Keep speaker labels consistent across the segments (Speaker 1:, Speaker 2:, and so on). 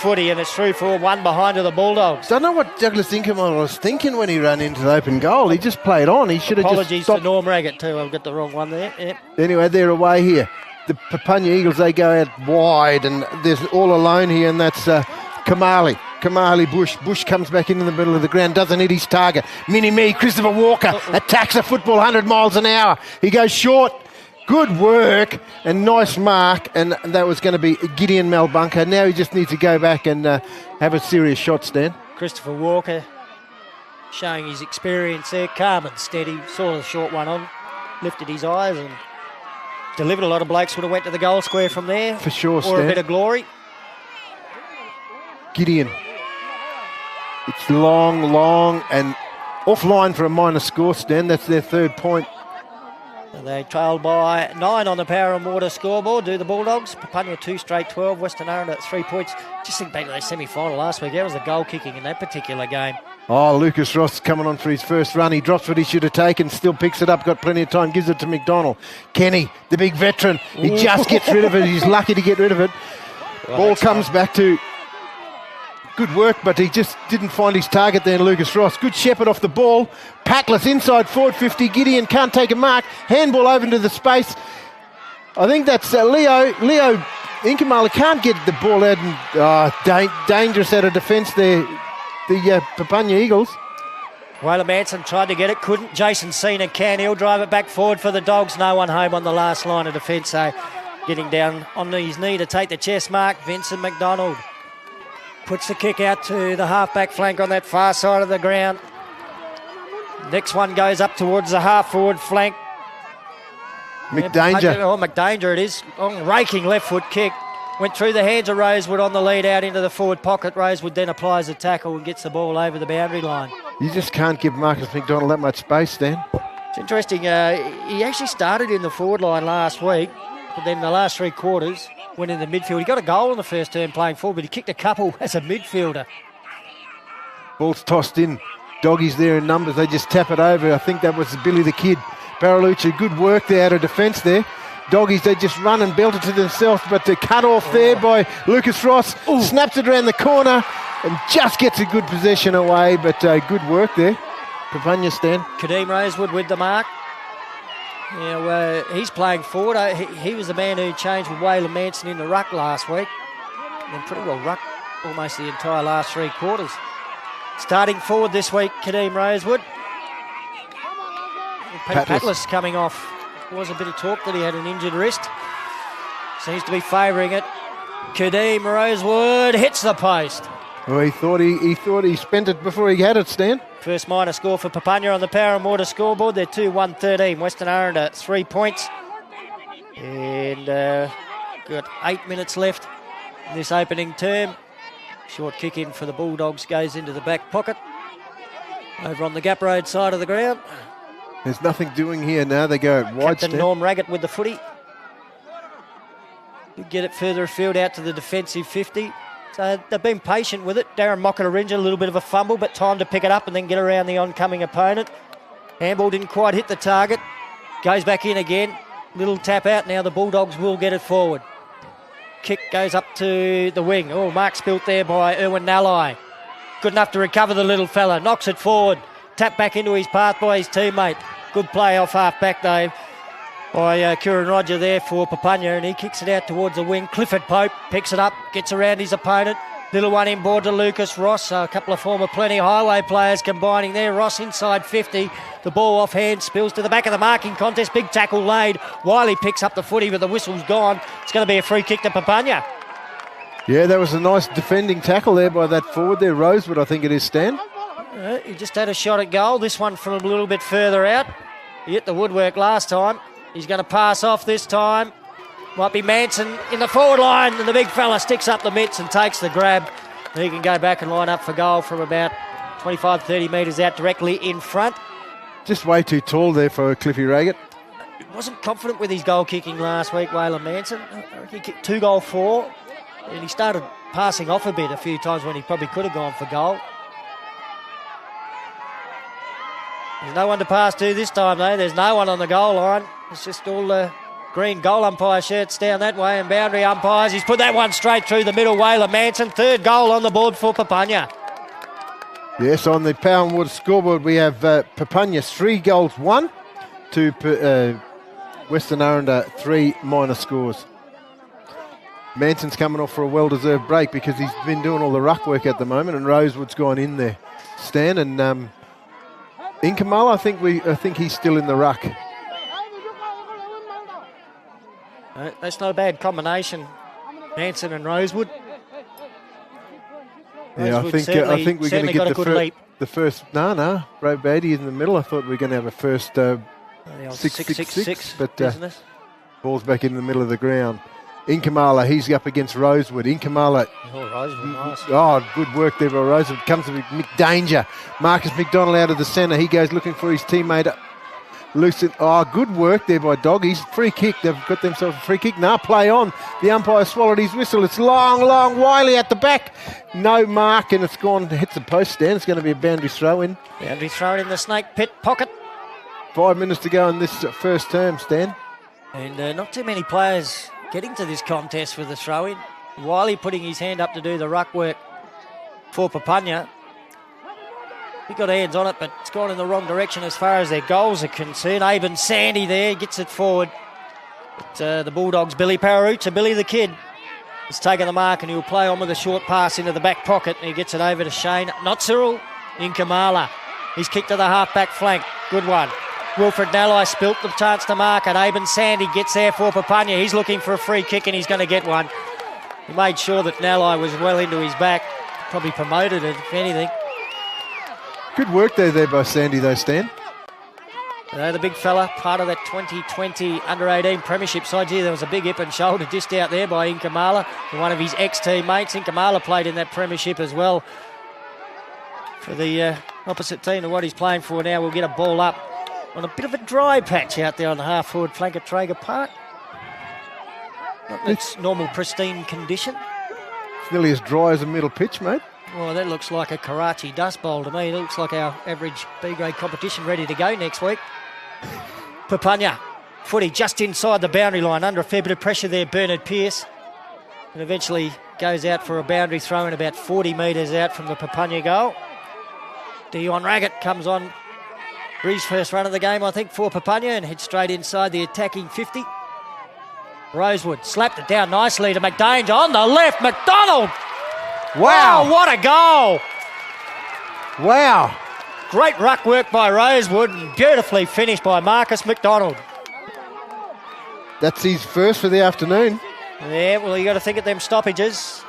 Speaker 1: footy, and it's through for one behind of the Bulldogs.
Speaker 2: Don't know what Douglas Incommodore was thinking when he ran into the open goal. He just played on. He should have just
Speaker 1: Apologies to Norm Raggett too. I've got the wrong one there. Yep.
Speaker 2: Anyway, they're away here. The Papunya Eagles, they go out wide, and there's all alone here, and that's Kamali. Kamali Bush. Bush comes back into the middle of the ground, doesn't hit his target. Mini-me, Christopher Walker attacks the football 100 miles an hour. He goes short. Good work and nice mark, and that was going to be Gideon Malbunker. Now he just needs to go back and have a serious shot, Stan.
Speaker 1: Christopher Walker showing his experience there, calm and steady, saw the short one on, lifted his eyes and delivered. A lot of blokes would have went to the goal square from there.
Speaker 2: For sure,
Speaker 1: or
Speaker 2: Stan.
Speaker 1: A bit of glory.
Speaker 2: Gideon. It's long, and offline for a minor score, Stan. That's their 3rd point.
Speaker 1: And they trailed by 9 on the Power and Water scoreboard, do the Bulldogs. Papunya 2 straight 12, Western Aranda at 3 points. Just think back to the semi-final last week. That was the goal kicking in that particular game.
Speaker 2: Oh, Lucas Ross coming on for his first run. He drops what he should have taken, still picks it up, got plenty of time, gives it to McDonald. Kenny, the big veteran, he just gets rid of it. He's lucky to get rid of it.
Speaker 1: Well,
Speaker 2: ball comes back to good work, but he just didn't find his target there, Lucas Ross. Good shepherd off the ball. Packless inside forward 50. Gideon can't take a mark. Handball over into the space. I think that's Leo Inkamala can't get the ball out, and dangerous out of defence there, the Papunya Eagles.
Speaker 1: Waylon Manson tried to get it, couldn't. Jason Cena can. He'll drive it back forward for the Dogs. No one home on the last line of defence, so getting down on his knee to take the chest mark, Vincent McDonald. Puts the kick out to the half-back flank on that far side of the ground. Next one goes up towards the half-forward flank.
Speaker 2: McDanger.
Speaker 1: McDanger it is. Raking left-foot kick. Went through the hands of Rosewood on the lead out into the forward pocket. Rosewood then applies the tackle and gets the ball over the boundary line.
Speaker 2: You just can't give Marcus McDonald that much space, Dan.
Speaker 1: It's interesting. He actually started in the forward line last week, but then the last 3 quarters went in the midfield. He got a goal in the first term playing forward, but he kicked a couple as a midfielder.
Speaker 2: Ball's tossed in. Doggies there in numbers. They just tap it over. I think that was Billy the Kid. Baralucci, good work there out of defence there. Doggies, they just run and belt it to themselves, but the cut off there by Lucas Ross. Snaps it around the corner and just gets a good possession away, but good work there. Papunya, Stan.
Speaker 1: Kadeem Rosewood with the mark. He's playing forward. He was the man who changed with Waylon Manson in the ruck last week. And pretty well ruck almost the entire last 3 quarters. Starting forward this week, Kadeem Rosewood. Patlas coming off. There was a bit of talk that he had an injured wrist. Seems to be favouring it. Kadeem Rosewood hits the post.
Speaker 2: Well, he thought he spent it before he had it, Stan.
Speaker 1: First minor score for Papunya on the Power and Water scoreboard. They're 2-1-13. Western Aranda 3 points. And got 8 minutes left in this opening term. Short kick in for the Bulldogs goes into the back pocket. Over on the Gap Road side of the ground.
Speaker 2: There's nothing doing here now. They go wide.
Speaker 1: Captain Norm Raggett with the footy. Get it further afield out to the defensive 50. So they've been patient with it. Darren Mockatarinja, a little bit of a fumble, but time to pick it up and then get around the oncoming opponent. Handball didn't quite hit the target. Goes back in again. Little tap out. Now the Bulldogs will get it forward. Kick goes up to the wing. Oh, mark spilt there by Erwin Nalai. Good enough to recover the little fella. Knocks it forward. Tap back into his path by his teammate. Good play off half-back, though, by Kieran Roger there for Papunya, and he kicks it out towards the wing. Clifford Pope picks it up, gets around his opponent. Little one inboard to Lucas Ross. A couple of former Plenty Highway players combining there. Ross inside 50. The ball off hand spills to the back of the marking contest. Big tackle laid. Wiley picks up the footy, but the whistle's gone. It's going to be a free kick to Papunya.
Speaker 2: Yeah, that was a nice defending tackle there by that forward there, Rosewood, I think it is, Stan.
Speaker 1: He just had a shot at goal. This one from a little bit further out. He hit the woodwork last time. He's going to pass off this time. Might be Manson in the forward line, and the big fella sticks up the mitts and takes the grab. He can go back and line up for goal from about 25-30 metres out directly in front.
Speaker 2: Just way too tall there for Cliffy Raggett.
Speaker 1: Wasn't confident with his goal kicking last week, Waylon Manson. He kicked 2 goal 4, and he started passing off a bit a few times when he probably could have gone for goal. There's no one to pass to this time, though. There's no one on the goal line. It's just all green goal umpire shirts down that way, and boundary umpires. He's put that one straight through the middle. Wayler Manson, third goal on the board for Papunya.
Speaker 2: Yes, on the Power and Water scoreboard we have Papunya 3 goals 1 to Western Aranda 3 minor scores. Manson's coming off for a well-deserved break because he's been doing all the ruck work at the moment, and Rosewood's gone in there, Stan, and Inkamala, I think he's still in the ruck.
Speaker 1: That's not a bad combination, Manson and Rosewood.
Speaker 2: Yeah, I think we're going to get the first. No, Ray Beatty in the middle. I thought we were going to have a first 6-6-6, but ball's back in the middle of the ground. Inkamala, he's up against Rosewood. Inkamala.
Speaker 1: Oh, Rosewood, nice.
Speaker 2: Oh, good work there by Rosewood. Comes to McDanger. Marcus McDonald out of the centre. He goes looking for his teammate. Lucid. Oh, good work there by Doggies. Free kick. They've got themselves a free kick. Now play on. The umpire swallowed his whistle. It's long. Wiley at the back. No mark, and it's gone. Hits the post stand. It's going to be a boundary throw in.
Speaker 1: Boundary throw in the snake pit pocket.
Speaker 2: 5 minutes to go in this first term, Stan.
Speaker 1: And not too many players getting to this contest with the throw in. Wiley putting his hand up to do the ruck work for Papunya. He got hands on it, but it's gone in the wrong direction as far as their goals are concerned. Aben Sandy there gets it forward. But, the Bulldogs, Billy Pararucha, Billy the Kid, has taken the mark, and he'll play on with a short pass into the back pocket, and he gets it over to Shane. Not Cyril, Inkamala. He's kicked to the half-back flank. Good one. Wilfred Nalai spilt the chance to mark it. Aben Sandy gets there for Papunya. He's looking for a free kick, and he's going to get one. He made sure that Nalai was well into his back. Probably promoted it, if anything.
Speaker 2: Good work there by Sandy, though, Stan.
Speaker 1: The big fella, part of that 2020 under-18 premiership side. Gee, there was a big hip and shoulder dished out there by Inkamala, one of his ex-teammates. Inkamala played in that premiership as well for the opposite team to what he's playing for now. We'll get a ball up on a bit of a dry patch out there on the half-forward flank at Traeger Park. Not its normal pristine condition.
Speaker 2: It's nearly as dry as a middle pitch, mate.
Speaker 1: Well, that looks like a Karachi Dust Bowl to me. It looks like our average B-grade competition ready to go next week. Papunya, footy just inside the boundary line, under a fair bit of pressure there, Bernard Pearce. And eventually goes out for a boundary throw in about 40 metres out from the Papunya goal. Dion Raggett comes on for his first run of the game, I think, for Papunya, and heads straight inside the attacking 50. Rosewood slapped it down nicely to McDanger on the left. McDonald! Wow, what a goal!
Speaker 2: Wow.
Speaker 1: Great ruck work by Rosewood and beautifully finished by Marcus McDonald.
Speaker 2: That's his first for the afternoon.
Speaker 1: Yeah, well, you got to think of them stoppages.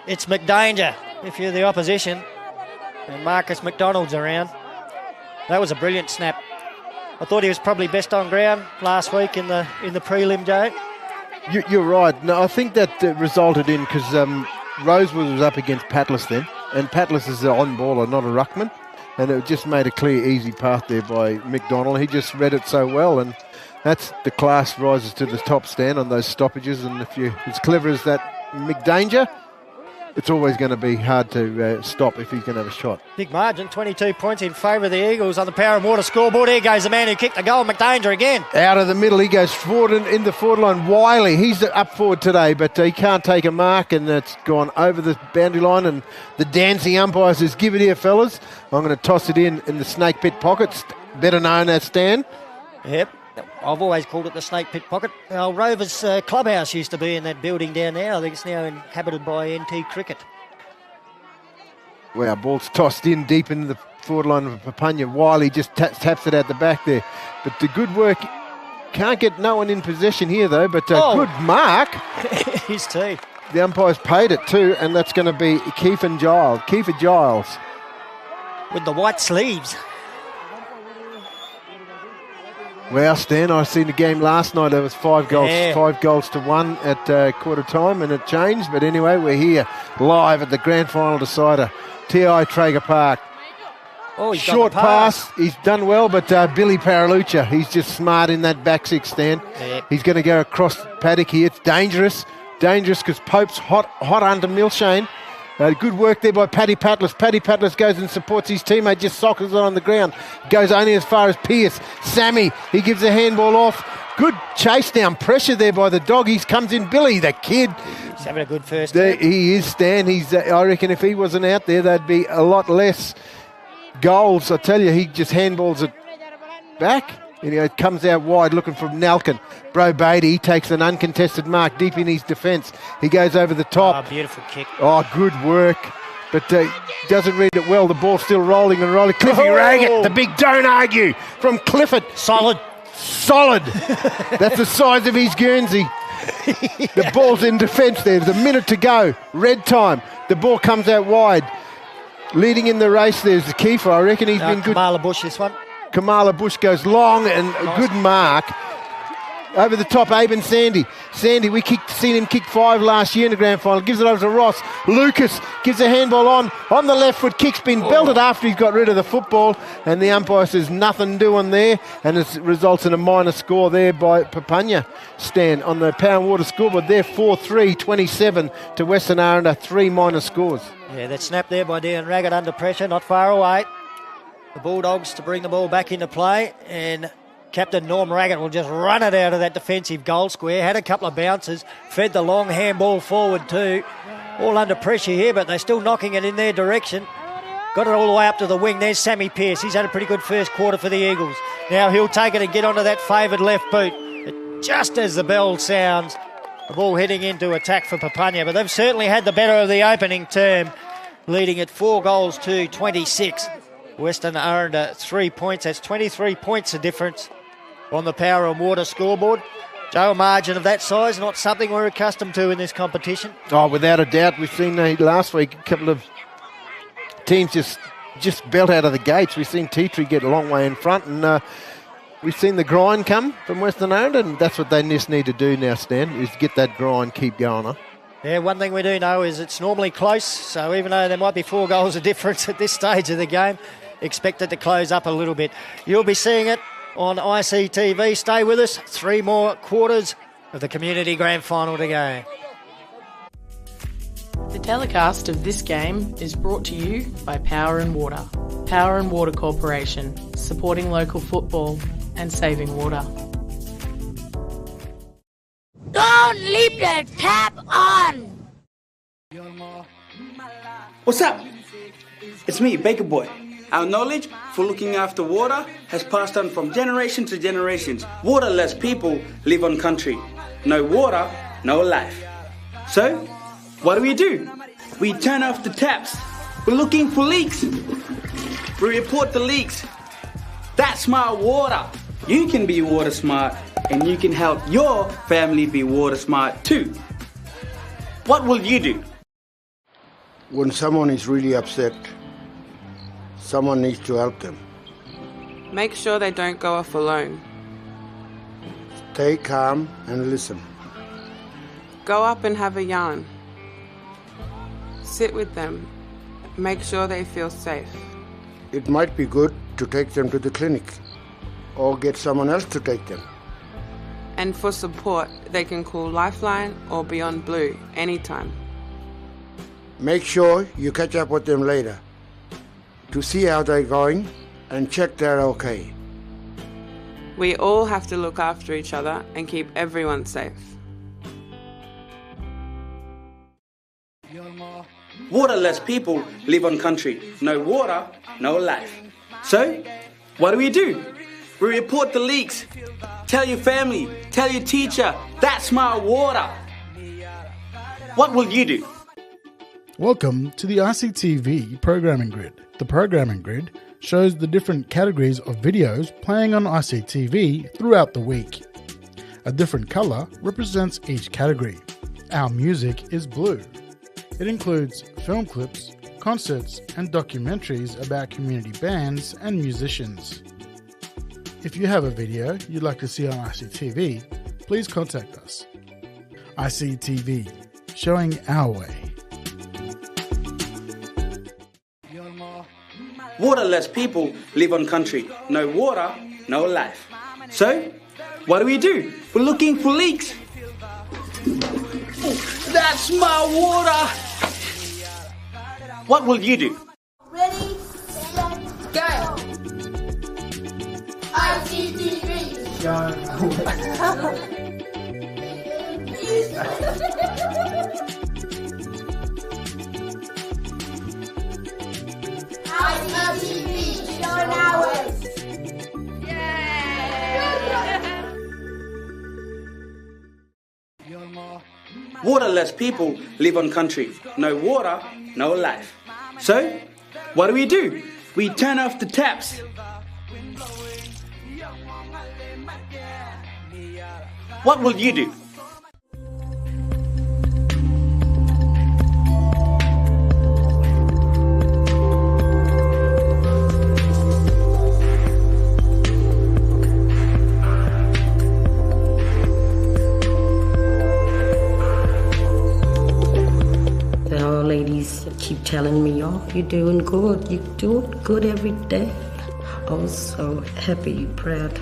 Speaker 1: It's McDanger if you're the opposition, and Marcus McDonald's around. That was a brilliant snap. I thought he was probably best on ground last week in the prelim, Joe.
Speaker 2: You're right. No, I think that resulted in because Rosewood was up against Patlas then, and Patlas is an on-baller, not a ruckman, and it just made a clear, easy path there by McDonald. He just read it so well, and that's the class rises to the top, Stan, on those stoppages. And if you're as clever as that McDanger, it's always going to be hard to stop if he's going to have a shot.
Speaker 1: Big margin, 22 points in favour of the Eagles on the Power and Water scoreboard. Here goes the man who kicked the goal, McDanger again. Out
Speaker 2: of the middle, he goes forward in the forward line. Wiley, he's up forward today, but he can't take a mark, and it's gone over the boundary line, and the dancing umpire says, give it here, fellas. I'm going to toss it in the snake pit pockets, better known as Stan.
Speaker 1: Yep. I've always called it the snake pit pocket. Our Rovers clubhouse used to be in that building down there. I think it's now inhabited by NT Cricket.
Speaker 2: Wow, ball's tossed in deep into the forward line of Papunya. Wiley just taps it out the back there. But the good work, can't get no one in possession here though, but good mark.
Speaker 1: His team.
Speaker 2: The umpire's paid it too, and that's going to be Kiefer Giles.
Speaker 1: With the white sleeves.
Speaker 2: Well, Stan, I seen the game last night. There was 5 goals, 5 goals to 1 at quarter time, and it changed. But anyway, we're here live at the grand final decider, TIO Traeger Park.
Speaker 1: Oh, he's
Speaker 2: short pass. He's done well, but Billy Paralucha, he's just smart in that back six, Stan. He's going to go across the paddock here. It's dangerous because Pope's hot under Milshane. Good work there by Paddy Patlas. Paddy Patlas goes and supports his teammate, just sockers it on the ground. Goes only as far as Pearce. Sammy, he gives a handball off Good chase down, pressure there by the doggies. Comes in Billy, the kid.
Speaker 1: He's having a good first
Speaker 2: There
Speaker 1: game.
Speaker 2: he is, Stan. I reckon if he wasn't out there, there'd be a lot less goals. I tell you, he just handballs it back. And it comes out wide looking for Nalkin. Bro Beatty, he takes an uncontested mark deep in his defence. He goes over the top.
Speaker 1: Oh, beautiful kick.
Speaker 2: Oh, good work. But doesn't read it well. The ball's still rolling and rolling. Cliffy Raggett, the big don't argue from Clifford.
Speaker 1: Solid.
Speaker 2: That's the size of his Guernsey. The ball's in defence there. There's a minute to go. Red time. The ball comes out wide. Leading in the race there's the keeper. I reckon he's been good.
Speaker 1: Kamala Bush, this one.
Speaker 2: Kamala Bush goes long and a good mark. Over the top, Aben Sandy. Sandy, seen him kick 5 last year in the grand final. Gives it over to Ross. Lucas gives a handball on the left foot. Kick's been belted after he's got rid of the football. And the umpire says nothing doing there. And it results in a minor score there by Papunya. Stan on the Power and Water scoreboard there. 4-3, 27 to Western Aranda. 3 minor scores.
Speaker 1: Yeah, that snap there by Dean Raggett under pressure. Not far away. The Bulldogs to bring the ball back into play. And Captain Norm Raggett will just run it out of that defensive goal square. Had a couple of bounces, fed the long handball forward too. All under pressure here, but they're still knocking it in their direction. Got it all the way up to the wing. There's Sammy Pearce. He's had a pretty good first quarter for the Eagles. Now he'll take it and get onto that favoured left boot. But just as the bell sounds, the ball heading into attack for Papunya. But they've certainly had the better of the opening term, leading at 4 goals to 26. Western Aranda 3 points. That's 23 points a difference on the Power and Water scoreboard. Joe, a margin of that size, not something we're accustomed to in this competition.
Speaker 2: Oh, without a doubt. We've seen last week a couple of teams just belt out of the gates. We've seen Tea Tree get a long way in front, and we've seen the grind come from Western Aranda, and that's what they just need to do now, Stan, is get that grind, keep going on.
Speaker 1: Yeah, one thing we do know is it's normally close, so even though there might be 4 goals of difference at this stage of the game, expect it to close up a little bit. You'll be seeing it on ICTV. Stay with us. 3 more quarters of the Community Grand Final to go.
Speaker 3: The telecast of this game is brought to you by Power and Water. Power and Water Corporation, supporting local football and saving water.
Speaker 4: Don't leave the tap on!
Speaker 5: What's up? It's me, Baker Boy. Our knowledge for looking after water has passed on from generation to generations. Waterless people live on country. No water, no life. So, what do? We turn off the taps. We're looking for leaks. We report the leaks. That's smart water. You can be water smart, and you can help your family be water smart too. What will you do?
Speaker 6: When someone is really upset, someone needs to help them.
Speaker 3: Make sure they don't go off alone.
Speaker 6: Stay calm and listen.
Speaker 3: Go up and have a yarn. Sit with them. Make sure they feel safe.
Speaker 6: It might be good to take them to the clinic or get someone else to take them.
Speaker 3: And for support, they can call Lifeline or Beyond Blue anytime.
Speaker 6: Make sure you catch up with them later to see how they're going and check they're okay.
Speaker 3: We all have to look after each other and keep everyone safe.
Speaker 5: Waterless people live on country. No water, no life. So, what do? We report the leaks. Tell your family, tell your teacher, that's my water. What will you do?
Speaker 7: Welcome to the ICTV Programming Grid. The Programming Grid shows the different categories of videos playing on ICTV throughout the week. A different colour represents each category. Our music is blue. It includes film clips, concerts and documentaries about community bands and musicians. If you have a video you'd like to see on ICTV, please contact us. ICTV, showing our way.
Speaker 5: Waterless people live on country. No water, no life. So, what do? We're looking for leaks. That's my water. What will you do?
Speaker 4: Ready, set, go! ICTV! ICTV, show hours.
Speaker 5: Waterless people live on country. No water, no life. So, what do? We turn off the taps. What will you do?
Speaker 8: Ladies keep telling me, oh, you're doing good, you're doing good every day. I was so happy, proud.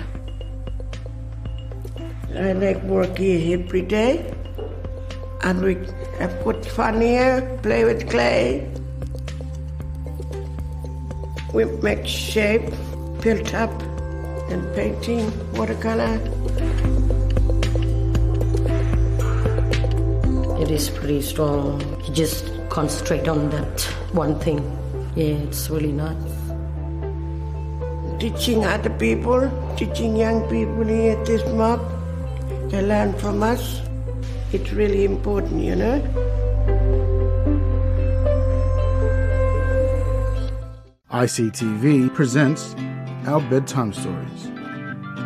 Speaker 9: I like work here every day, and we have put fun here, play with clay. We make shape, built up, and painting, watercolor.
Speaker 8: It is pretty strong. You just concentrate on that one thing. Yeah, it's really nice.
Speaker 9: Teaching other people, teaching young people here at this mob, they learn from us. It's really important, you know.
Speaker 7: ICTV presents our bedtime stories.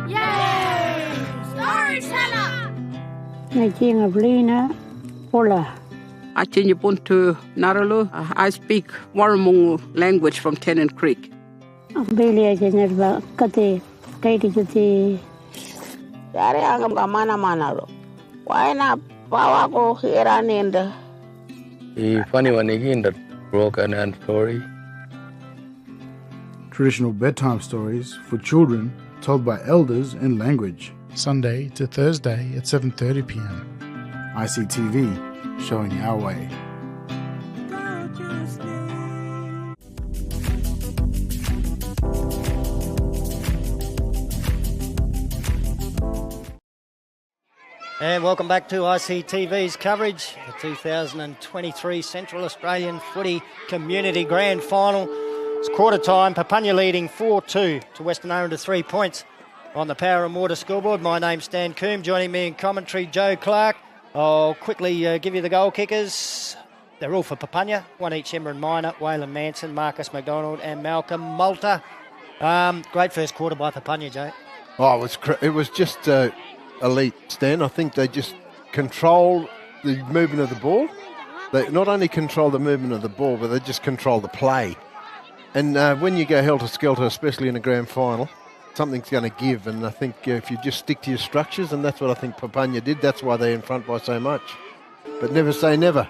Speaker 4: Yay! Storyteller!
Speaker 10: Ngajing Ablina, Pola.
Speaker 11: Achinyapuntu Naralu. I speak Warramungu language from Tennant Creek.
Speaker 10: Ambelia General Kate, Katie Juti.
Speaker 12: Yare angam kamana manaro. Why not Pawako here and in the
Speaker 13: funny one again that broken and story.
Speaker 7: Traditional bedtime stories for children told by elders in language. Sunday to Thursday at 7:30 p.m. ICTV, showing our way.
Speaker 1: And welcome back to ICTV's coverage, the 2023 Central Australian Footy Community Grand Final. It's quarter time, Papunya leading 4-2 to Western Aranda 3 points on the Power and Water scoreboard. My name's Stan Coombe, joining me in commentary, Joe Clark. I'll quickly give you the goal kickers. They're all for Papunya, one each, Emma and Minor, Waylon Manson, Marcus McDonald and Malcolm Malta. Great first quarter by Papunya, Joe.
Speaker 2: Oh, it was just elite, Stan. I think they just controlled the movement of the ball. They not only control the movement of the ball, but they just control the play. And when you go helter-skelter, especially in a grand final, something's going to give. And I think if you just stick to your structures, and that's what I think Papunya did, that's why they're in front by so much. But never say never.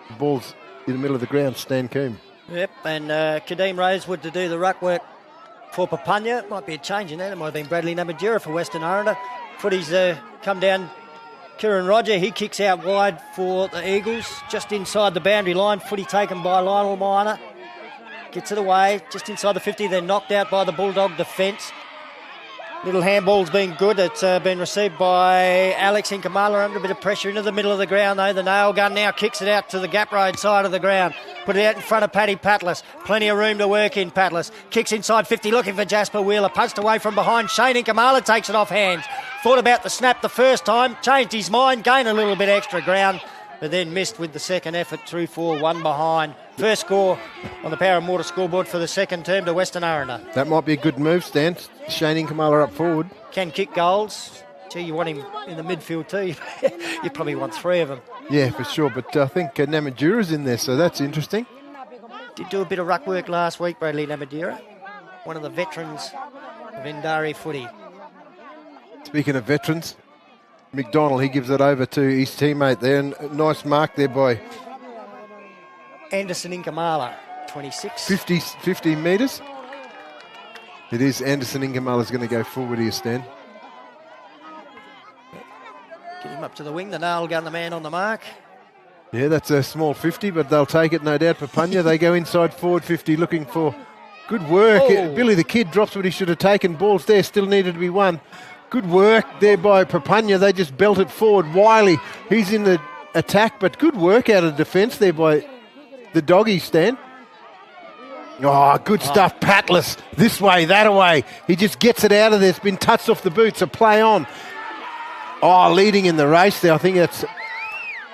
Speaker 2: The ball's in the middle of the ground, Stan Coombe.
Speaker 1: Yep, and Kadeem Rosewood to do the ruck work for Papunya. Might be a change in that. It might have been Bradley Namadura for Western Aranda. Footy's come down. Kieran Roger, he kicks out wide for the Eagles, just inside the boundary line. Footy taken by Lionel Minor. Gets it away, just inside the 50, then knocked out by the Bulldog defence. Little handball's been good. It's been received by Alex Inkamala under a bit of pressure into the middle of the ground, though. The nail gun now kicks it out to the Gap Road side of the ground. Put it out in front of Paddy Patlas. Plenty of room to work in, Patlas. Kicks inside 50, looking for Jasper Wheeler. Punched away from behind. Shane Inkamala takes it off hands. Thought about the snap the first time. Changed his mind. Gained a little bit extra ground. But then missed with the second effort. 2-4, one behind. First score on the Power and Water scoreboard for the second term to Western Aranda.
Speaker 2: That might be a good move, Stan. Shane Inkamala up forward.
Speaker 1: Can kick goals. Gee, you want him in the midfield too. You probably want three of them.
Speaker 2: Yeah, for sure. But I think Namadura's in there, so that's interesting.
Speaker 1: Did do a bit of ruck work last week, Bradley Namadura. One of the veterans of Indari footy.
Speaker 2: Speaking of veterans, McDonald, he gives it over to his teammate there. And a nice mark there by
Speaker 1: Anderson Inkamala, 26.
Speaker 2: 50 metres. It is Anderson Inkamala's going to go forward here, Stan.
Speaker 1: Get him up to the wing, the nail gun, the man on the mark.
Speaker 2: Yeah, that's a small 50, but they'll take it, no doubt. Papunya, they go inside forward 50, looking for good work.
Speaker 1: Oh.
Speaker 2: Billy the Kid drops what he should have taken. Ball's there, still needed to be won. Good work there by Papunya. They just belt it forward. Wiley, he's in the attack, but good work out of defence there by the doggies, Stan. Oh, good stuff. Patless. This way, that away. He just gets it out of there. It's been touched off the boots. A play on. Oh, leading in the race there. I think that's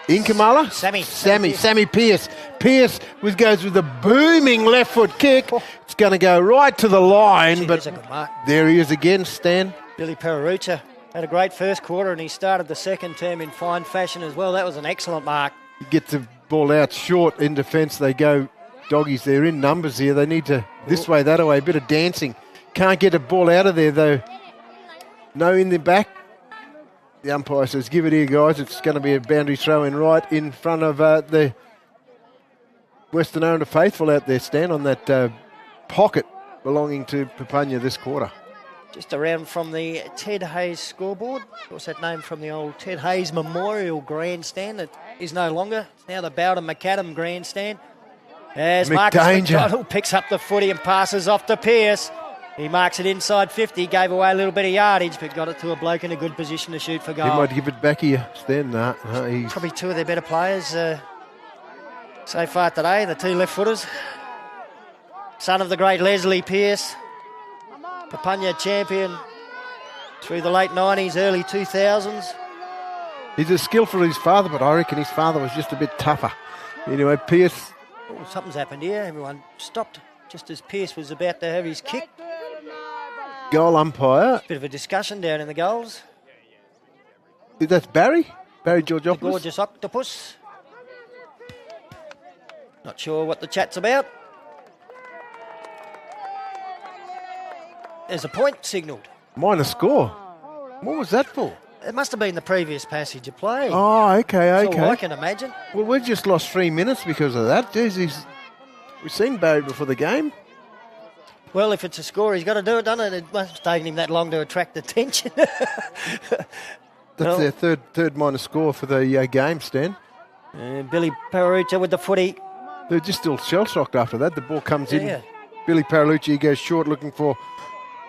Speaker 2: Inkamala? Sammy Pearce. Pearce goes with a booming left foot kick. It's going to go right to the line, but there he is again, Stan.
Speaker 1: Billy Pererucha had a great first quarter and he started the second term in fine fashion as well. That was an excellent mark.
Speaker 2: He gets the ball out short in defence. They go doggies. They're in numbers here. They need to this way, that way, a bit of dancing. Can't get a ball out of there though. No in the back. The umpire says, give it here, guys. It's going to be a boundary throw in right in front of the Western Aranda faithful out there, Stan, on that pocket belonging to Papunya this quarter.
Speaker 1: Just around from the Ted Hayes scoreboard. What's that name from the old Ted Hayes Memorial Grandstand? It is no longer. It's now the Bowden McAdam Grandstand. As Marcus McDonald picks up the footy and passes off to Pearce. He marks it inside 50, gave away a little bit of yardage, but got it to a bloke in a good position to shoot for goal.
Speaker 2: He might give it back here, Stan. He's
Speaker 1: probably two of their better players so far today, the two left footers. Son of the great Leslie Pearce, Papunya champion through the late 90s, early 2000s.
Speaker 2: He's as skillful as his father, but I reckon his father was just a bit tougher. Anyway, Pearce.
Speaker 1: Oh, something's happened here. Everyone stopped just as Pearce was about to have his kick.
Speaker 2: Goal umpire.
Speaker 1: Bit of a discussion down in the goals.
Speaker 2: That's Barry Georgiopoulos.
Speaker 1: The gorgeous octopus. Not sure what the chat's about. There's a point signalled.
Speaker 2: Minor score. What was that for?
Speaker 1: It must have been the previous passage of play.
Speaker 2: Oh, okay.
Speaker 1: That's all I can imagine.
Speaker 2: Well, we've just lost 3 minutes because of that. We've seen Barry before the game.
Speaker 1: Well, if it's a score, he's got to do it, doesn't it? It must have taken him that long to attract attention.
Speaker 2: That's their third minor score for the game, Stan.
Speaker 1: Billy Pererucha with the footy.
Speaker 2: They're just still shell-shocked after that. The ball comes in.
Speaker 1: Yeah.
Speaker 2: Billy Pererucha goes short looking for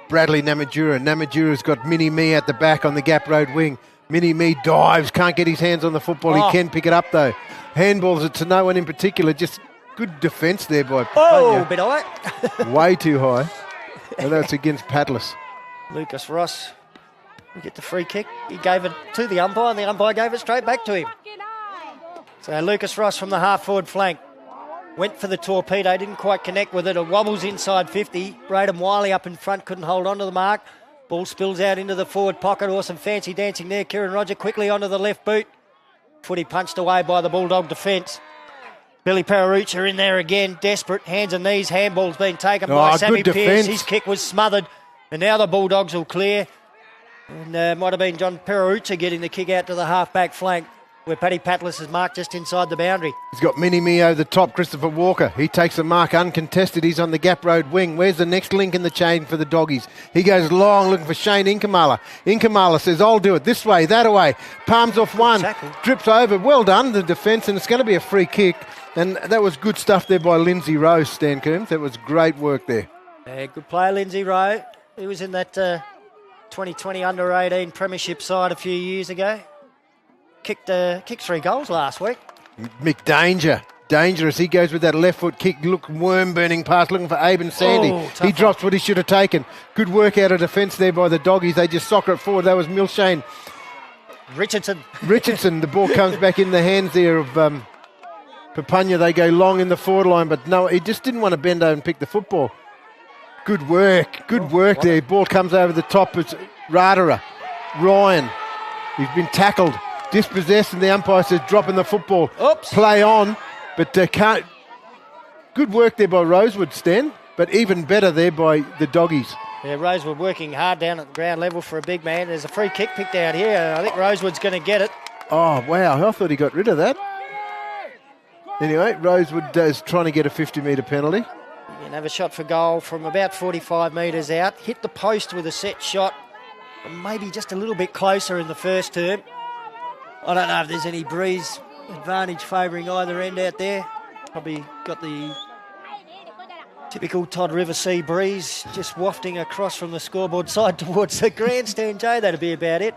Speaker 2: Bradley Namatjura. Namatjura's got Mini-Me at the back on the gap road wing. Mini-Me dives, can't get his hands on the football. He can pick it up, though. Handballs it to no one in particular. Just good defence there by Papunya.
Speaker 1: Oh, a bit high.
Speaker 2: Way too high. And that's against Patless.
Speaker 1: Lucas Ross will get the free kick. He gave it to the umpire and the umpire gave it straight back to him. So Lucas Ross from the half-forward flank went for the torpedo, didn't quite connect with it. It wobbles inside 50. Braden Wiley up in front, couldn't hold on to the mark. Ball spills out into the forward pocket. Awesome fancy dancing there. Kieran Roger quickly onto the left boot. Footy punched away by the Bulldog defence. Billy Pererucha in there again, desperate, hands and knees, handball's been taken by Sammy Pearce. His kick was smothered, and now the Bulldogs will clear. And might have been John Pererucha getting the kick out to the half-back flank, where Paddy Patless is marked just inside the boundary.
Speaker 2: He's got Mini-Me over the top, Christopher Walker. He takes the mark uncontested. He's on the gap road wing. Where's the next link in the chain for the doggies? He goes long, looking for Shane Inkamala. Inkamala says, I'll do it. This way, that way. Palms off one, drips over. Well done, the defence, and it's going to be a free kick. And that was good stuff there by Lindsay Rowe, Stan Coombs. That was great work there.
Speaker 1: Good player, Lindsay Rowe. He was in that 2020 under-18 premiership side a few years ago. Kicked 3 goals last week.
Speaker 2: Mick dangerous. He goes with that left foot kick. Look, worm-burning pass, looking for Aben Sandy. He drops what he should have taken. Good work out of defence there by the doggies. They just soccer it forward. That was Milshane. Richardson. The ball comes back in the hands there of Papunya. They go long in the forward line, but no, he just didn't want to bend over and pick the football. Good work there. Ball comes over the top. It's Radara. Ryan. He's been tackled. Dispossessed, and the umpire says dropping the football. Play on, but can't. Good work there by Rosewood, Stan, but even better there by the doggies.
Speaker 1: Yeah, Rosewood working hard down at the ground level for a big man. There's a free kick picked out here. I think Rosewood's going to get it.
Speaker 2: Oh, wow. I thought he got rid of that. Anyway, Rosewood is trying to get a 50-metre penalty.
Speaker 1: You can have a shot for goal from about 45 metres out. Hit the post with a set shot. Maybe just a little bit closer in the first term. I don't know if there's any breeze advantage favouring either end out there. Probably got the Typical Todd River sea breeze, just wafting across from the scoreboard side towards the grandstand, Jay. That'd be about it.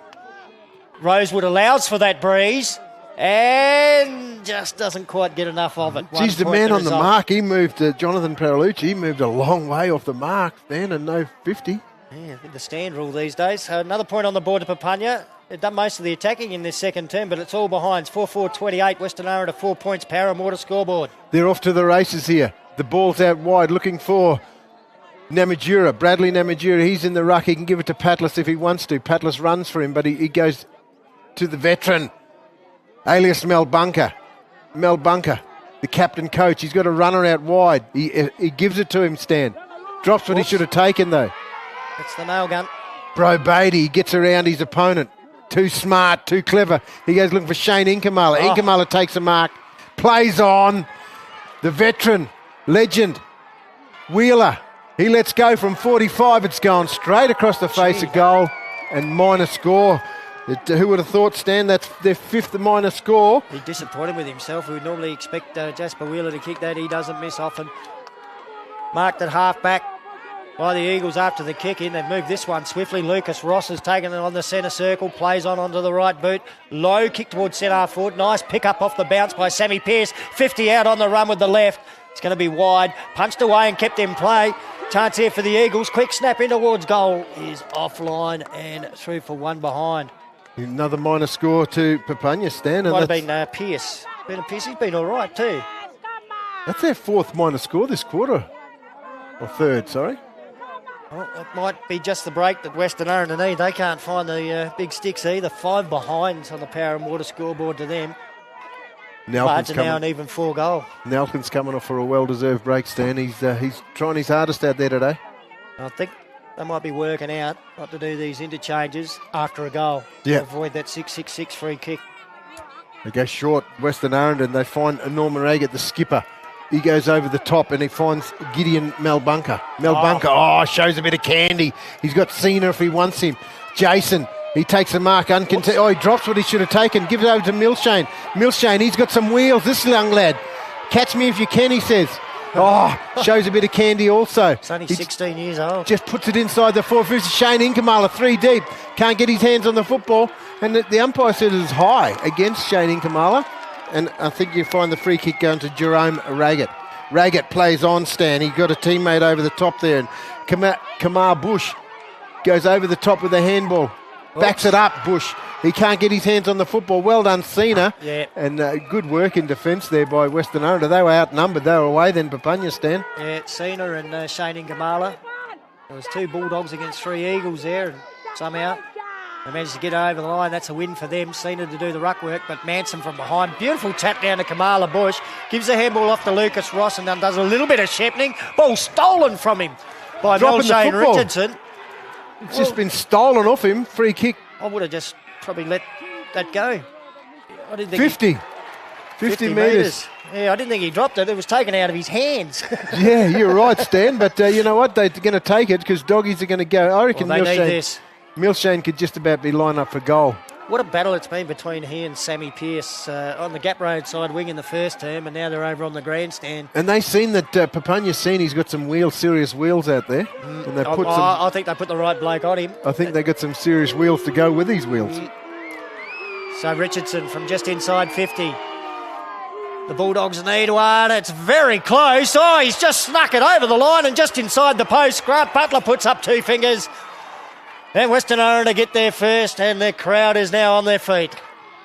Speaker 1: Rosewood allows for that breeze and just doesn't quite get enough of it.
Speaker 2: He's the man on the mark. He moved, Jonathan Paralucci, he moved a long way off the mark, Stan, and no 50.
Speaker 1: Yeah, I think the stand rule these days. So another point on the board to Papunya. They've done most of the attacking in this second term, but it's all behind. 4-4-28, Western Aranda 4 points, Power and Water scoreboard.
Speaker 2: They're off to the races here. The ball's out wide, looking for Namatjura. Bradley Namatjura, he's in the ruck. He can give it to Patlas if he wants to. Patlas runs for him, but he goes to the veteran, alias Mel Bunker. Mel Bunker, the captain coach. He's got a runner out wide. He gives it to him, Stan. Drops what he should have taken, though.
Speaker 1: It's the nail gun.
Speaker 2: Bro Beatty gets around his opponent. Too smart, too clever. He goes looking for Shane Inkamala. Inkamala takes a mark, plays on. The veteran, legend, Wheeler. He lets go from 45. It's gone straight across the face of goal and minor score. Who would have thought, Stan, that's their 5th minor score.
Speaker 1: He's disappointed with himself. We would normally expect Jasper Wheeler to kick that. He doesn't miss often. Marked at half back by the Eagles after the kick in. They've moved this one swiftly. Lucas Ross has taken it on the centre circle, plays onto the right boot. Low kick towards centre half forward. Nice pick up off the bounce by Sammy Pearce. 50 out on the run with the left. It's going to be wide. Punched away and kept in play. Chance here for the Eagles. Quick snap in towards goal is offline and through for one behind.
Speaker 2: Another minor score to Papunya, Stan.
Speaker 1: Might have been Pearce. Pearce, he's been all right too.
Speaker 2: That's their 4th minor score this quarter. Or 3rd, sorry.
Speaker 1: Well, it might be just the break that Western Aranda need. They can't find the big sticks either. 5 behinds on the Power and Water scoreboard to them. But now an even 4 goal.
Speaker 2: Nelson's coming off for a well-deserved break, Stan. He's trying his hardest out there today.
Speaker 1: I think they might be working out not to do these interchanges after a goal
Speaker 2: to
Speaker 1: avoid that 6-6-6 free kick.
Speaker 2: They go short, Western Aranda, and they find Norman Raggett, the skipper. He goes over the top and he finds Gideon Melbunker. Melbunker, shows a bit of candy. He's got Cena if he wants him. Jason, he takes a mark uncontested. He drops what he should have taken. Gives it over to Milshane. Milshane, he's got some wheels, this young lad. Catch me if you can, he says. Shows a bit of candy also.
Speaker 1: He's only 16 years old.
Speaker 2: Just puts it inside the 450. Shane Inkamala, 3 deep. Can't get his hands on the football. And the umpire said it is high against Shane Inkamala. And I think you find the free kick going to Jerome Raggett. Raggett plays on, Stan. He got a teammate over the top there. And Kamar Bush goes over the top with a handball. Backs it up, Bush. He can't get his hands on the football. Well done, Cena.
Speaker 1: Yeah.
Speaker 2: And good work in defence there by Western Aranda. They were outnumbered. They were away then, Papunya, Stan.
Speaker 1: Yeah, Cena and Shane Ingamala. There was 2 Bulldogs against 3 Eagles there. And somehow they managed to get over the line. That's a win for them. Cena to do the ruck work, but Manson from behind. Beautiful tap down to Kamala Bush. Gives the handball off to Lucas Ross and then does a little bit of shepherding. Ball stolen from him by Shane Richardson.
Speaker 2: It's just been stolen off him. Free kick.
Speaker 1: I would have just probably let that go. I didn't think
Speaker 2: 50 metres.
Speaker 1: Yeah, I didn't think he dropped it. It was taken out of his hands.
Speaker 2: Yeah, you're right, Stan. But you know what? They're going to take it because doggies are going to go. I reckon
Speaker 1: they need this.
Speaker 2: Milshane could just about be lined up for goal.
Speaker 1: What a battle it's been between he and Sammy Pearce on the Gap Road side wing in the first term, and now they're over on the grandstand.
Speaker 2: And they've seen that Papunya's seen he's got some serious wheels out there. And they put
Speaker 1: I think they put the right bloke on him.
Speaker 2: I think they got some serious wheels to go with these wheels.
Speaker 1: So Richardson from just inside 50. The Bulldogs need one. It's very close. Oh, he's just snuck it over the line and just inside the post. Grant Butler puts up 2 fingers. And Western Aranda get there first, and the crowd is now on their feet.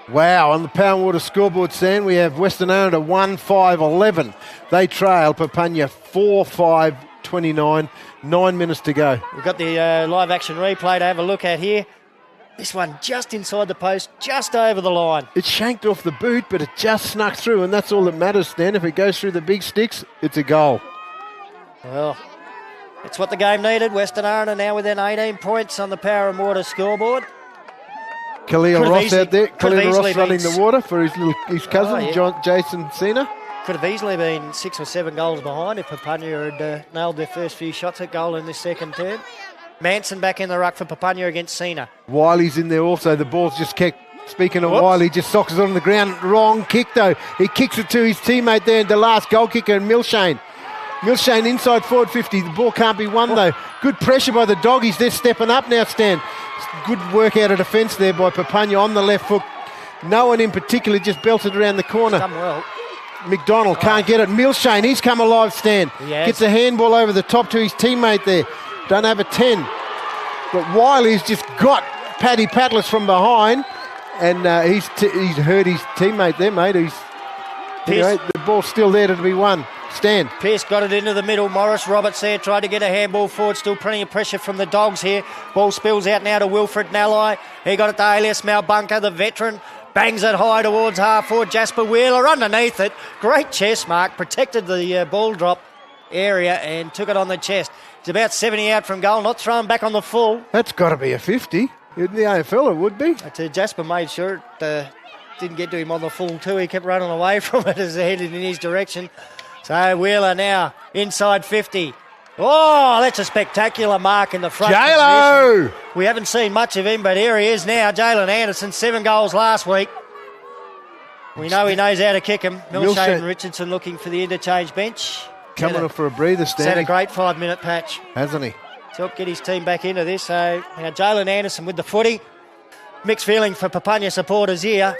Speaker 2: Wow, on the Power and Water scoreboard, Stan, we have Western Aranda 1-5-11. They trail Papunya 4-5-29. 9 minutes to go.
Speaker 1: We've got the live action replay to have a look at here. This one just inside the post, just over the line.
Speaker 2: It shanked off the boot, but it just snuck through, and that's all that matters, Stan. If it goes through the big sticks, it's a goal.
Speaker 1: Well, it's what the game needed. Western Aranda now within 18 points on the Power and Water scoreboard.
Speaker 2: Khalil Ross out there. Khalil Ross running the water for his cousin, Jason Cena.
Speaker 1: Could have easily been 6 or 7 goals behind if Papunya had nailed their first few shots at goal in this second term. Manson back in the ruck for Papunya against Cena.
Speaker 2: Wiley's in there also. The ball's just kicked. Speaking of Wiley, just socks it on the ground. Wrong kick though. He kicks it to his teammate there, and the last goal kicker, Milshane. Milshane inside forward 50. The ball can't be won though. Good pressure by the doggies. They're stepping up now, Stan. Good work out of defence there by Papunya on the left foot. No one in particular, just belted around the corner.
Speaker 1: Done well.
Speaker 2: McDonald can't get it. Milshane, he's come alive, Stan. Gets a handball over the top to his teammate there. Don't have a 10. But Wiley's just got Paddy Patlis from behind, and he's hurt his teammate there, mate. Anyway, the ball's still there to be won. Stan.
Speaker 1: Pearce got it into the middle. Morris Roberts there tried to get a handball forward. Still plenty of pressure from the Dogs here. Ball spills out now to Wilfred Nallai. He got it to Alias Malbunka, the veteran. Bangs it high towards half forward. Jasper Wheeler underneath it. Great chest mark. Protected the ball drop area and took it on the chest. It's about 70 out from goal. Not thrown back on the full.
Speaker 2: That's got to be a 50. In the AFL it would be.
Speaker 1: Jasper made sure it didn't get to him on the full too. He kept running away from it as it headed in his direction. So Wheeler now inside 50. Oh, that's a spectacular mark in the front
Speaker 2: J-Lo!
Speaker 1: position. We haven't seen much of him, but here he is now. Jalen Anderson, 7 goals last week. We know he knows how to kick him. Milshane Richardson looking for the interchange bench.
Speaker 2: Coming up for a breather, Stan.
Speaker 1: He's had a great 5-minute patch.
Speaker 2: Hasn't he?
Speaker 1: So get his team back into this. So now Jalen Anderson with the footy. Mixed feeling for Papunya supporters here.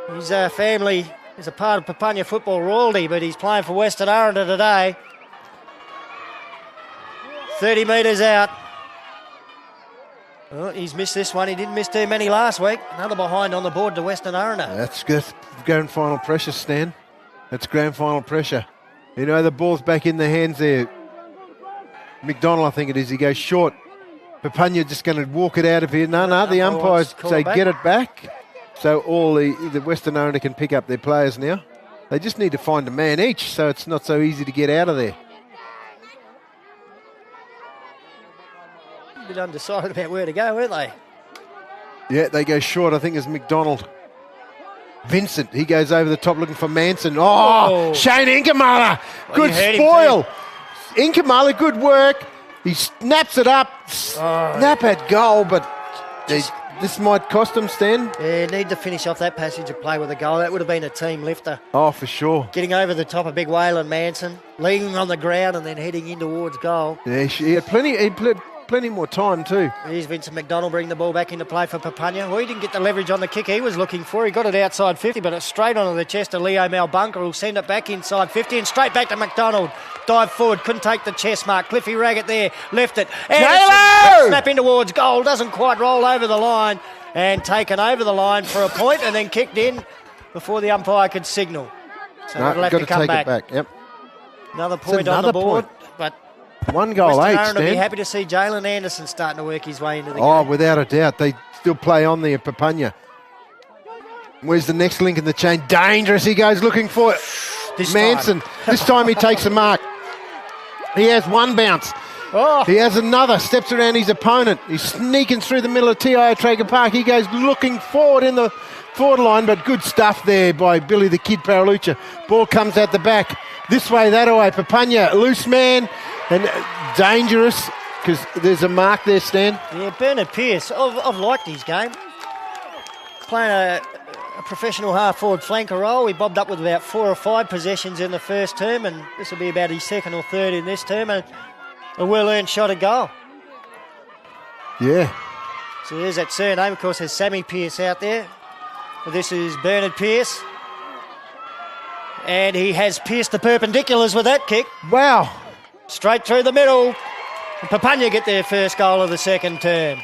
Speaker 1: His family is a part of Papunya football royalty, but he's playing for Western Aranda today. 30 metres out. Oh, he's missed this one. He didn't miss too many last week. Another behind on the board to Western Aranda.
Speaker 2: That's good. Grand final pressure, Stan. That's grand final pressure. You know, the ball's back in the hands there. McDonald, I think it is. He goes short. Papunya just going to walk it out of here. No, the umpires say get it back. So all the Western Aranda can pick up their players now. They just need to find a man each, so it's not so easy to get out of there.
Speaker 1: A bit undecided about where to go, weren't they?
Speaker 2: Yeah, they go short. I think it's McDonald. Vincent, he goes over the top looking for Manson. Oh, Shane Inkamala. Good spoil. Inkamala, good work. He snaps it up. Snap at goal, but this might cost him, Stan.
Speaker 1: Yeah, need to finish off that passage of play with a goal. That would have been a team lifter.
Speaker 2: Oh, for sure.
Speaker 1: Getting over the top of big Waylon Manson, leaning on the ground and then heading in towards goal.
Speaker 2: Yeah, he had plenty more time too.
Speaker 1: Here's Vincent McDonald bringing the ball back into play for Papunya. Well, he didn't get the leverage on the kick he was looking for. He got it outside 50, but it's straight onto the chest of Leo Malbunka, who'll send it back inside 50 and straight back to McDonald. Dive forward, couldn't take the chest mark. Cliffy Raggett there, left it. Anderson, snap in towards goal, doesn't quite roll over the line and taken over the line for a point and then kicked in before the umpire could signal. So it'll have to come back.
Speaker 2: It back. Yep.
Speaker 1: Another point on the board, but
Speaker 2: 1 goal, 8,
Speaker 1: I'd be happy to see Jalen Anderson starting to work his way into the game.
Speaker 2: Oh, without a doubt. They still play on there, Papunya. Where's the next link in the chain? Dangerous, he goes looking for it. Manson. This time he takes a mark. He has one bounce.
Speaker 1: Oh.
Speaker 2: He has another, steps around his opponent. He's sneaking through the middle of TIO Traeger Park. He goes looking forward in the forward line, but good stuff there by Billy the Kid Paralucha. Ball comes out the back. This way, that way. Papunya, loose man, and dangerous because there's a mark there, Stan.
Speaker 1: Yeah, Bernard Pearce, I've liked his game. Playing a professional half-forward flanker role. He bobbed up with about 4 or 5 possessions in the first term, and this will be about his second or third in this term, and a well-earned shot at goal.
Speaker 2: Yeah.
Speaker 1: So there's that surname. Of course, there's Sammy Pearce out there. But this is Bernard Pearce. And he has pierced the perpendiculars with that kick.
Speaker 2: Wow.
Speaker 1: Straight through the middle. And Papunya get their first goal of the second term.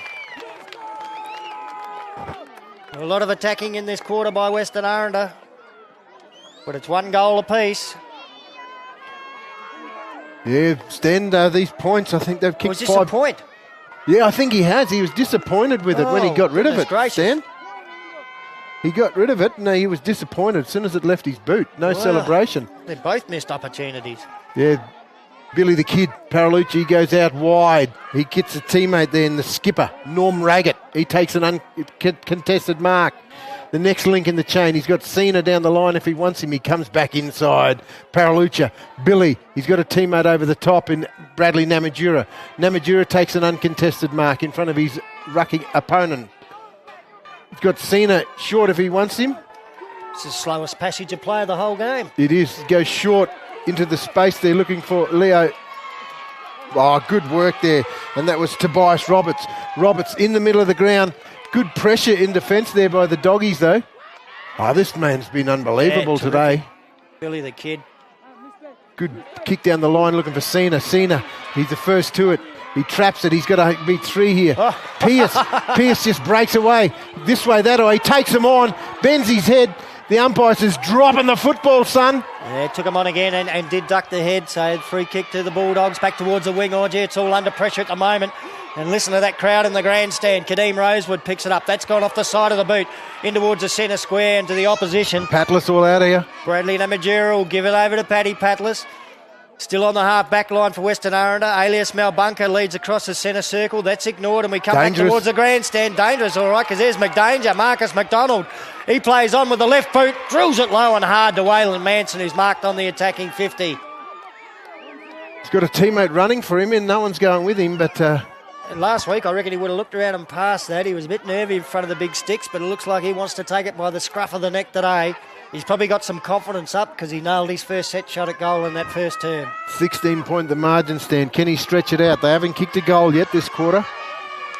Speaker 1: A lot of attacking in this quarter by Western Aranda. But it's 1 goal apiece.
Speaker 2: Yeah, Stan, these points, I think they've kicked 5.
Speaker 1: Was this a point?
Speaker 2: Yeah, I think he has. He was disappointed with it when he got rid of it,
Speaker 1: gracious.
Speaker 2: Stan. He got rid of it. No, he was disappointed as soon as it left his boot. No celebration.
Speaker 1: They both missed opportunities.
Speaker 2: Yeah, Billy the Kid, Paralucci goes out wide. He gets a teammate there in the skipper, Norm Raggett. He takes an uncontested mark. The next link in the chain, he's got Cena down the line. If he wants him, he comes back inside. Paralucha, Billy, he's got a teammate over the top in Bradley Namadura. Namadura takes an uncontested mark in front of his rucking opponent. He's got Cena short if he wants him.
Speaker 1: It's the slowest passage of play of the whole game.
Speaker 2: It is. Goes short. into the space they're looking for Leo. Oh, good work there. And that was Tobias Roberts. Roberts in the middle of the ground. Good pressure in defence there by the doggies, though. Oh, this man's been unbelievable today.
Speaker 1: Billy the kid.
Speaker 2: Good kick down the line looking for Cena. Cena, he's the first to it. He traps it. He's got to beat 3 here.
Speaker 1: Oh.
Speaker 2: Pierce just breaks away. This way, that way. He takes him on. Bends his head. The umpire says, dropping the football, son.
Speaker 1: Yeah, took him on again and did duck the head. So free kick to the Bulldogs. Back towards the wing. Oh, gee, it's all under pressure at the moment. And listen to that crowd in the grandstand. Kadeem Rosewood picks it up. That's gone off the side of the boot in towards the centre square and to the opposition.
Speaker 2: Patlas all out here.
Speaker 1: Bradley Namatjira will give it over to Paddy Patlas. Still on the half back line for Western Aranda. Alias Malbunka leads across the centre circle. That's ignored and we come back towards the grandstand. Dangerous, all right, because there's McDanger. Marcus McDonald. He plays on with the left boot. Drills it low and hard to Waylon Manson, who's marked on the attacking 50.
Speaker 2: He's got a teammate running for him and no one's going with him, but...
Speaker 1: And last week, I reckon he would have looked around and passed that. He was a bit nervy in front of the big sticks, but it looks like he wants to take it by the scruff of the neck today. He's probably got some confidence up because he nailed his first set shot at goal in that first term.
Speaker 2: 16-point the margin stand. Can he stretch it out? They haven't kicked a goal yet this quarter.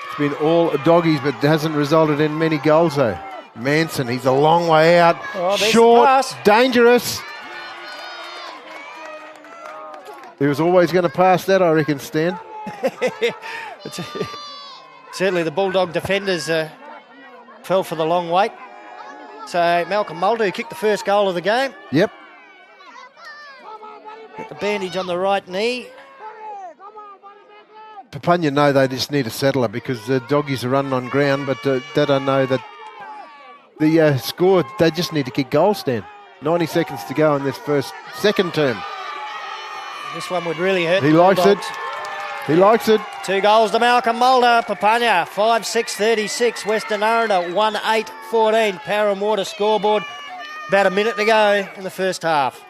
Speaker 2: It's been all doggies, but it hasn't resulted in many goals, though. Manson, he's a long way out.
Speaker 1: Oh,
Speaker 2: short, dangerous. He was always going to pass that, I reckon, Stan.
Speaker 1: Certainly the Bulldog defenders fell for the long wait. So Malcolm Mulder, who kicked the first goal of the game.
Speaker 2: Yep.
Speaker 1: Got the bandage on the right knee.
Speaker 2: Papunya know they just need a settler because the doggies are running on ground, but they don't know that the score, they just need to kick goals, Stan. 90 seconds to go in this second term.
Speaker 1: This one would really hurt.
Speaker 2: He likes it. He likes it.
Speaker 1: 2 goals to Malcolm Mulder. Papunya, 5-6-36. Western Aranda, 1-8-14. Power and Water scoreboard. About a minute to go in the first half.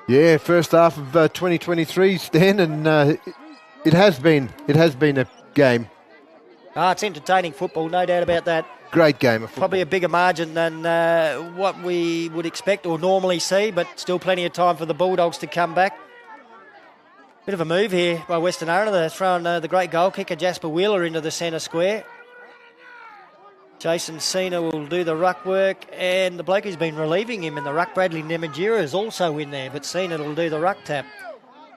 Speaker 2: Yeah, first half of 2023, Stan, and it has been a game.
Speaker 1: It's entertaining football, no doubt about that.
Speaker 2: Great game of football.
Speaker 1: Probably a bigger margin than what we would expect or normally see, but still plenty of time for the Bulldogs to come back. Bit of a move here by Western Aranda. They're throwing the great goal kicker Jasper Wheeler into the centre square. Jason Cena will do the ruck work, and the bloke who's been relieving him in the ruck, Bradley Namatjira, is also in there, but Cena will do the ruck tap.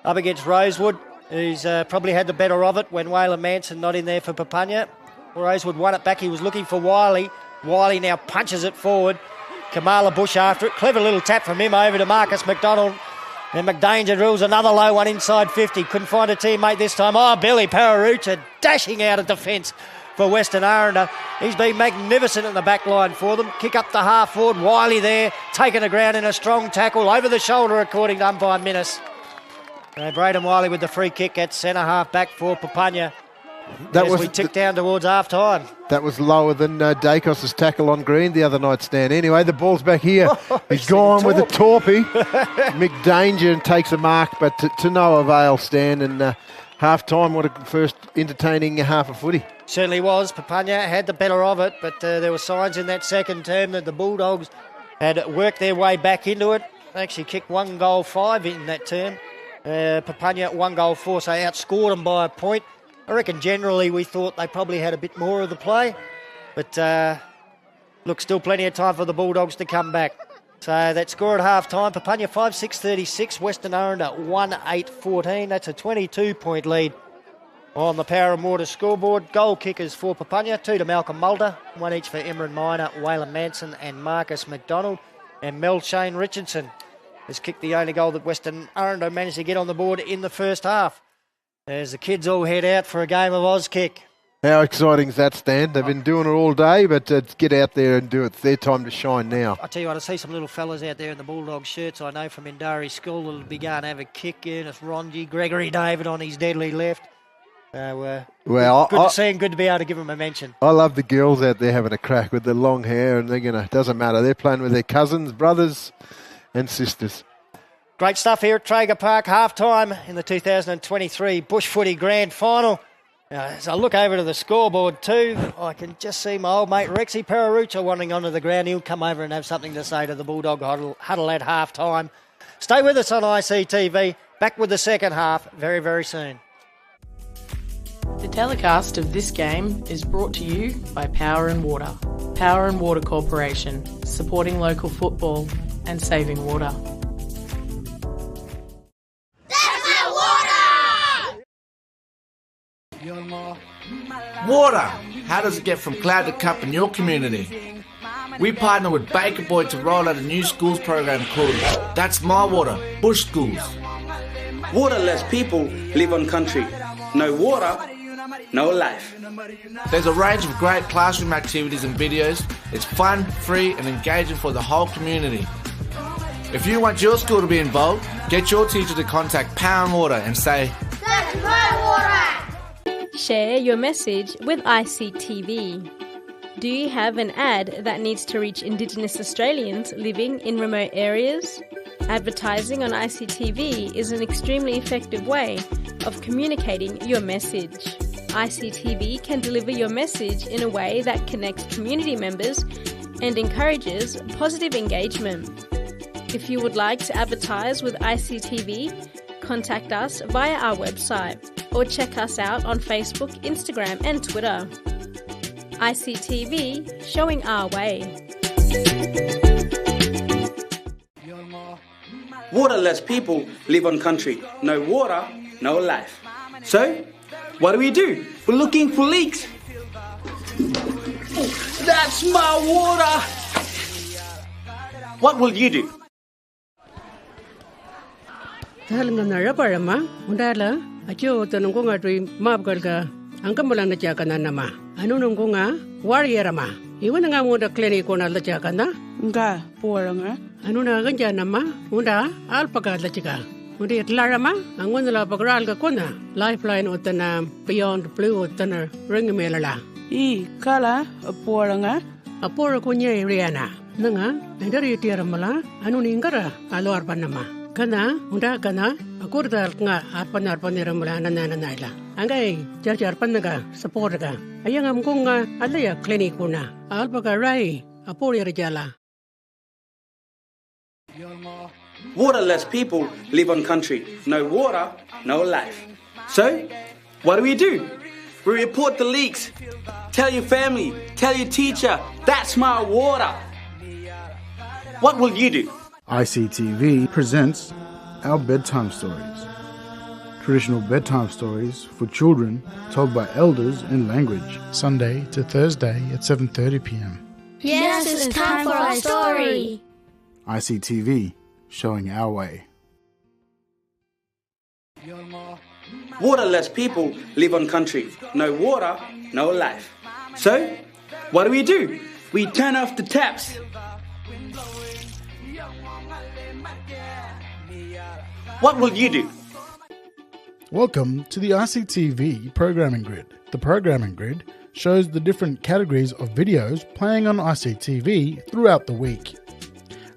Speaker 1: Up against Rosewood, who's probably had the better of it when Waylon Manson not in there for Papunya. Rosewood won it back. He was looking for Wiley. Wiley now punches it forward. Kamala Bush after it. Clever little tap from him over to Marcus McDonald. And McDanger drills another low one inside 50. Couldn't find a teammate this time. Oh, Billy Pararucha dashing out of defence for Western Aranda. He's been magnificent in the back line for them. Kick up the half forward. Wiley there, taking the ground in a strong tackle. Over the shoulder, according to umpire Minnis. Braden Wiley with the free kick at centre half back for Papunya. We tick down towards half time.
Speaker 2: That was lower than Dacos' tackle on green the other night, Stan. Anyway, the ball's back here. He's gone with a torpy. McDanger takes a mark, but to no avail, Stan. And half time, what a first entertaining half of footy.
Speaker 1: Certainly was. Papunya had the better of it, but there were signs in that second term that the Bulldogs had worked their way back into it. They actually kicked 1 goal 5 in that term. Papunya 1 goal 4, so outscored them by a point. I reckon generally we thought they probably had a bit more of the play. But, look, still plenty of time for the Bulldogs to come back. So that score at half-time, Papunya 5-6-36, Western Aranda 1-8-14. That's a 22-point lead on the Power and Water scoreboard. Goal kickers for Papunya, 2 to Malcolm Mulder, 1 each for Emran Minor, Waylon Manson and Marcus McDonald. And Mel Shane Richardson has kicked the only goal that Western Aranda managed to get on the board in the first half. As the kids all head out for a game of Oz kick.
Speaker 2: How exciting is that, Stan? They've been doing it all day, but get out there and do it. It's their time to shine now.
Speaker 1: I tell you what, I see some little fellas out there in the Bulldog shirts I know from Indari School that'll be going to have a kick in. It's Ronji, Gregory David on his deadly left. Good to see him, good to be able to give him a mention.
Speaker 2: I love the girls out there having a crack with the long hair, and doesn't matter. They're playing with their cousins, brothers and sisters.
Speaker 1: Great stuff here at Traeger Park, half-time in the 2023 Bush Footy Grand Final. As I look over to the scoreboard too, I can just see my old mate Rexy Pararucha wandering onto the ground. He'll come over and have something to say to the Bulldog huddle at half-time. Stay with us on ICTV. Back with the second half very, very soon.
Speaker 3: The telecast of this game is brought to you by Power and Water. Power and Water Corporation, supporting local football and saving water.
Speaker 14: Water! How does it get from cloud to cup in your community? We partner with Baker Boy to roll out a new schools program called That's My Water, Bush Schools.
Speaker 5: Waterless people live on country. No water, no life.
Speaker 14: There's a range of great classroom activities and videos. It's fun, free and engaging for the whole community. If you want your school to be involved, get your teacher to contact Power and Water and say,
Speaker 4: That's my water!
Speaker 15: Share your message with ICTV. Do you have an ad that needs to reach Indigenous Australians living in remote areas? Advertising on ICTV is an extremely effective way of communicating your message. ICTV can deliver your message in a way that connects community members and encourages positive engagement. If you would like to advertise with ICTV, contact us via our website or check us out on Facebook, Instagram and Twitter. ICTV, showing our way.
Speaker 5: Waterless people live on country. No water, no life. So, what do? We're looking for leaks. That's my water! What will you do?
Speaker 16: Acho tanungkunga tui mapkalka angkambalang na chakana nama. Anu nungkunga warrior ma. Iwan nga munda clinic ko na la chakana. Nga poranga. Anu na ganja nama munda alpaka la chika. Munda itlara ma angun la pagral ka kona. Lifeline utana beyond blue utana ring melala. I kala poranga. Apora kunya iriana. Nanga endari tiaramala anu ningara alor panama. Kana unda kana akurda nga arpan niramula nananaila. Angay jar panaga support ka. Ayang amkunga alaya clinic kuna. Alpaga rai apori rajala.
Speaker 5: Waterless people live on country. No water, no life. So, what do? We report the leaks. Tell your family, tell your teacher, that's my water. What will you do?
Speaker 7: ICTV presents our bedtime stories. Traditional bedtime stories for children told by elders in language. Sunday to Thursday at 7:30 p.m.
Speaker 4: Yes, it's time for our story.
Speaker 7: ICTV, showing our way.
Speaker 5: Waterless people live on country. No water, no life. So, what do? We turn off the taps. What will you do?
Speaker 7: Welcome to the ICTV Programming Grid. The Programming Grid shows the different categories of videos playing on ICTV throughout the week.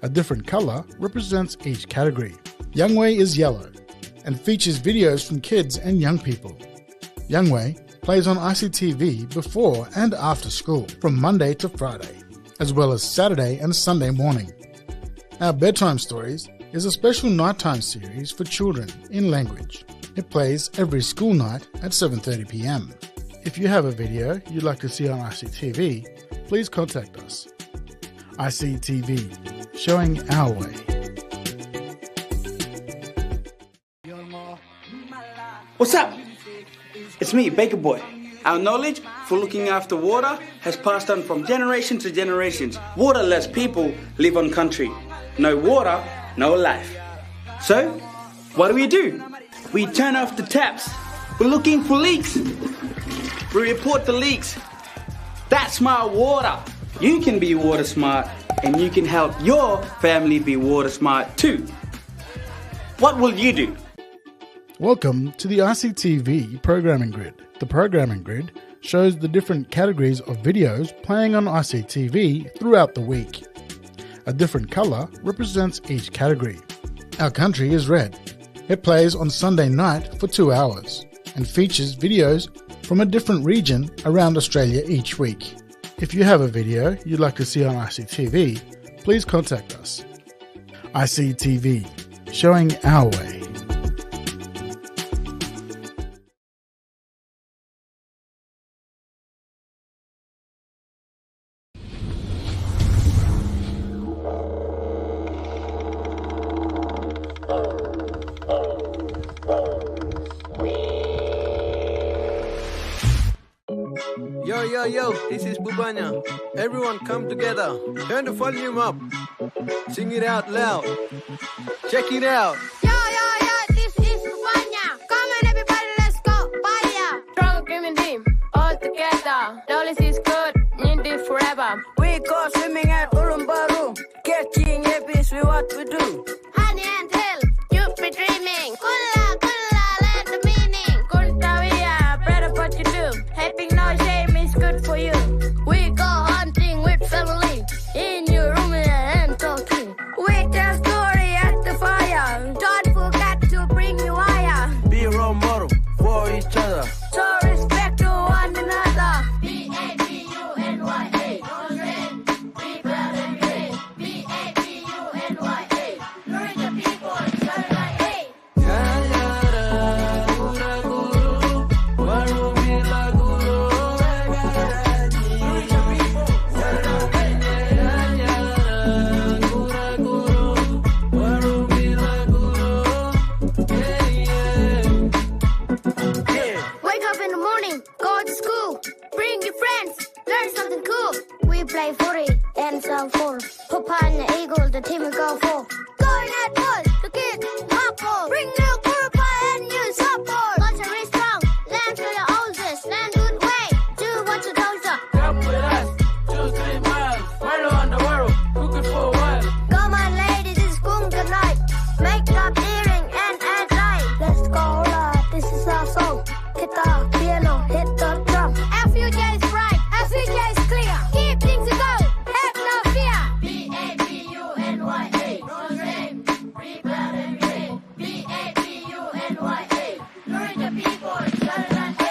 Speaker 7: A different colour represents each category. Young Way is yellow and features videos from kids and young people. Young Way plays on ICTV before and after school from Monday to Friday, as well as Saturday and Sunday morning. Our Bedtime Stories is a special nighttime series for children in language. It plays every school night at 7:30 p.m. If you have a video you'd like to see on ICTV, please contact us. ICTV, showing our way.
Speaker 5: What's up? It's me, Baker Boy. Our knowledge for looking after water has passed on from generation to generations. Waterless people live on country. No water, no life. So, what do? We turn off the taps. We're looking for leaks. We report the leaks. That's my water. You can be water smart and you can help your family be water smart too. What will you do?
Speaker 7: Welcome to the ICTV Programming Grid. The Programming Grid shows the different categories of videos playing on ICTV throughout the week. A different colour represents each category. Our country is red. It plays on Sunday night for 2 hours and features videos from a different region around Australia each week. If you have a video you'd like to see on ICTV, please contact us. ICTV, showing our way.
Speaker 17: Yo, this is Papunya. Everyone come together. Turn the volume up. Sing it out loud. Check it out.
Speaker 4: Yo, this is Papunya. Come on, everybody, let's go. Fire.
Speaker 18: Strong dreaming team, all together. Knowledge is good, need it forever.
Speaker 19: We go swimming at Urumbaru. Catching apes, we what we do.
Speaker 4: Honey and hill, you be dreaming. Kulla, let the meaning.
Speaker 18: Kuntawia, better what you do. Having no shame is good for you.
Speaker 4: We go hunting with family. In your room and talking.
Speaker 19: We tell story at the fire.
Speaker 4: Don't forget to bring your wire.
Speaker 17: Be a role model for each other.
Speaker 4: So respect to one another.
Speaker 18: B-A-P-U-N-Y-A. Be proud and brave. B-A-P-U-N-Y-A. Learn the people, shine like A.
Speaker 4: Wake up in the morning, go to school. Bring your friends, learn something cool. We play footy and some for Papunya Eagle, the team we go for. Going at ball, the kids, hop ball. Bring new Kurupa and new support. Culture is strong, land to the oldest, land good way. Do what you don't stop.
Speaker 18: Come with us, 2-3 miles. Follow on the world, looking for a while.
Speaker 4: Come on, ladies, it's Kung tonight. Make up earring and add light. Let's go, this is our song. Guitar, piano, hit the drum. Our future is bright, our future is clear. Keep things to go, have no fear.
Speaker 18: B-A-P-U-N-Y-A. No shame, be proud and brave. B-A-P-U-N-Y-A. Learn the people, shine like A.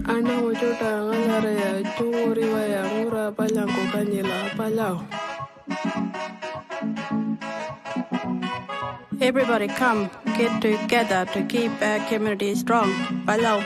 Speaker 3: I know what you're doing. Don't worry, Mura Palanco Canela Palau. Everybody come, get together to keep our community strong. Palau.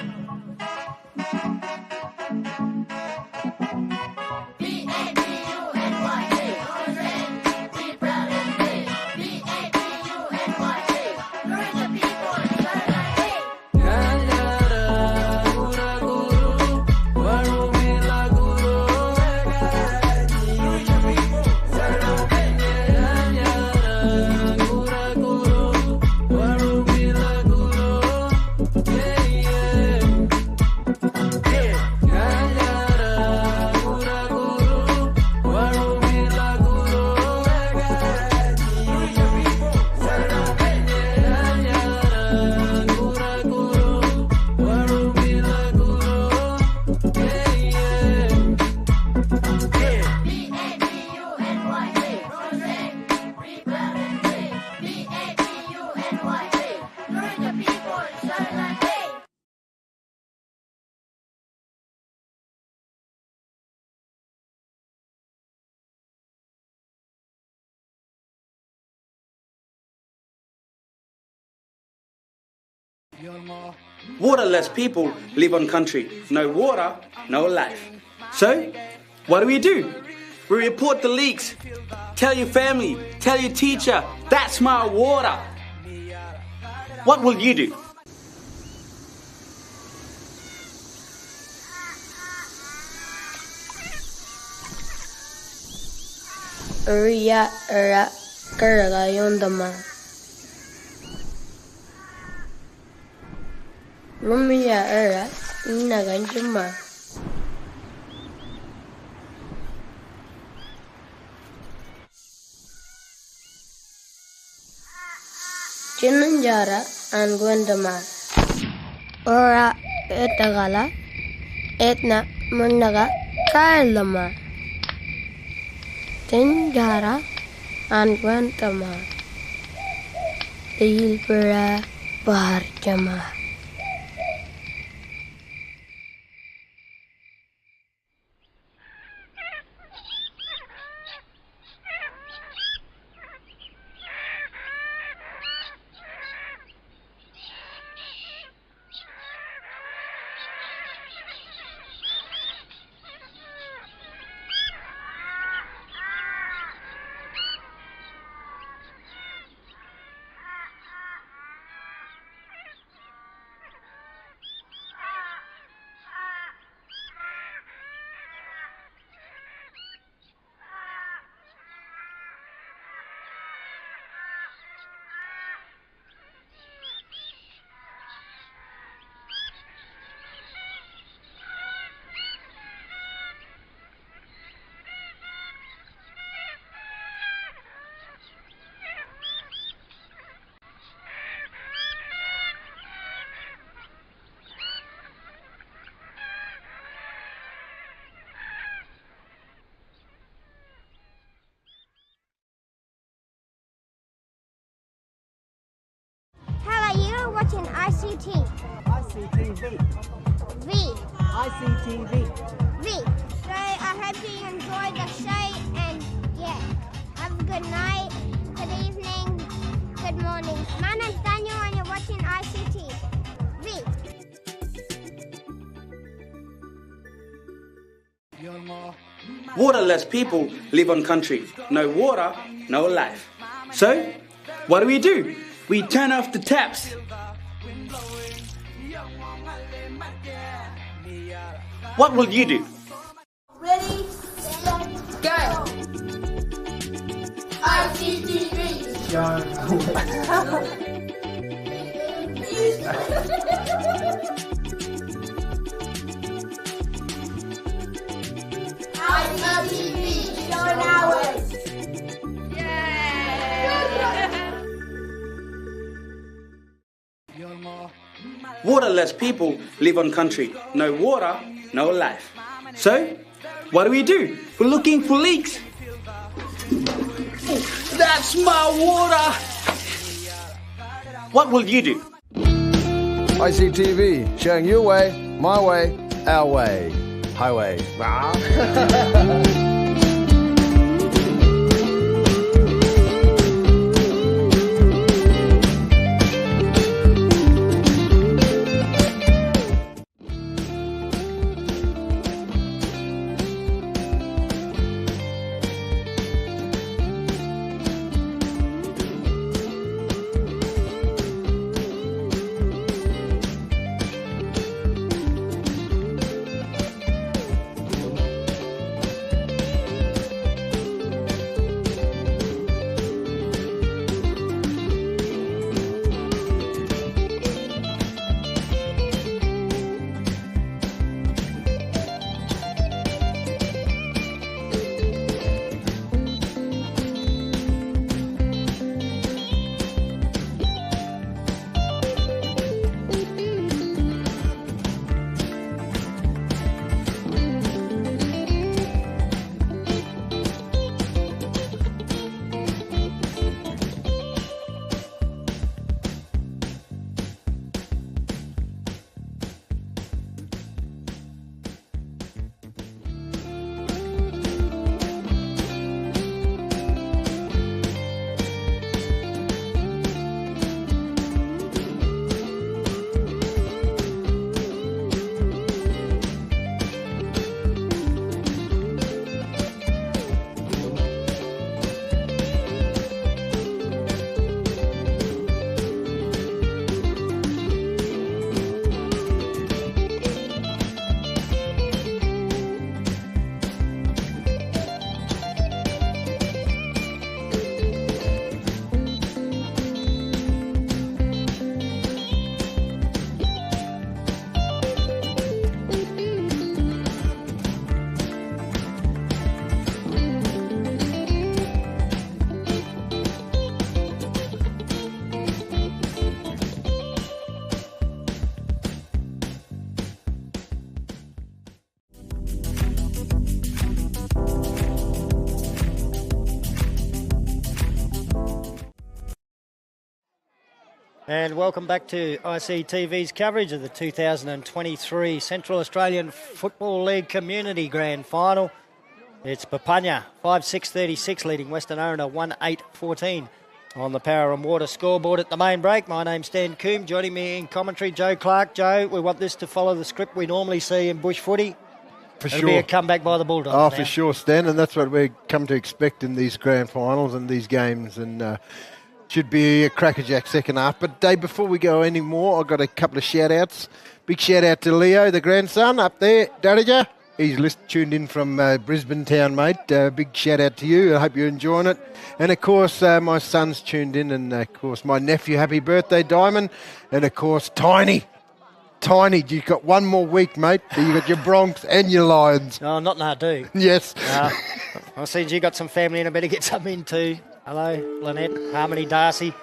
Speaker 5: Waterless people live on country. No water, no life. So, what do? We report the leaks. Tell your family, tell your teacher, that's my water. What will you do?
Speaker 20: Ria Ra Karagayondama Rumia Era Naganjuma Chinanjara and Gwendama Ora Etagala Etna Mundaga Kailama Tinjara Anguantama. Ilbera Barjama.
Speaker 4: You're watching ICT.
Speaker 21: ICTV.
Speaker 4: V.
Speaker 21: ICTV.
Speaker 4: V. So I hope you enjoyed the show and yeah, have a good night, good evening, good morning. My name's Daniel and you're watching ICT. V.
Speaker 5: Waterless people live on country. No water, no life. So, what do? We turn off the taps. What will you do?
Speaker 4: Ready, set, go. ICTV. ICTV, show hours.
Speaker 5: Waterless people live on country. No water, no life. So, what do? We're looking for leaks. That's my water! What will you do?
Speaker 17: ICTV, showing your way, my way, our way. Highway.
Speaker 1: And welcome back to ICTV's coverage of the 2023 Central Australian Football League Community Grand Final. It's Papunya, 5-6-36, leading Western Aranda 1-8-14 on the Power and Water scoreboard at the main break. My name's Stan Coombe. Joining me in commentary, Joe Clark. Joe, we want this to follow the script we normally see in bush footy.
Speaker 2: For
Speaker 1: It'll
Speaker 2: sure.
Speaker 1: be a comeback by the Bulldogs.
Speaker 2: Oh,
Speaker 1: now.
Speaker 2: for sure, Stan, and that's what we come to expect in these grand finals and these games. And should be a crackerjack second half. But day before we go any more, I've got a couple of shout-outs. Big shout-out to Leo, the grandson, up there, Darija. He's tuned in from Brisbane town, mate. Big shout-out to you. I hope you're enjoying it. And, of course, my son's tuned in. And, of course, my nephew, happy birthday, Diamond. And, of course, Tiny. Tiny, you've got one more week, mate. You've got your Bronx and your Lions.
Speaker 1: No, not Nardoo.
Speaker 2: Yes.
Speaker 1: I see you got some family and I better get some in too. Hello, Lynette, Harmony, Darcy.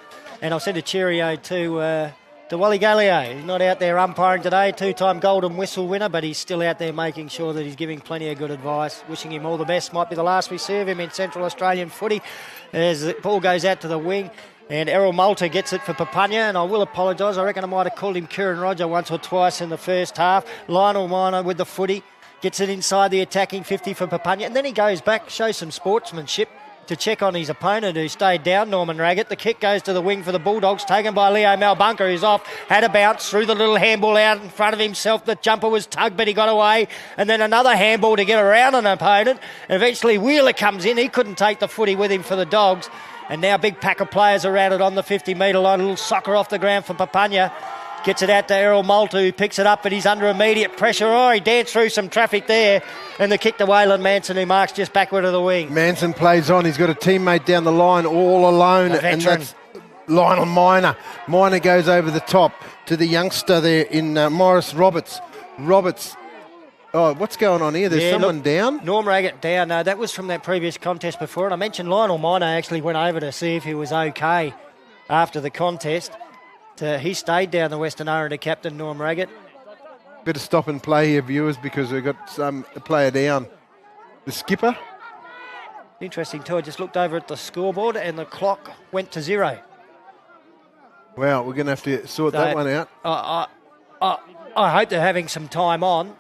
Speaker 1: And I'll send a cheerio to Wally Gallio. He's not out there umpiring today, two-time Golden Whistle winner, but he's still out there making sure that he's giving plenty of good advice. Wishing him all the best. Might be the last we see of him in Central Australian footy as the ball goes out to the wing. And Errol Malta gets it for Papunya, and I will apologise. I reckon I might have called him Kieran Roger once or twice in the first half. Lionel Minor with the footy. Gets it inside the attacking 50 for Papunya. And then he goes back, shows some sportsmanship to check on his opponent who stayed down, Norman Raggett. The kick goes to the wing for the Bulldogs, taken by Leo Malbunker, who's off, had a bounce, threw the little handball out in front of himself. The jumper was tugged, but he got away. And then another handball to get around an opponent. Eventually Wheeler comes in. He couldn't take the footy with him for the Dogs. And now a big pack of players around it on the 50-metre line. A little soccer off the ground for Papunya. Gets it out to Errol Malta, who picks it up, but he's under immediate pressure. Oh, he danced through some traffic there. And the kick to Waylon Manson, who marks just backward of the wing.
Speaker 2: Manson plays on. He's got a teammate down the line all alone. And that's Lionel Minor. Minor goes over the top to the youngster there in Morris Roberts. Roberts. Oh, what's going on here? There's someone down?
Speaker 1: Norm Raggett down. No, that was from that previous contest before. And I mentioned Lionel Minor actually went over to see if he was okay after the contest. He stayed down, the Western Aranda captain, Norm Raggett.
Speaker 2: Better stop and play here, viewers, because we've got a player down. The skipper.
Speaker 1: Interesting too. I just looked over at the scoreboard and the clock went to 0.
Speaker 2: Wow, we're going to have to sort that one out.
Speaker 1: I hope they're having some time on.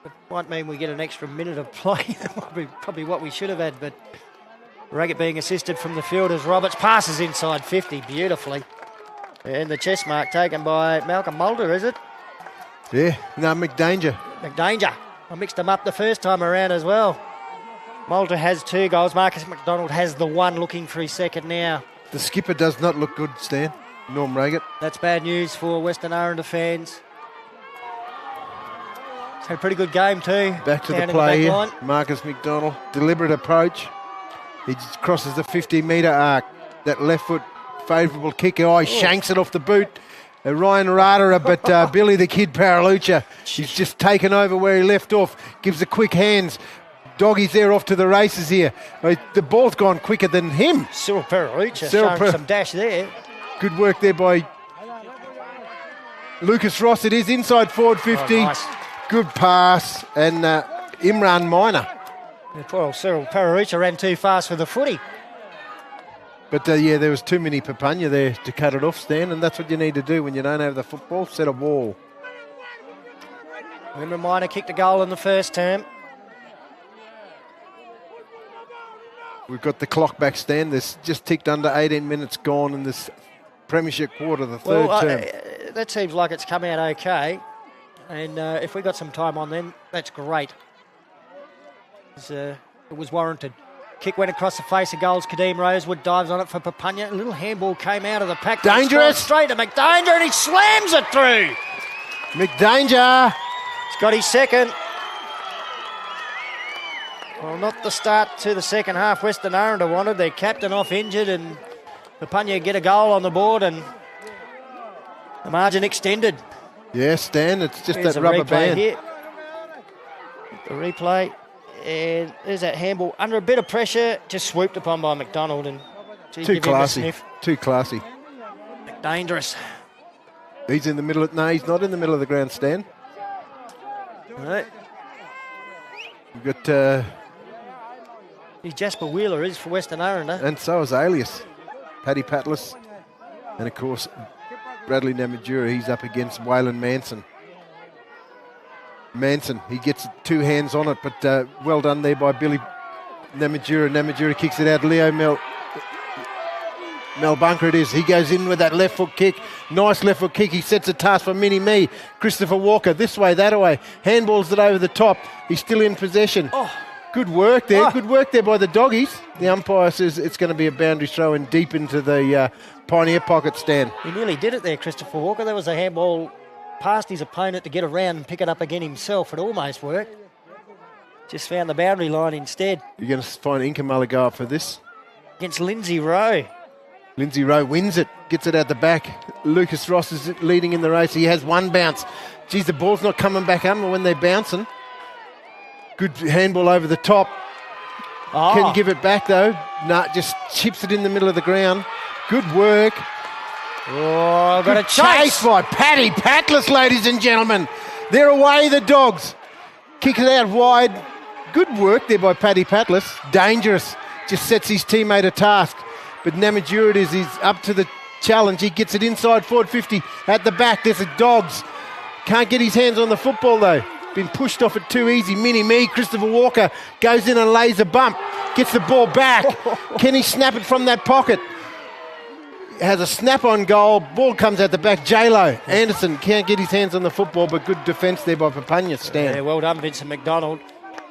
Speaker 1: It might mean we get an extra minute of play. That might be probably what we should have had, but Raggett being assisted from the field as Roberts passes inside 50 beautifully. And the chest mark taken by Malcolm Mulder, is it?
Speaker 2: Yeah, no, McDanger.
Speaker 1: I mixed them up the first time around as well. Mulder has 2 goals. Marcus McDonald has the 1, looking for his second now.
Speaker 2: The skipper does not look good, Stan. Norm Raggett.
Speaker 1: That's bad news for Western Aranda fans. It's had a pretty good game too.
Speaker 2: Back to the play here. Marcus McDonald, deliberate approach. He just crosses the 50-metre arc. That left foot favourable kick. He shanks it off the boot. Ryan Radera, but Billy the Kid Paralucha, he's just taken over where he left off. Gives the quick hands. Doggy's there off to the races here. The ball's gone quicker than him.
Speaker 1: Cyril Paralucha showing some dash there.
Speaker 2: Good work there by Lucas Ross. It is inside forward 50.
Speaker 1: Oh, nice.
Speaker 2: Good pass. And Imran Minor.
Speaker 1: Yeah, poor old Cyril Paralucha ran too fast for the footy.
Speaker 2: But, there was too many Papunya there to cut it off, Stan, and that's what you need to do when you don't have the football. Set a wall.
Speaker 1: Remember, Minor kicked a goal in the first term.
Speaker 2: We've got the clock back, Stan. There's just ticked under 18 minutes gone in this premiership quarter, the third term.
Speaker 1: That seems like it's come out okay. And if we got some time on then, that's great. It was warranted. Kick went across the face of goals. Kadeem Rosewood dives on it for Papunya. A little handball came out of the pack.
Speaker 2: Dangerous.
Speaker 1: Straight to McDanger and he slams it through.
Speaker 2: McDanger.
Speaker 1: He's got his second. Well, not the start to the second half Western Aranda wanted. Their captain off injured and Papunya get a goal on the board and the margin extended.
Speaker 2: Yeah, Stan, it's just
Speaker 1: Here's
Speaker 2: that rubber band.
Speaker 1: Here. The replay. And there's that handball under a bit of pressure, just swooped upon by McDonald and
Speaker 2: too classy. Too classy.
Speaker 1: Dangerous.
Speaker 2: He's in the middle. No, he's not in the middle of the ground, Stan.
Speaker 1: Right.
Speaker 2: We've got.
Speaker 1: Jasper Wheeler is for Western Aranda.
Speaker 2: And so is Alias, Paddy Patlis, and of course Bradley Namatjura, he's up against Waylon Manson. Manson, he gets 2 hands on it, but well done there by Billy Namatjura. Namatjura kicks it out. Leo Bunker it is. He goes in with that left foot kick. Nice left foot kick. He sets a task for Mini-Me. Christopher Walker, this way, that way. Handballs it over the top. He's still in possession.
Speaker 1: Oh.
Speaker 2: Good work there. Oh. Good work there by the doggies. The umpire says it's going to be a boundary throw in deep into the Pioneer pocket stand.
Speaker 1: He nearly did it there, Christopher Walker. There was a handball past his opponent to get around and pick it up again himself. It almost worked. Just found the boundary line instead.
Speaker 2: You're going to find Inkamala go up for this?
Speaker 1: Against Lindsay Rowe.
Speaker 2: Lindsay Rowe wins it, gets it out the back. Lucas Ross is leading in the race. He has 1 bounce. Geez, the ball's not coming back under when they're bouncing. Good handball over the top.
Speaker 1: Oh.
Speaker 2: Couldn't give it back though. Nah, just chips it in the middle of the ground. Good work.
Speaker 1: Oh, got a chase
Speaker 2: by Paddy Patlis, ladies and gentlemen. They're away, the Dogs. Kick it out wide. Good work there by Paddy Patlis. Dangerous. Just sets his teammate a task. But Namatjura he's up to the challenge. He gets it inside forward 50 at the back. There's the Dogs. Can't get his hands on the football though. Been pushed off it too easy. Mini-Me, Christopher Walker goes in and lays a bump. Gets the ball back. Can he snap it from that pocket? Has a snap-on goal. Ball comes out the back. J-Lo Anderson can't get his hands on the football, but good defence there by Papunya. Stan.
Speaker 1: Yeah, well done, Vincent McDonald.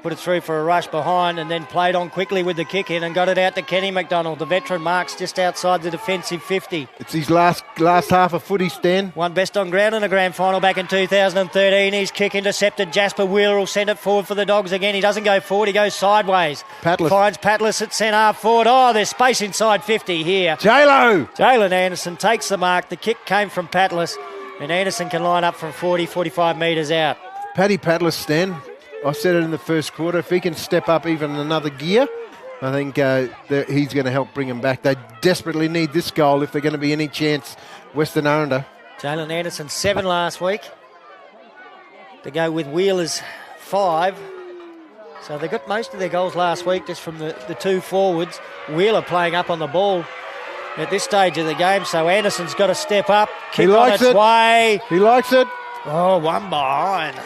Speaker 1: Put it through for a rush behind and then played on quickly with the kick in and got it out to Kenny McDonald. The veteran marks just outside the defensive 50.
Speaker 2: It's his last half of footy, Stan.
Speaker 1: Won best on ground in a grand final back in 2013. His kick intercepted. Jasper Wheeler will send it forward for the Dogs again. He doesn't go forward, he goes sideways.
Speaker 2: Patlis.
Speaker 1: Finds Patlis at centre half forward. Oh, there's space inside 50 here.
Speaker 2: J-Lo!
Speaker 1: Jalen Anderson takes the mark. The kick came from Patlis and Anderson can line up from 40, 45 metres out.
Speaker 2: Paddy Patlis, Stan. I said it in the first quarter. If he can step up even another gear, I think he's going to help bring him back. They desperately need this goal if they're going to be any chance. Western Aranda.
Speaker 1: Jalen Anderson 7 last week. To go with Wheeler's 5. So they got most of their goals last week just from the 2 forwards. Wheeler playing up on the ball at this stage of the game. So Anderson's got to step up. Kick
Speaker 2: he likes
Speaker 1: on its
Speaker 2: it.
Speaker 1: way.
Speaker 2: He likes it.
Speaker 1: Oh, 1 behind.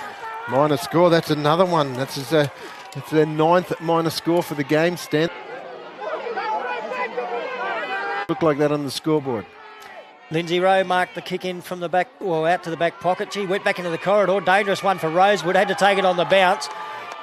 Speaker 2: Minor score, that's another one. That's their 9th minor score for the game, Stan. Look like that on the scoreboard.
Speaker 1: Lindsay Rowe marked the kick in from the back, well, out to the back pocket. She went back into the corridor. Dangerous one for Rosewood. Had to take it on the bounce.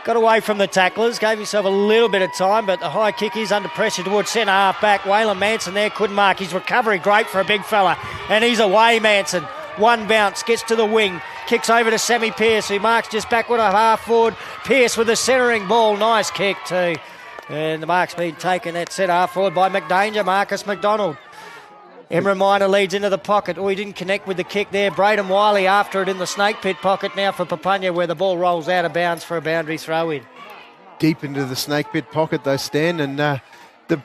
Speaker 1: Got away from the tacklers. Gave himself a little bit of time, but the high kick is under pressure towards centre half back. Waylon Manson there couldn't mark. His recovery great for a big fella. And he's away, Manson. 1 bounce, gets to the wing, kicks over to Sammy Pearce, who marks just backward a half forward. Pearce with a centering ball, nice kick too. And the mark's been taken at centre half forward by McDanger, Marcus McDonald. Emra Minor leads into the pocket. Oh, he didn't connect with the kick there. Braden Wiley after it in the snake pit pocket now for Papunya, where the ball rolls out of bounds for a boundary throw in.
Speaker 2: Deep into the snake pit pocket they stand, and the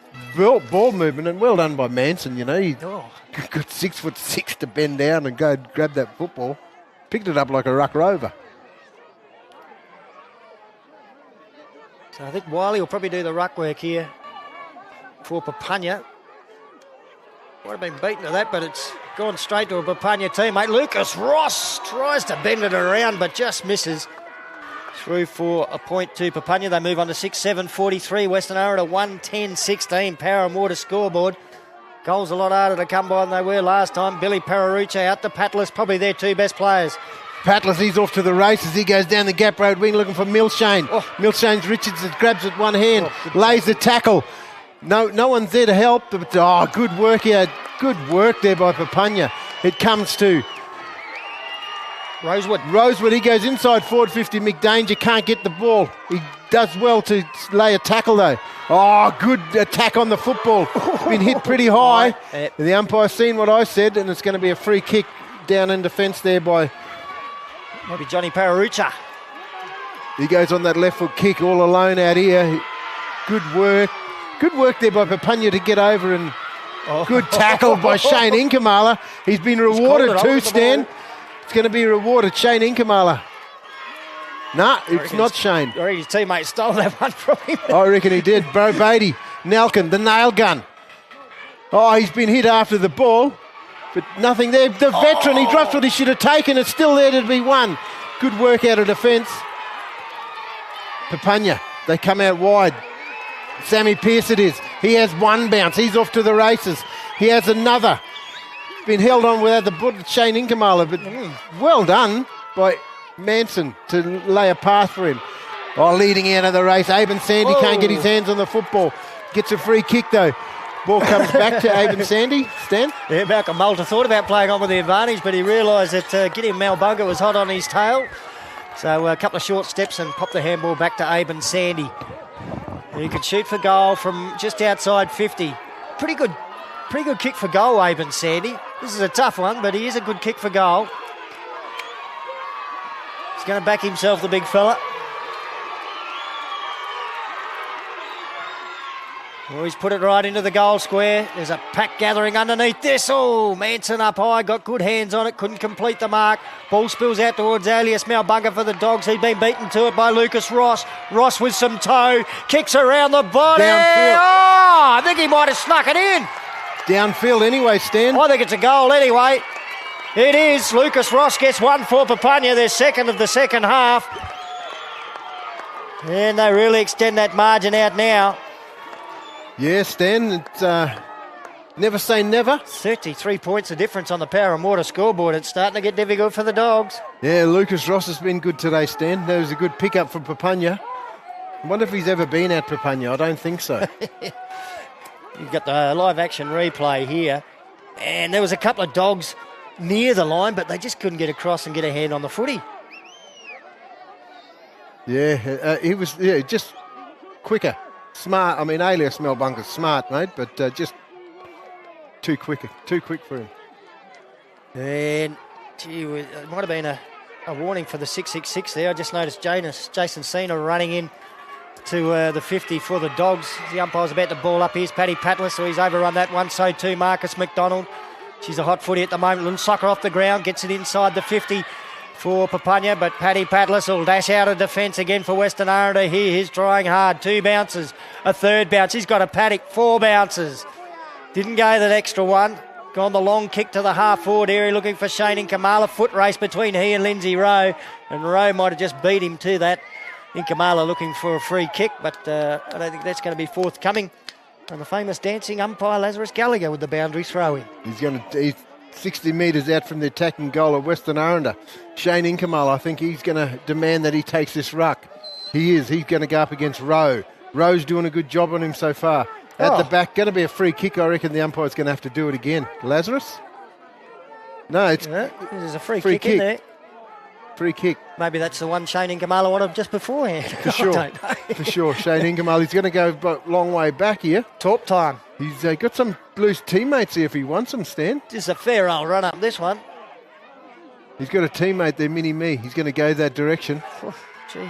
Speaker 2: ball movement, and well done by Manson, you know. He got 6'6" to bend down and go grab that football. Picked it up like a ruck rover.
Speaker 1: So I think Wiley will probably do the ruck work here for Papunya. Might have been beaten to that, but it's gone straight to a Papunya teammate. Lucas Ross tries to bend it around, but just misses. Through for a point to Papunya. They move on to 6-7-43. Western Aranda 1-10-16. Power and Water scoreboard. Goals a lot harder to come by than they were last time. Billy Pararucci out to Patlis, probably their 2 best players.
Speaker 2: Patlis, he's off to the races. He goes down the gap road wing looking for Milshane. Milshane's Richards grabs it 1 hand, lays the tackle. No one's there to help. But good work here. Good work there by Papunya. It comes to Rosewood, he goes inside forward 50. McDanger can't get the ball. He does well to lay a tackle though. Oh, good attack on the football. Been hit pretty high. The umpire's seen what I said, and it's going to be a free kick down in defence there by...
Speaker 1: Maybe Johnny Pararucci.
Speaker 2: He goes on that left foot kick all alone out here. Good work. Good work there by Papunya to get over, and good tackle by Shane Inkamala. He's been rewarded too, Stan. It's going to be rewarded, Shane Inkamala. Nah, it's not Shane.
Speaker 1: I reckon his teammate stole that one from him.
Speaker 2: I reckon he did. Bro Beatty, Nalkin, the nail gun. Oh, he's been hit after the ball. But nothing there. The veteran, he drops what he should have taken. It's still there to be won. Good work out of defence. Papunya, they come out wide. Sammy Pearce it is. He has one bounce. He's off to the races. He has another. Been held on without the foot, Shane Inkamala, but well done by Manson to lay a path for him. Oh, leading out of the race. Aben Sandy can't get his hands on the football. Gets a free kick though. Ball comes back to Aben Sandy. Stan?
Speaker 1: Yeah, Malcolm Moulter thought about playing on with the advantage, but he realised that Gideon Malbunga was hot on his tail. So a couple of short steps and popped the handball back to Aben Sandy. He could shoot for goal from just outside 50. Pretty good kick for goal, Aben Sandy. This is a tough one, but he is a good kick for goal. He's going to back himself, the big fella. Well, he's put it right into the goal square. There's a pack gathering underneath this. Oh, Manson up high, got good hands on it, couldn't complete the mark. Ball spills out towards Alias Malbunga for the Dogs. He'd been beaten to it by Lucas Ross. Ross with some toe, kicks around the body.
Speaker 2: Downfield.
Speaker 1: Oh, I think he might have snuck it in.
Speaker 2: Downfield anyway, Stan.
Speaker 1: I think it's a goal anyway. It is. Lucas Ross gets one for Papunya, their second of the second half. And they really extend that margin out now.
Speaker 2: Yeah, Stan, it's never say never.
Speaker 1: 33 points of difference on the Power and Water scoreboard. It's starting to get difficult for the Dogs.
Speaker 2: Yeah, Lucas Ross has been good today, Stan. That was a good pick-up from Papunya. I wonder if he's ever been at Papunya. I don't think so.
Speaker 1: You've got the live action replay here. And there was a couple of Dogs near the line, but they just couldn't get across and get a hand on the footy.
Speaker 2: Yeah, he was just quicker. Smart. I mean, Alias Malbunga's smart, mate, but just too quick for him.
Speaker 1: And, gee, it might have been a warning for the 666 there. I just noticed Jason Cena running in to the 50 for the Dogs. The umpire's about to ball up. Here's Paddy Patler, so he's overrun that one. So too Marcus McDonald. She's a hot footy at the moment. Little soccer off the ground, gets it inside the 50 for Papunya, but Paddy Patlas will dash out of defence again for Western Aranda. He's trying hard. 2 bounces, a third bounce. He's got a paddock, 4 bounces. Didn't go that extra one. Gone the long kick to the half-forward area, looking for Shane Inkamala. Foot race between he and Lindsay Rowe, and Rowe might have just beat him to that. Inkamala looking for a free kick, but I don't think that's going to be forthcoming. And the famous dancing umpire Lazarus Gallagher with the boundary throw in.
Speaker 2: He's 60 metres out from the attacking goal of Western Aranda. Shane Inkamala, I think he's going to demand that he takes this ruck. He is. He's going to go up against Rowe. Rowe's doing a good job on him so far. At the back, going to be a free kick. I reckon the umpire's going to have to do it again. Lazarus? No, it's...
Speaker 1: Yeah, there's a free kick in there.
Speaker 2: Free kick.
Speaker 1: Maybe that's the one Shane Inkamala wanted just beforehand.
Speaker 2: For sure.
Speaker 1: I don't know.
Speaker 2: For sure. Shane Inkamala, he's going to go a long way back here.
Speaker 1: Top time.
Speaker 2: He's got some Blues teammates here if he wants them, Stan.
Speaker 1: Just a fair old run up this one.
Speaker 2: He's got a teammate there, Mini-Me. He's going to go that direction.
Speaker 1: Oh, gee.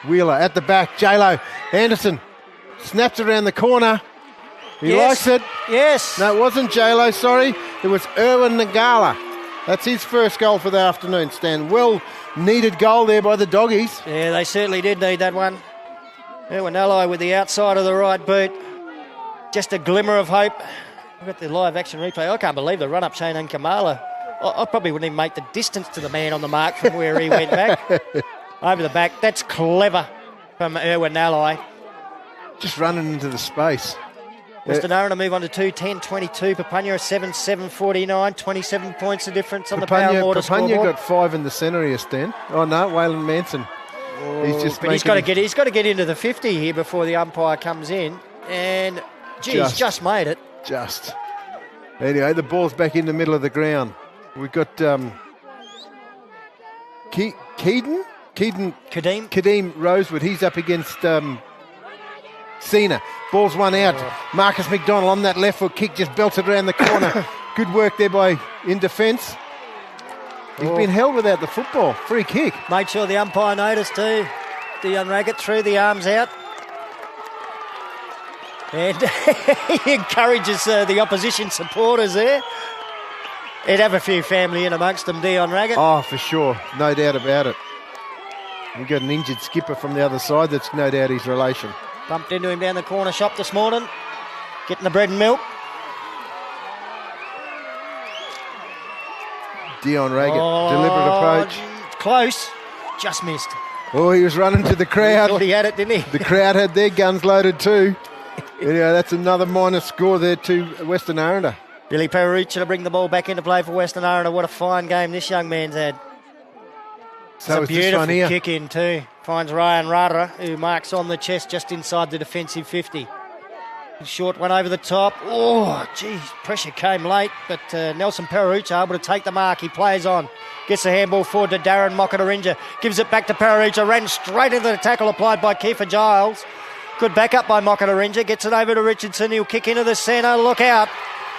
Speaker 2: Wheeler at the back. J-Lo. Anderson snaps around the corner. He likes it.
Speaker 1: Yes.
Speaker 2: No, it wasn't J-Lo, sorry. It was Erwin Nagala. That's his first goal for the afternoon, Stan. Well-needed goal there by the Doggies.
Speaker 1: Yeah, they certainly did need that one. Erwin Nagala with the outside of the right boot. Just a glimmer of hope. We've got the live action replay. I can't believe the run-up Shane Inkamala. I probably wouldn't even make the distance to the man on the mark from where he went back. Over the back. That's clever from Erwin Nalai.
Speaker 2: Just running into the space.
Speaker 1: Western Aranda move on to 2-10-22. Papunya 7-7-49. 27 points of difference on the Power and Water scoreboard.
Speaker 2: Papunya got 5 in the centre here, Stan. Oh, no, Waylon Manson.
Speaker 1: He's got to get into the 50 here before the umpire comes in. And, he's just made it.
Speaker 2: Just. Anyway, the ball's back in the middle of the ground. We've got Kadeem Rosewood. He's up against Cena. Ball's one out. Marcus McDonald on that left foot kick just belted around the corner. Good work there in defence. He's been held without the football. Free kick.
Speaker 1: Made sure the umpire noticed too. Dion Raggett threw the arms out. And he encourages the opposition supporters there. He'd have a few family in amongst them, Dion Raggett.
Speaker 2: Oh, for sure. No doubt about it. We've got an injured skipper from the other side that's no doubt his relation.
Speaker 1: Bumped into him down the corner shop this morning. Getting the bread and milk.
Speaker 2: Dion Raggett, deliberate approach.
Speaker 1: Close, just missed.
Speaker 2: Oh, he was running to the crowd.
Speaker 1: Thought he had it, didn't he?
Speaker 2: The crowd had their guns loaded too. Yeah, that's another minus score there to Western Aranda.
Speaker 1: Billy Peruccia to bring the ball back into play for Western Aranda. What a fine game this young man's had.
Speaker 2: So
Speaker 1: it's a
Speaker 2: is this one here.
Speaker 1: beautiful kick in too. Finds Ryan Rara, who marks on the chest just inside the defensive 50. Short one over the top. Oh, geez, pressure came late, but Nelson Peruccia able to take the mark. He plays on. Gets the handball forward to Darren Mokatarinja. Gives it back to Peruccia. Ran straight into the tackle applied by Kiefer Giles. Good backup by Mokatarinja. Gets it over to Richardson. He'll kick into the centre. Look out.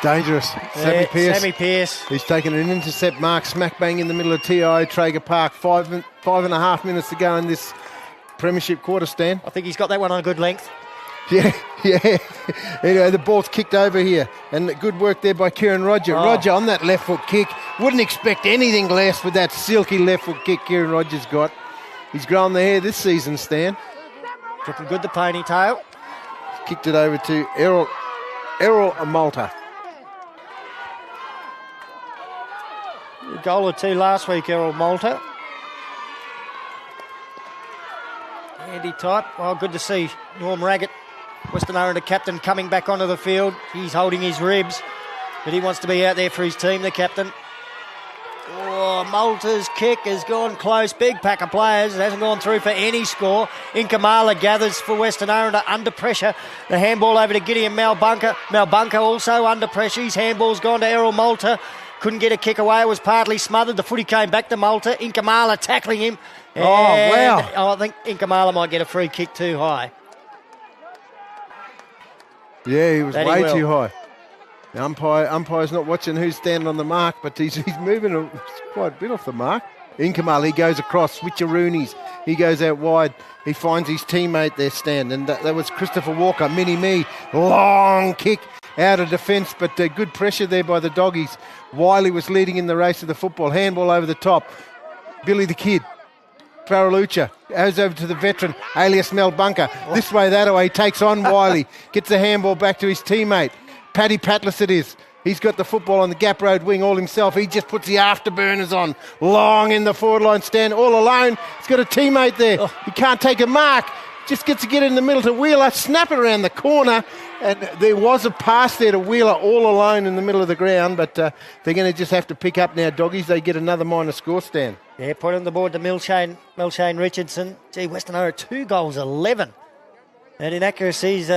Speaker 2: Dangerous.
Speaker 1: Sammy Pearce.
Speaker 2: He's taken an intercept mark smack bang in the middle of TIO Traeger Park. 5.5 minutes to go in this premiership quarter, Stan.
Speaker 1: I think he's got that one on a good length.
Speaker 2: Yeah. Anyway, the ball's kicked over here. And good work there by Kieran Roger. Roger on that left foot kick. Wouldn't expect anything less with that silky left foot kick Kieran Rogers got. He's grown the hair this season, Stan.
Speaker 1: Looking good, the ponytail.
Speaker 2: Kicked it over to Errol Malta.
Speaker 1: A goal or two last week, Errol Malta. Handy type. Well, good to see Norm Raggett, Western Aranda captain, coming back onto the field. He's holding his ribs, but he wants to be out there for his team, the captain. Oh, Malta's kick has gone close. Big pack of players. It hasn't gone through for any score. Inkamala gathers for Western Aranda under pressure. The handball over to Gideon Malbunka. Malbunka also under pressure. His handball's gone to Errol Malta. Couldn't get a kick away. It was partly smothered. The footy came back to Malta. Inkamala tackling him.
Speaker 2: Oh, wow.
Speaker 1: I think Inkamala might get a free kick too high.
Speaker 2: Yeah, he was way
Speaker 1: will.
Speaker 2: too high. The umpire's not watching who's standing on the mark, but he's moving quite a bit off the mark. Inkamala, he goes across, switcheroonies. He goes out wide. He finds his teammate there, Stan, and that was Christopher Walker, mini-me. Long kick out of defence, but good pressure there by the doggies. Wiley was leading in the race of the football. Handball over the top. Billy the Kid. Paralucha goes over to the veteran, alias Mel Bunker. This way, that way, takes on Wiley. Gets the handball back to his teammate. Paddy Patlis it is. He's got the football on the Gap Road wing all himself. He just puts the afterburners on. Long in the forward line stand, all alone. He's got a teammate there. He can't take a mark. Just gets to get in the middle to Wheeler, snap it around the corner. And there was a pass there to Wheeler all alone in the middle of the ground, but they're going to just have to pick up now, doggies. They get another minor score, Stan.
Speaker 1: Yeah, put on the board to Milshane Richardson. Gee, Western Aranda 2 goals, 11. And inaccuracies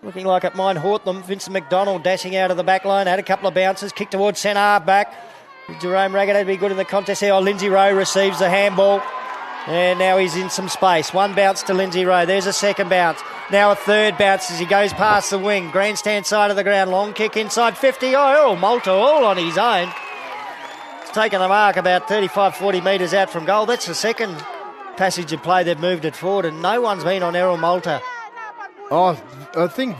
Speaker 1: looking like it might haunt them. Vincent McDonald dashing out of the back line, had a couple of bounces, kicked towards centre half back. Jerome Raggett had to be good in the contest here. Lindsay Rowe receives the handball. And now he's in some space. One bounce to Lindsay Rowe. There's a second bounce. Now a third bounce as he goes past the wing. Grandstand side of the ground. Long kick inside 50. Oh, Malta all on his own. It's taken the mark about 35, 40 metres out from goal. That's the second passage of play they've moved it forward, and no one's been on Errol Malta.
Speaker 2: Oh, I think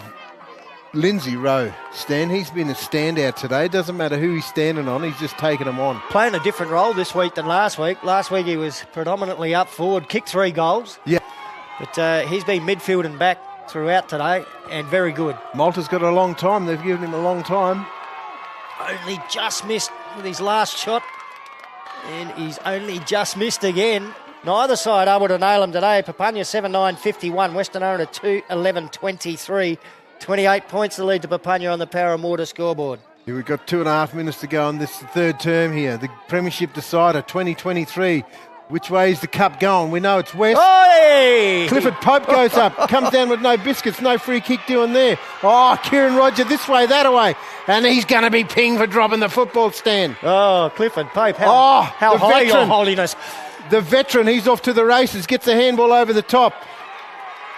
Speaker 2: Lindsay Rowe, Stan, he's been a standout today. Doesn't matter who he's standing on, he's just taking them on.
Speaker 1: Playing a different role this week than last week. Last week he was predominantly up forward, kicked 3 goals.
Speaker 2: Yeah.
Speaker 1: But he's been midfield and back throughout today, and very good.
Speaker 2: Malta's got a long time. They've given him a long time.
Speaker 1: Only just missed with his last shot, and he's only just missed again. Neither side able to nail him today. Papunya 7-9-51, Western Aranda 2-11-23. 28 points the lead to Papunya on the Power and Water scoreboard.
Speaker 2: Yeah, we've got 2.5 minutes to go on this third term here. The Premiership Decider 2023. Which way is the cup going? We know it's west.
Speaker 1: Oi!
Speaker 2: Clifford Pope goes up, comes down with no biscuits, no free kick doing there. Oh, Kieran Roger this way, that way. And he's going to be pinged for dropping the football stand.
Speaker 1: Oh, Clifford Pope, how high your holiness.
Speaker 2: The veteran, he's off to the races, gets the handball over the top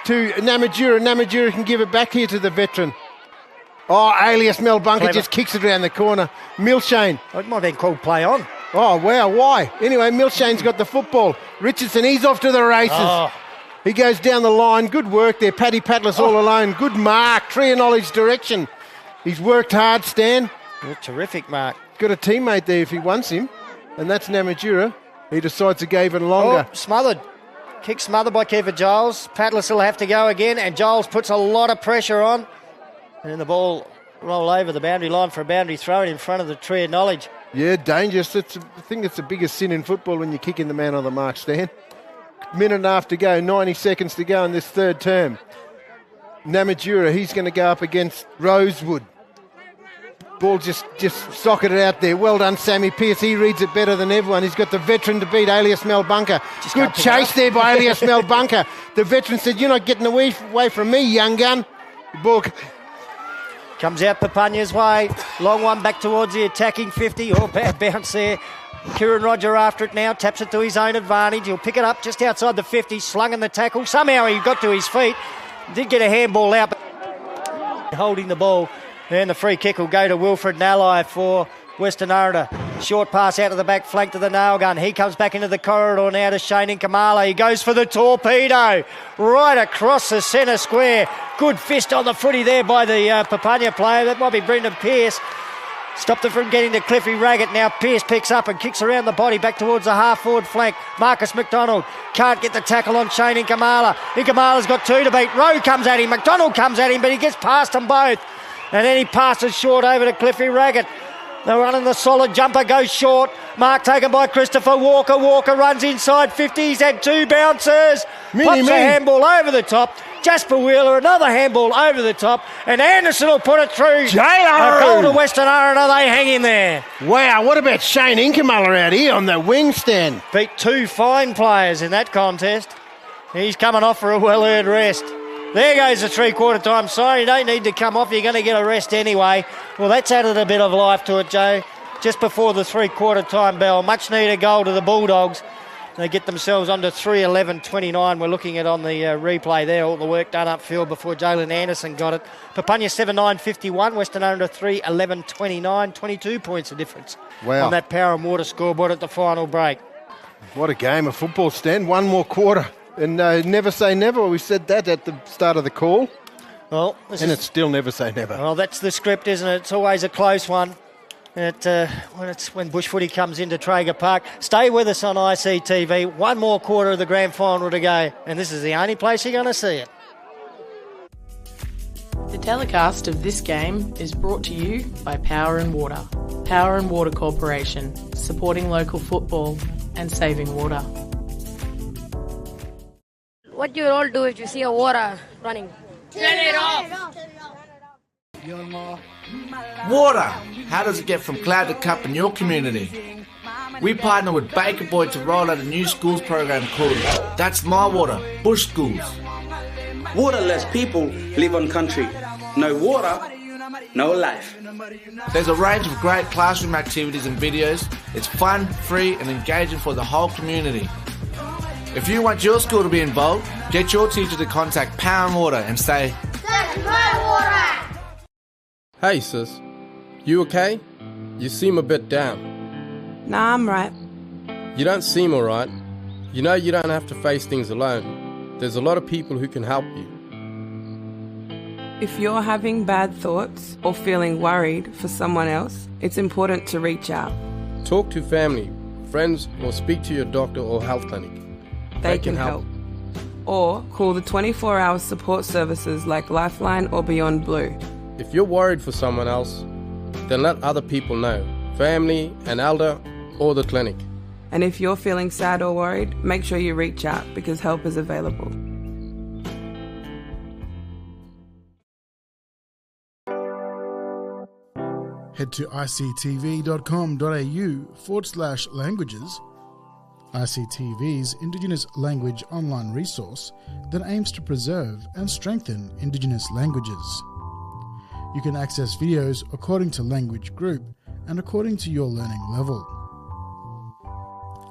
Speaker 2: to Namadura. Namadura can give it back here to the veteran. Oh, alias Mel Bunker just kicks it around the corner. Milshane.
Speaker 1: It might have been called play on.
Speaker 2: Oh, wow, why? Anyway, Milshane's got the football. Richardson, he's off to the races.
Speaker 1: Oh.
Speaker 2: He goes down the line. Good work there. Paddy Patlis all alone. Good mark. Tree of knowledge direction. He's worked hard, Stan.
Speaker 1: A terrific mark.
Speaker 2: Got a teammate there if he wants him, and that's Namadura. He decides to go even longer.
Speaker 1: Oh, smothered. Kick smothered by Kiefer Giles. Patlis will have to go again, and Giles puts a lot of pressure on. And the ball roll over the boundary line for a boundary throw in front of the Tree of Knowledge.
Speaker 2: Yeah, dangerous. I think it's the biggest sin in football when you're kicking the man on the mark, Stan. Minute and a half to go, 90 seconds to go in this third term. Namatjura, he's going to go up against Rosewood. Ball just socketed out there. Well done, Sammy Pearce. He reads it better than everyone. He's got the veteran to beat, Alias Melbunker. Good chase there by Alias Melbunker. The veteran said, "You're not getting away from me, young gun." The ball
Speaker 1: comes out Papunya's way. Long one back towards the attacking 50. Oh, bad bounce there. Kieran Roger after it now. Taps it to his own advantage. He'll pick it up just outside the 50. Slung in the tackle. Somehow he got to his feet. Did get a handball out, but holding the ball. And the free kick will go to Wilfred Nally for Western Aranda. Short pass out of the back flank to the nail gun. He comes back into the corridor now to Shane Kamala. He goes for the torpedo right across the centre square. Good fist on the footy there by the Papunya player. That might be Brendan Pearce. Stopped it from getting to Cliffy Raggett. Now Pearce picks up and kicks around the body back towards the half-forward flank. Marcus McDonald can't get the tackle on Shane Inkamala. Inkamala's got two to beat. Rowe comes at him. McDonald comes at him, but he gets past them both. And then he passes short over to Cliffy Raggett. They're running the solid jumper, goes short. Mark taken by Christopher Walker. Walker runs inside 50. He's had two bounces. Pops a handball over the top. Jasper Wheeler, another handball over the top. And Anderson will put it through. A goal to Western Aranda. They hang in there.
Speaker 2: Wow, what about Shane Inkamala out here on the wing stand?
Speaker 1: Beat two fine players in that contest. He's coming off for a well-earned rest. There goes the three-quarter time sign. You don't need to come off. You're going to get a rest anyway. Well, that's added a bit of life to it, Joe. Just before the three-quarter time bell. Much needed goal to the Bulldogs. They get themselves under 3:11.29. We're looking at on the replay there. All the work done upfield before Jalen Anderson got it. Papunya 7:9.51. Western Aranda 3:11.29. 22 points of difference on that Power and Water scoreboard at the final break.
Speaker 2: What a game of football, Stan. One more quarter. And never say never. We said that at the start of the call.
Speaker 1: Well,
Speaker 2: it's still never say never.
Speaker 1: Well, that's the script, isn't it? It's always a close one. When bush footy comes into Traeger Park. Stay with us on ICTV. One more quarter of the grand final to go. And this is the only place you're going to see it.
Speaker 3: The telecast of this game is brought to you by Power and Water. Power and Water Corporation, supporting local football and saving water.
Speaker 20: What do you all do if you see a water running?
Speaker 19: Turn it off!
Speaker 14: Water! How does it get from cloud to cup in your community? We partner with Baker Boy to roll out a new schools program called That's My Water, Bush Schools.
Speaker 5: Waterless people live on country. No water, no life.
Speaker 14: There's a range of great classroom activities and videos. It's fun, free and engaging for the whole community. If you want your school to be involved, get your teacher to contact Power and Water and say,
Speaker 19: That's my water!
Speaker 6: Hey sis, you okay? You seem a bit down.
Speaker 3: Nah, I'm right.
Speaker 6: You don't seem alright. You know you don't have to face things alone. There's a lot of people who can help you.
Speaker 3: If you're having bad thoughts or feeling worried for someone else, it's important to reach out.
Speaker 6: Talk to family, friends, or speak to your doctor or health clinic.
Speaker 3: They can help. Or call the 24-hour support services like Lifeline or Beyond Blue.
Speaker 6: If you're worried for someone else, then let other people know, family, an elder, or the clinic.
Speaker 3: And if you're feeling sad or worried, make sure you reach out because help is available.
Speaker 7: Head to ictv.com.au/languages. ICTV's Indigenous Language online resource that aims to preserve and strengthen Indigenous languages. You can access videos according to language group and according to your learning level.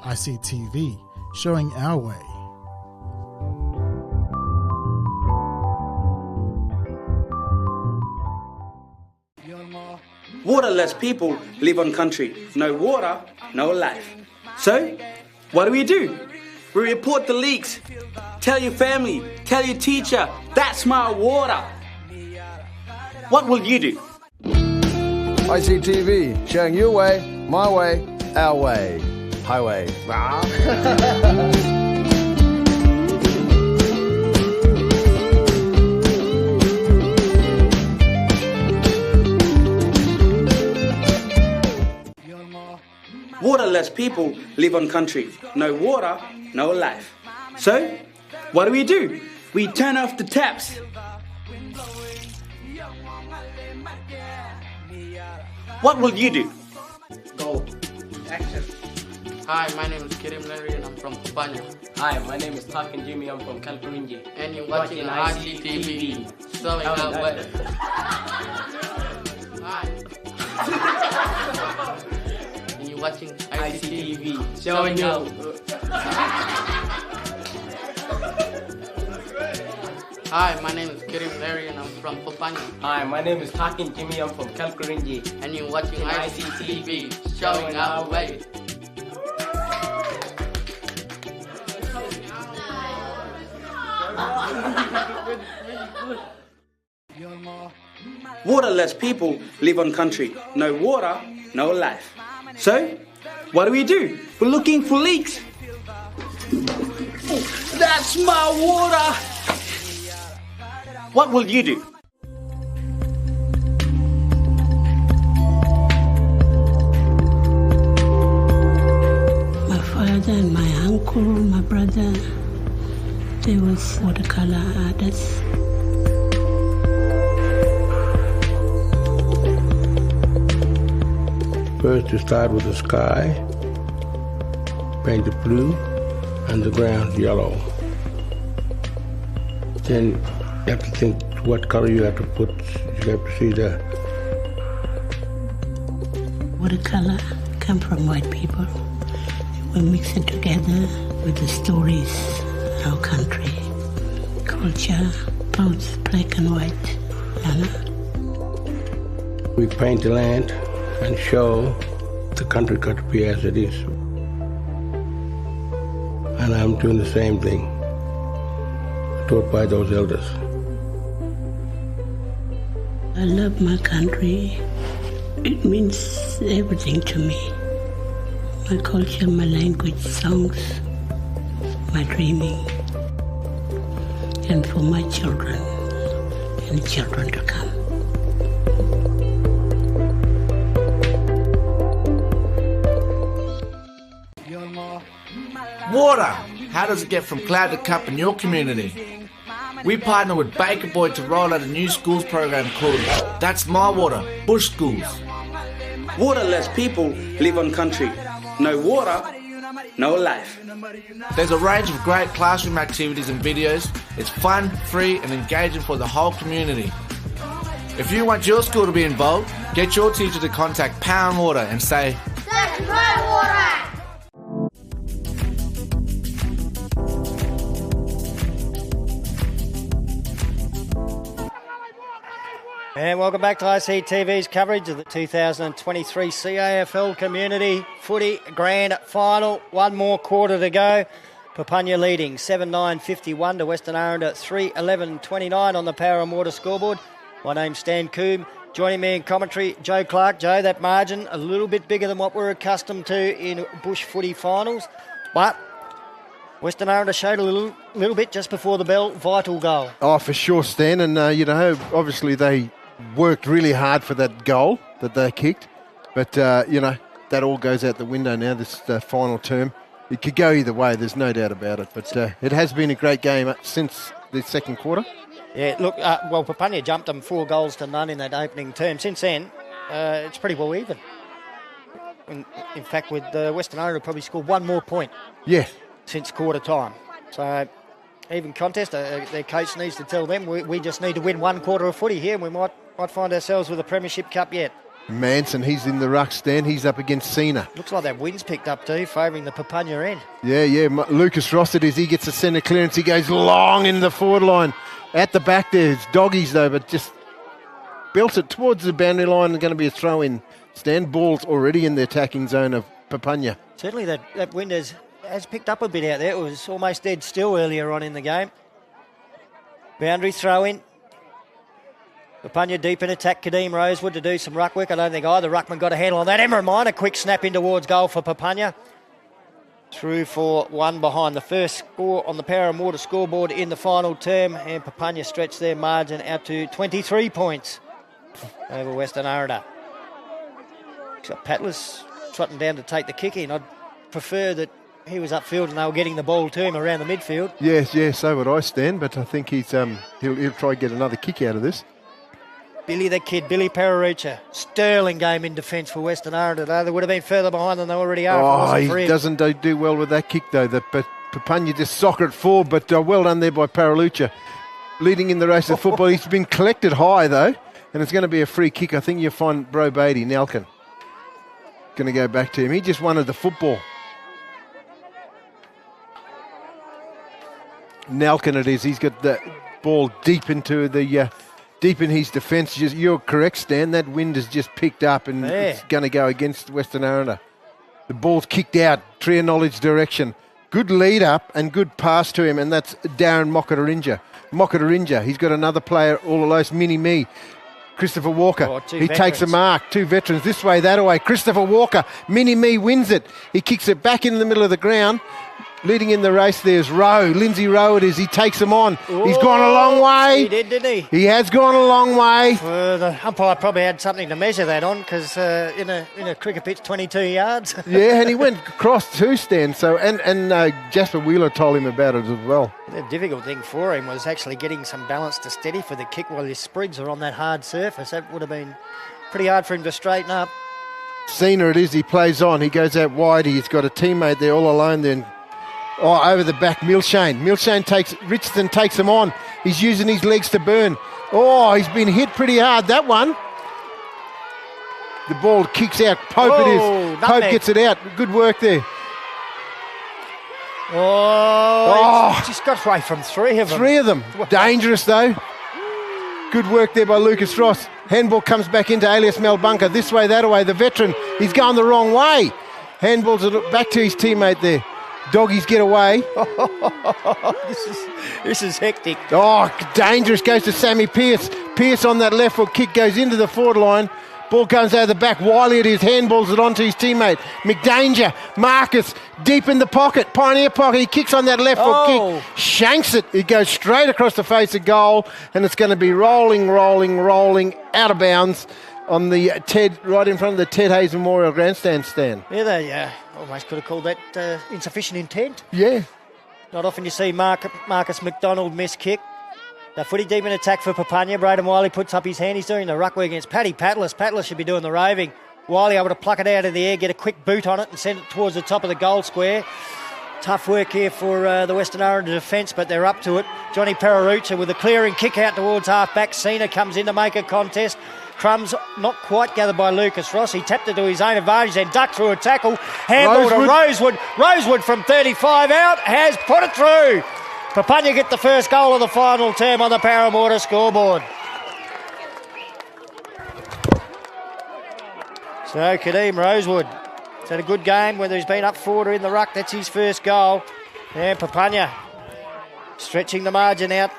Speaker 7: ICTV, showing our way.
Speaker 5: Waterless people live on country. No water, no life. So, what do? We report the leaks. Tell your family, tell your teacher, that's my water. What will you do?
Speaker 17: ICTV, showing your way, my way, our way. Highway.
Speaker 5: Waterless people live on country. No water, no life. So, what do? We turn off the taps. What will you do?
Speaker 8: Go. Action. Hi, my name is Kirim Larry and I'm from Papunya.
Speaker 22: Hi, my name is Takin Jimmy, I'm from Kalkarinji.
Speaker 8: And you're watching ICTV. Showing out weather. Hi. And you're watching ICTV. Showing out. Hi, my name is Kirim Larry and I'm from Papunya.
Speaker 22: Hi, my name is Takin Jimmy, I'm from Kalkarinji.
Speaker 8: And you're watching ICTV. Showing our way.
Speaker 5: Waterless people live on country. No water, no life. So, what do? We're looking for leaks. That's my water! What will you do?
Speaker 10: My father and my uncle, my brother, they was watercolor artists.
Speaker 13: First you start with the sky, paint it blue, and the ground yellow. Then you have to think what color you have to put. You have to see the
Speaker 10: Watercolor come from white people. We mix it together with the stories, our country, culture, both black and white.
Speaker 13: we paint the land and show the country got to be as it is. And I'm doing the same thing, taught by those elders.
Speaker 10: I love my country. It means everything to me. My culture, my language, songs, my dreaming. And for my children and children to come.
Speaker 14: Water! How does it get from cloud to cup in your community? We partner with Baker Boy to roll out a new schools program called That's My Water, Bush Schools.
Speaker 5: Waterless people live on country. No water, no life.
Speaker 14: There's a range of great classroom activities and videos. It's fun, free and engaging for the whole community. If you want your school to be involved, get your teacher to contact Power and Water and say,
Speaker 4: That's my water!
Speaker 1: And welcome back to ICTV's coverage of the 2023 CAFL Community Footy Grand Final. One more quarter to go. Papunya leading 7-9-51 to Western Aranda 3-11-29 on the Power and Water scoreboard. My name's Stan Coombe. Joining me in commentary, Joe Clark. Joe, that margin a little bit bigger than what we're accustomed to in bush footy finals. But Western Aranda showed a little bit just before the bell. Vital goal.
Speaker 2: Oh, for sure, Stan. And, obviously they worked really hard for that goal that they kicked. But, that all goes out the window now, this final term. It could go either way, there's no doubt about it. But it has been a great game since the second quarter.
Speaker 1: Yeah, look, Papunya jumped them 4-0 in that opening term. Since then, it's pretty well even. In fact, with Western Aranda probably scored one more point.
Speaker 2: Yeah.
Speaker 1: Since quarter time. So, even contest, their coach needs to tell them we just need to win one quarter of footy here and we might find ourselves with a Premiership Cup yet.
Speaker 2: Manson, he's in the ruck, Stan. He's up against Cena.
Speaker 1: Looks like that wind's picked up too, favouring the Papunya end.
Speaker 2: Yeah. Lucas Ross it is. He gets a centre clearance. He goes long in the forward line. At the back there, it's doggies though, but just built it towards the boundary line. Going to be a throw-in. Stan, ball's already in the attacking zone of Papunya.
Speaker 1: Certainly that wind has picked up a bit out there. It was almost dead still earlier on in the game. Boundary throw-in. Papunya deep in attack. Kadeem Rosewood to do some ruck work. I don't think either ruckman got a handle on that. Emma Mine, a quick snap in towards goal for Papunya. Through for one behind. The first score on the Power and Water scoreboard in the final term. And Papunya stretched their margin out to 23 points over Western Aranda. So Patlas trotting down to take the kick in. I'd prefer that he was upfield and they were getting the ball to him around the midfield.
Speaker 2: Yes, so would I, Stan, but I think he'll try and get another kick out of this.
Speaker 1: Billy the Kid, Billy Pararucha. Sterling game in defence for Western Aranda. They would have been further behind than they already are.
Speaker 2: Oh, he doesn't do well with that kick, though. But Papunya just soccer it forward, but well done there by Paralucha. Leading in the race of football. He's been collected high, though, and it's going to be a free kick. I think you'll find Bro Beatty, Nalkin, going to go back to him. He just wanted the football. Nalkin it is. He's got the ball deep into deep in his defence. You're correct, Stan. That wind has just picked up and it's going to go against Western Aranda. The ball's kicked out, Trier Knowledge direction. Good lead up and good pass to him, and that's Darren Mokatarinja. He's got another player all alone, Mini-Me. Christopher Walker. He takes a mark. 2 veterans this way, that way. Christopher Walker. Mini-Me wins it. He kicks it back in the middle of the ground. Leading in the race, there's Rowe. Lindsay Rowe it is. He takes him on. He's gone a long way.
Speaker 1: He did, didn't he?
Speaker 2: He has gone a long way.
Speaker 1: The umpire probably had something to measure that on because in a cricket pitch, 22 yards.
Speaker 2: Yeah, and he went across too, Stan. So, and Jasper Wheeler told him about it as well.
Speaker 1: The difficult thing for him was actually getting some balance to steady for the kick while his sprigs are on that hard surface. That would have been pretty hard for him to straighten up.
Speaker 2: Cena it is. He plays on. He goes out wide. He's got a teammate there all alone then. Over the back, Milshane Richardson takes him on. He's using his legs to burn. He's been hit pretty hard, that one. The ball kicks out. Pope it is. Pope gets it out. Good work there.
Speaker 1: He's just got away from 3 of them.
Speaker 2: 3 of them. Dangerous, though. Good work there by Lucas Ross. Handball comes back into Alias Malbunka. This way, that way. The veteran, he's going the wrong way. Handballs it back to his teammate there. Doggies get away.
Speaker 1: This is hectic.
Speaker 2: Dangerous. Goes to Sammy Pearce. Pearce on that left foot kick goes into the forward line. Ball comes out of the back. Wiley it is. Handballs it onto his teammate. McDanger. Marcus deep in the pocket. Pioneer pocket. He kicks on that left foot kick. Shanks it. It goes straight across the face of goal. And it's going to be rolling out of bounds on the right in front of the Ted Hayes Memorial Grandstand stand.
Speaker 1: Yeah, they almost could have called that insufficient intent.
Speaker 2: Yeah.
Speaker 1: Not often you see Marcus McDonald miss kick. The footy deep in attack for Papunya. Braden Wiley puts up his hand. He's doing the ruck work against Paddy Patlas. Patlas should be doing the roving. Wiley able to pluck it out of the air, get a quick boot on it and send it towards the top of the goal square. Tough work here for the Western Aranda defence, but they're up to it. Johnny Pararucha with a clearing kick out towards half-back. Cena comes in to make a contest. Crumbs not quite gathered by Lucas Ross. He tapped it to his own advantage and ducked through a tackle. Handball to Rosewood. Rosewood from 35 out has put it through. Papunya get the first goal of the final term on the Parramatta scoreboard. So Kadeem Rosewood has had a good game, whether he's been up forward or in the ruck. That's his first goal. And Papunya stretching the margin out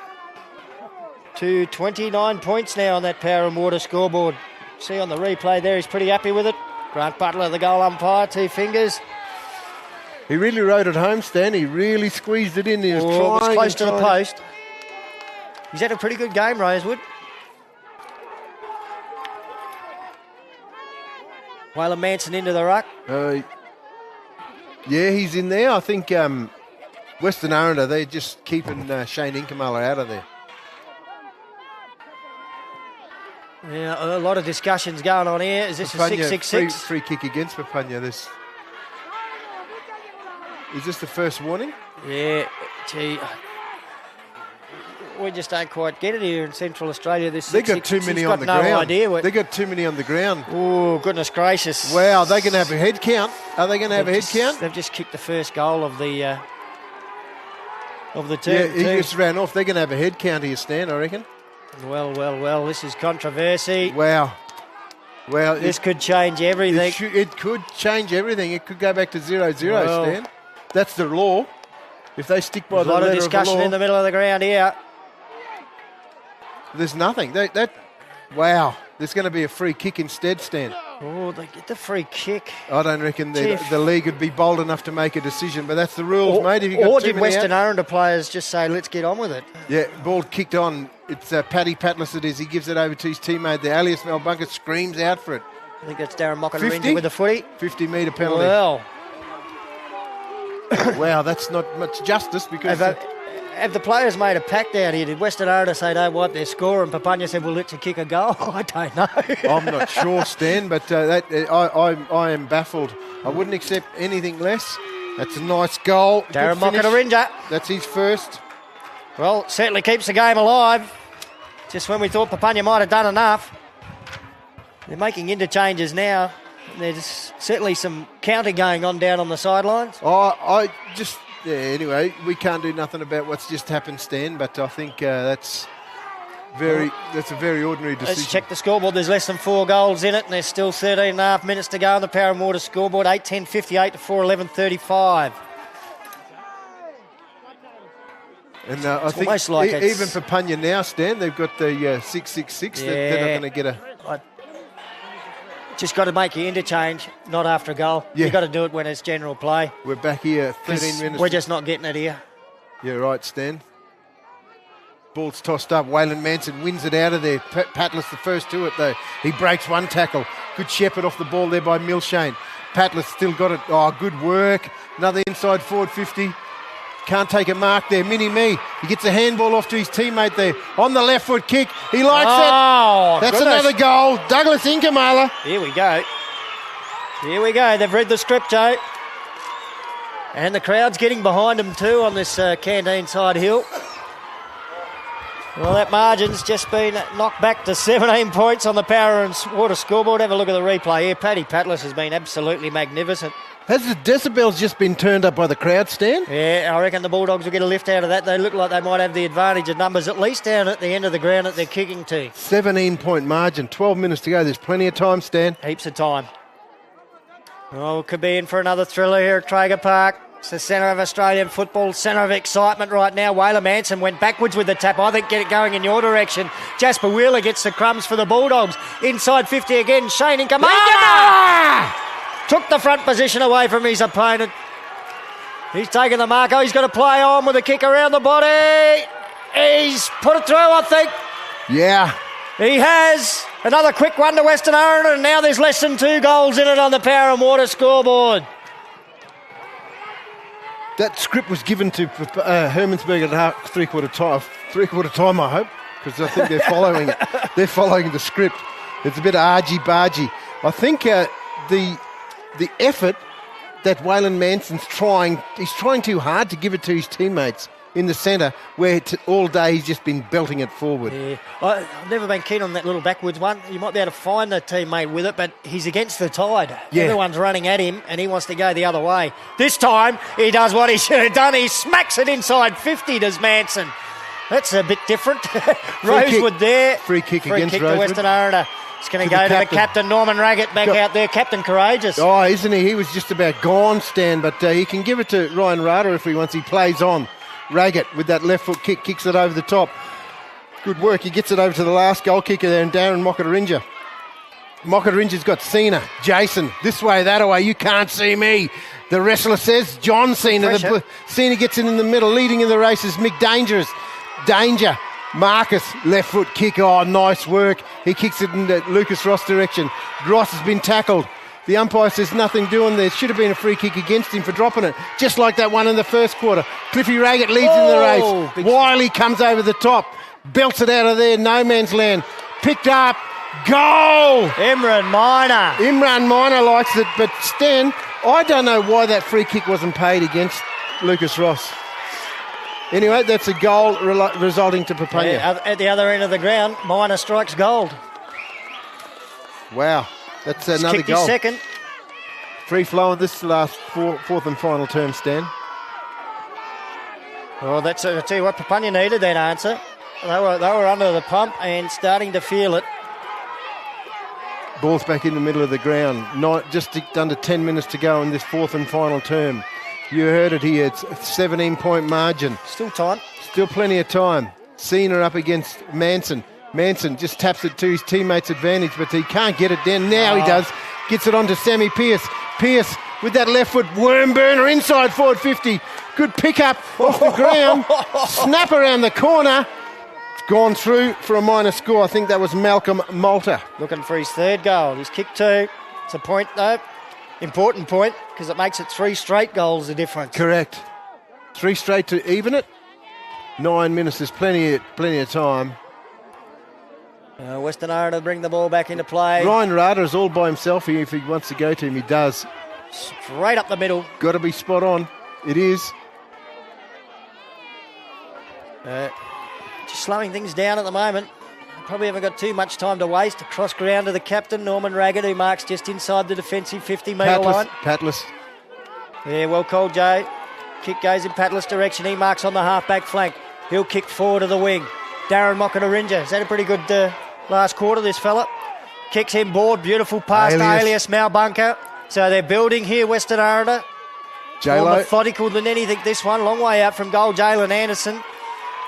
Speaker 1: to 29 points now on that Parramatta scoreboard. See on the replay there, he's pretty happy with it. Grant Butler, the goal umpire, 2 fingers.
Speaker 2: He really rode it home, Stan. He really squeezed it in. He was trying.
Speaker 1: It was close to the post. He's had a pretty good game, Rosewood. Waylon Manson into the ruck.
Speaker 2: Yeah, he's in there. I think Western Aranda, they're just keeping Shane Inkamala out of there.
Speaker 1: Yeah, a lot of discussions going on here. Is this
Speaker 2: Papunya,
Speaker 1: a 6-6-6?
Speaker 2: Free kick against Papunya. Is this the first warning?
Speaker 1: Yeah, gee. We just don't quite get it here in Central Australia.
Speaker 2: They got too many on the ground.
Speaker 1: Idea
Speaker 2: they got too many on the ground.
Speaker 1: Oh, goodness gracious.
Speaker 2: Wow, they're going to have a head count. Are they going to have a head count?
Speaker 1: They've just kicked the first goal of the term.
Speaker 2: Yeah, he just ran off. They're going to have a head count here, Stan, I reckon.
Speaker 1: Well, this is controversy.
Speaker 2: Wow. Well,
Speaker 1: this could change everything.
Speaker 2: It could change everything. It could go back to 0-0, Stan. That's the law. If they stick by the letter of the law. A lot of discussion
Speaker 1: in the middle of the ground here.
Speaker 2: There's nothing. Wow. There's going to be a free kick instead, Stan.
Speaker 1: Oh, they get the free kick.
Speaker 2: I don't reckon the league would be bold enough to make a decision, but that's the rules, mate. If you got
Speaker 1: did Western Aranda players just say, let's get on with it?
Speaker 2: Yeah, ball kicked on. It's Paddy Patlas it is. He gives it over to his teammate there. Alias Malbunka screams out for it.
Speaker 1: I think that's Darren Mockatarinja
Speaker 2: 50?
Speaker 1: with the footy.
Speaker 2: 50-metre penalty.
Speaker 1: Well,
Speaker 2: wow, that's not much justice because...
Speaker 1: Have the players made a pact down here? Did Western Aranda say don't wipe their score and Papunya said we'll let you kick a goal? I don't know.
Speaker 2: I'm not sure, Stan, but I am baffled. I wouldn't accept anything less. That's a nice goal.
Speaker 1: Darren Mockatarinja.
Speaker 2: That's his first.
Speaker 1: Well, certainly keeps the game alive. Just when we thought Papunya might have done enough. They're making interchanges now. There's certainly some counting going on down on the sidelines.
Speaker 2: Anyway, we can't do nothing about what's just happened, Stan, but I think that's a very ordinary decision.
Speaker 1: Let's check the scoreboard. There's less than 4 goals in it, and there's still 13 and a half minutes to go on the Power and Water scoreboard. 8:10:58 to 4:11:35.
Speaker 2: And I think
Speaker 1: like
Speaker 2: even Papunya now, Stan, they've got the 6-6-6.
Speaker 1: Yeah.
Speaker 2: They're not going to get a...
Speaker 1: Just got to make your interchange, not after a goal.
Speaker 2: Yeah.
Speaker 1: You've got to do it when it's general play.
Speaker 2: We're back here 13 minutes.
Speaker 1: We're just not getting it here.
Speaker 2: Yeah, right, Stan. Ball's tossed up. Waylon Manson wins it out of there. Patlis the first to it, though. He breaks one tackle. Good shepherd off the ball there by Milshane. Patlis still got it. Oh, good work. Another inside forward 50. Can't take a mark there. Mini-Me. He gets a handball off to his teammate there. On the left foot kick. He likes it. That's another goal. Douglas Inkamala.
Speaker 1: Here we go. They've read the script, Joe. And the crowd's getting behind them too on this Canteen side hill. Well, that margin's just been knocked back to 17 points on the Power and Water scoreboard. Have a look at the replay here. Paddy Patlis has been absolutely magnificent.
Speaker 2: Has the decibels just been turned up by the crowd, Stan?
Speaker 1: Yeah, I reckon the Bulldogs will get a lift out of that. They look like they might have the advantage of numbers, at least down at the end of the ground that they're kicking to.
Speaker 2: 17-point margin, 12 minutes to go. There's plenty of time, Stan.
Speaker 1: Heaps of time. Oh, could be in for another thriller here at Traeger Park. It's the centre of Australian football, centre of excitement right now. Waylon Manson went backwards with the tap. I think get it going in your direction. Jasper Wheeler gets the crumbs for the Bulldogs. Inside 50 again, Shane Inkamala! Took the front position away from his opponent. He's taken the mark. Oh, he's got to play on with a kick around the body. He's put it through, I think.
Speaker 2: Yeah.
Speaker 1: He has. Another quick one to Western Aranda, and now there's less than 2 goals in it on the Power and Water scoreboard.
Speaker 2: That script was given to Hermansberg at three-quarter time, I hope, because I think they're following it. They're following the script. It's a bit argy-bargy. I think the effort that Waylon Manson's he's trying too hard to give it to his teammates in the centre, where all day he's just been belting it forward.
Speaker 1: Yeah, I've never been keen on that little backwards one. You might be able to find a teammate with it, but he's against the tide.
Speaker 2: Yeah.
Speaker 1: Everyone's running at him, and he wants to go the other way. This time, he does what he should have done. He smacks it inside 50, does Manson. That's a bit different. Rosewood there.
Speaker 2: Free kick against
Speaker 1: to
Speaker 2: Rosewood.
Speaker 1: Western Aranda. It's going to go to the captain, Norman Raggett, back out there. Captain Courageous.
Speaker 2: Oh, isn't he? He was just about gone, Stan, but he can give it to Ryan Rada if he wants. He plays on. Raggett with that left foot kick kicks it over the top. Good work. He gets it over to the last goal kicker there, and Darren Mockatarinja. Mockatarinja's got Cena, Jason, this way, that way. You can't see me. The wrestler says John Cena. Cena gets it in the middle. Leading in the race is Mick Danger. Marcus, left foot kick. Oh, nice work. He kicks it in the Lucas Ross direction. Ross has been tackled. The umpire says nothing doing there. Should have been a free kick against him for dropping it. Just like that one in the first quarter. Cliffy Raggett leads in the race. Wiley comes over the top. Belts it out of there. No man's land. Picked up. Goal!
Speaker 1: Imran
Speaker 2: Minor likes it. But Stan, I don't know why that free kick wasn't paid against Lucas Ross. Anyway, that's a goal resulting to Papunya.
Speaker 1: Yeah, at the other end of the ground, Minor strikes gold.
Speaker 2: Wow. That's another
Speaker 1: kicked
Speaker 2: goal.
Speaker 1: His second.
Speaker 2: Free flow in this last fourth and final term, Stan.
Speaker 1: Well, I tell you what, Papunya needed that answer. They were under the pump and starting to feel it.
Speaker 2: Ball's back in the middle of the ground. Just under 10 minutes to go in this fourth and final term. You heard it here. It's a 17-point margin.
Speaker 1: Still time.
Speaker 2: Still plenty of time. Cena up against Manson. Manson just taps it to his teammate's advantage, but he can't get it down. Now he does. Gets it on to Sammy Pearce. Pearce with that left foot worm burner inside forward 50. Good pick up off the ground. Snap around the corner. gone through for a minor score. I think that was Malcolm Malta.
Speaker 1: Looking for his third goal. He's kicked 2. It's a point, though. Important point, because it makes it 3 straight goals the difference.
Speaker 2: Correct. 3 straight to even it. 9 minutes, there's plenty of time.
Speaker 1: Western Aranda bring the ball back into play.
Speaker 2: Ryan Rada is all by himself here. If he wants to go to him, he does.
Speaker 1: Straight up the middle.
Speaker 2: Got to be spot on. It is.
Speaker 1: Just slowing things down at the moment. Probably haven't got too much time to waste. Across ground to the captain, Norman Raggett, who marks just inside the defensive 50-metre line.
Speaker 2: Patlas.
Speaker 1: Yeah, well called, Joe. Kick goes in Patlas' direction. He marks on the half-back flank. He'll kick forward to the wing. Darren Mokanarinja. Is that a pretty good last quarter, this fella? Kicks in board. Beautiful pass to Alias Malbunker. So they're building here, Western Aranda. More methodical than anything, this one. Long way out from goal, Jalen Anderson.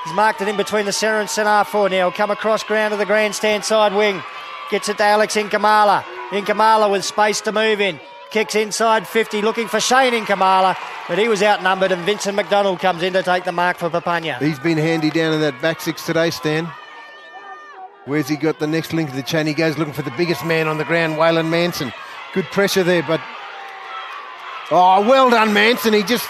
Speaker 1: He's marked it in between the centre and centre four now. Come across ground to the grandstand side wing. Gets it to Alex Inkamala. Inkamala with space to move in. Kicks inside 50, looking for Shane Inkamala, but he was outnumbered, and Vincent McDonald comes in to take the mark for Papunya.
Speaker 2: He's been handy down in that back 6 today, Stan. Where's he got the next link of the chain? He goes looking for the biggest man on the ground, Waylon Manson. Good pressure there, but... Oh, well done, Manson. He just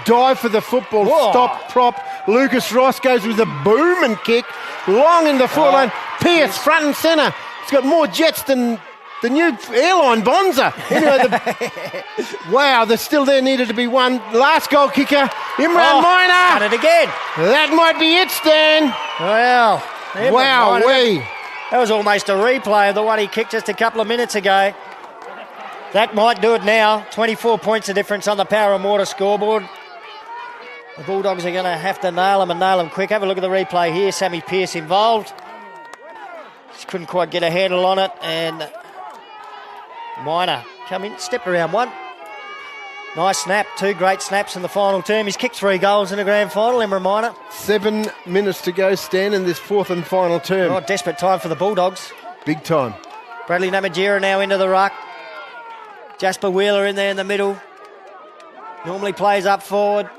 Speaker 2: dived for the football.
Speaker 1: Whoa.
Speaker 2: Stop, prop. Lucas Ross goes with a boom and kick. Long in the forward line. Pierce, front and centre. He's got more jets than... the new airline Bonza. Anyway, wow, there's still there needed to be one. Last goal kicker, Imran Minor.
Speaker 1: Done it again.
Speaker 2: That might be it, Stan.
Speaker 1: Well,
Speaker 2: wow,
Speaker 1: that was almost a replay of the one he kicked just a couple of minutes ago. That might do it now. 24 points of difference on the Power and Water scoreboard. The Bulldogs are going to have to nail them and nail them quick. Have a look at the replay here. Sammy Pearce involved. Just couldn't quite get a handle on it, and Minor come in, step around one. Nice snap, 2 great snaps in the final term. He's kicked 3 goals in the grand final, Imran Minor. 7
Speaker 2: minutes to go, Stan, in this 4th and final term.
Speaker 1: Oh, desperate time for the Bulldogs.
Speaker 2: Big time.
Speaker 1: Bradley Namatjira now into the ruck. Jasper Wheeler in there in the middle. Normally plays up forward.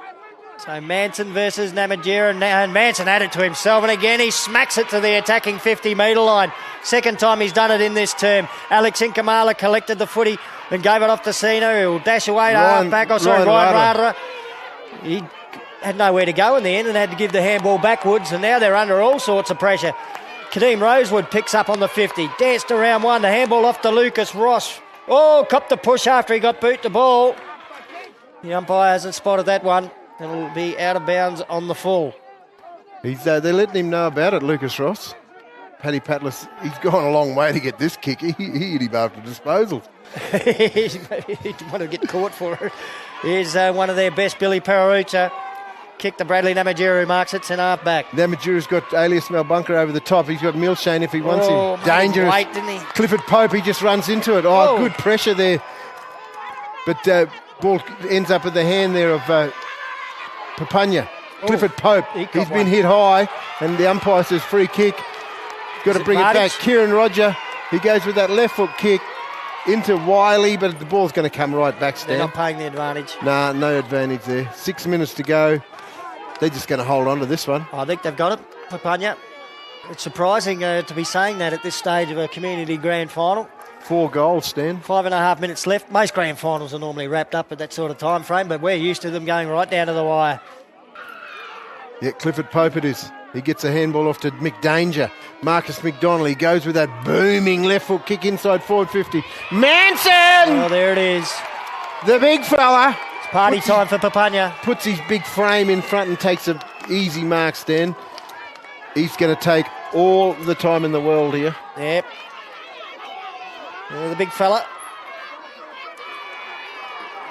Speaker 1: So Manson versus Namatjira, and Manson had it to himself, and again he smacks it to the attacking 50-metre line. Second time he's done it in this term. Alex Inkamala collected the footy and gave it off to Sino, who'll dash away to half-back. Ryan Rada. He had nowhere to go in the end and had to give the handball backwards, and now they're under all sorts of pressure. Kadeem Rosewood picks up on the 50, danced around one, the handball off to Lucas Ross. Oh, copped the push after he got boot the ball. The umpire hasn't spotted that one. It'll be out of bounds on the full.
Speaker 2: They're letting him know about it, Lucas Ross. Paddy Patlas, he's gone a long way to get this kick. He hit him after disposal.
Speaker 1: He didn't want to get caught for it. Here's one of their best, Billy Pararucha. Kick to Bradley Namatjira, who marks it, centre half back.
Speaker 2: Namatjira's got Alias Malbunker over the top. He's got Milshane if he wants him. Dangerous.
Speaker 1: Late, didn't he?
Speaker 2: Clifford Pope, he just runs into it. Oh, good pressure there. But ball ends up at the hand there of Papunya. Clifford Pope, he's been hit high, and the umpire says free kick. Got to bring it back. Kieran Roger, he goes with that left foot kick into Wiley, but the ball's going to come right back, Stan.
Speaker 1: They're not paying the advantage.
Speaker 2: Nah, no advantage there. 6 minutes to go. They're just going to hold on to this one.
Speaker 1: I think they've got it, Papunya. It's surprising to be saying that at this stage of a community grand final.
Speaker 2: 4 goals, Stan.
Speaker 1: 5.5 minutes left. Most grand finals are normally wrapped up at that sort of time frame, but we're used to them going right down to the wire.
Speaker 2: Yeah, Clifford Pope it is. He gets a handball off to McDanger. Marcus McDonald, he goes with that booming left foot kick inside forward 50. Manson!
Speaker 1: Oh, there it is.
Speaker 2: The big fella.
Speaker 1: It's party time for Papunya.
Speaker 2: Puts his big frame in front and takes an easy mark, Stan. He's going to take all the time in the world here.
Speaker 1: Yep. The big fella.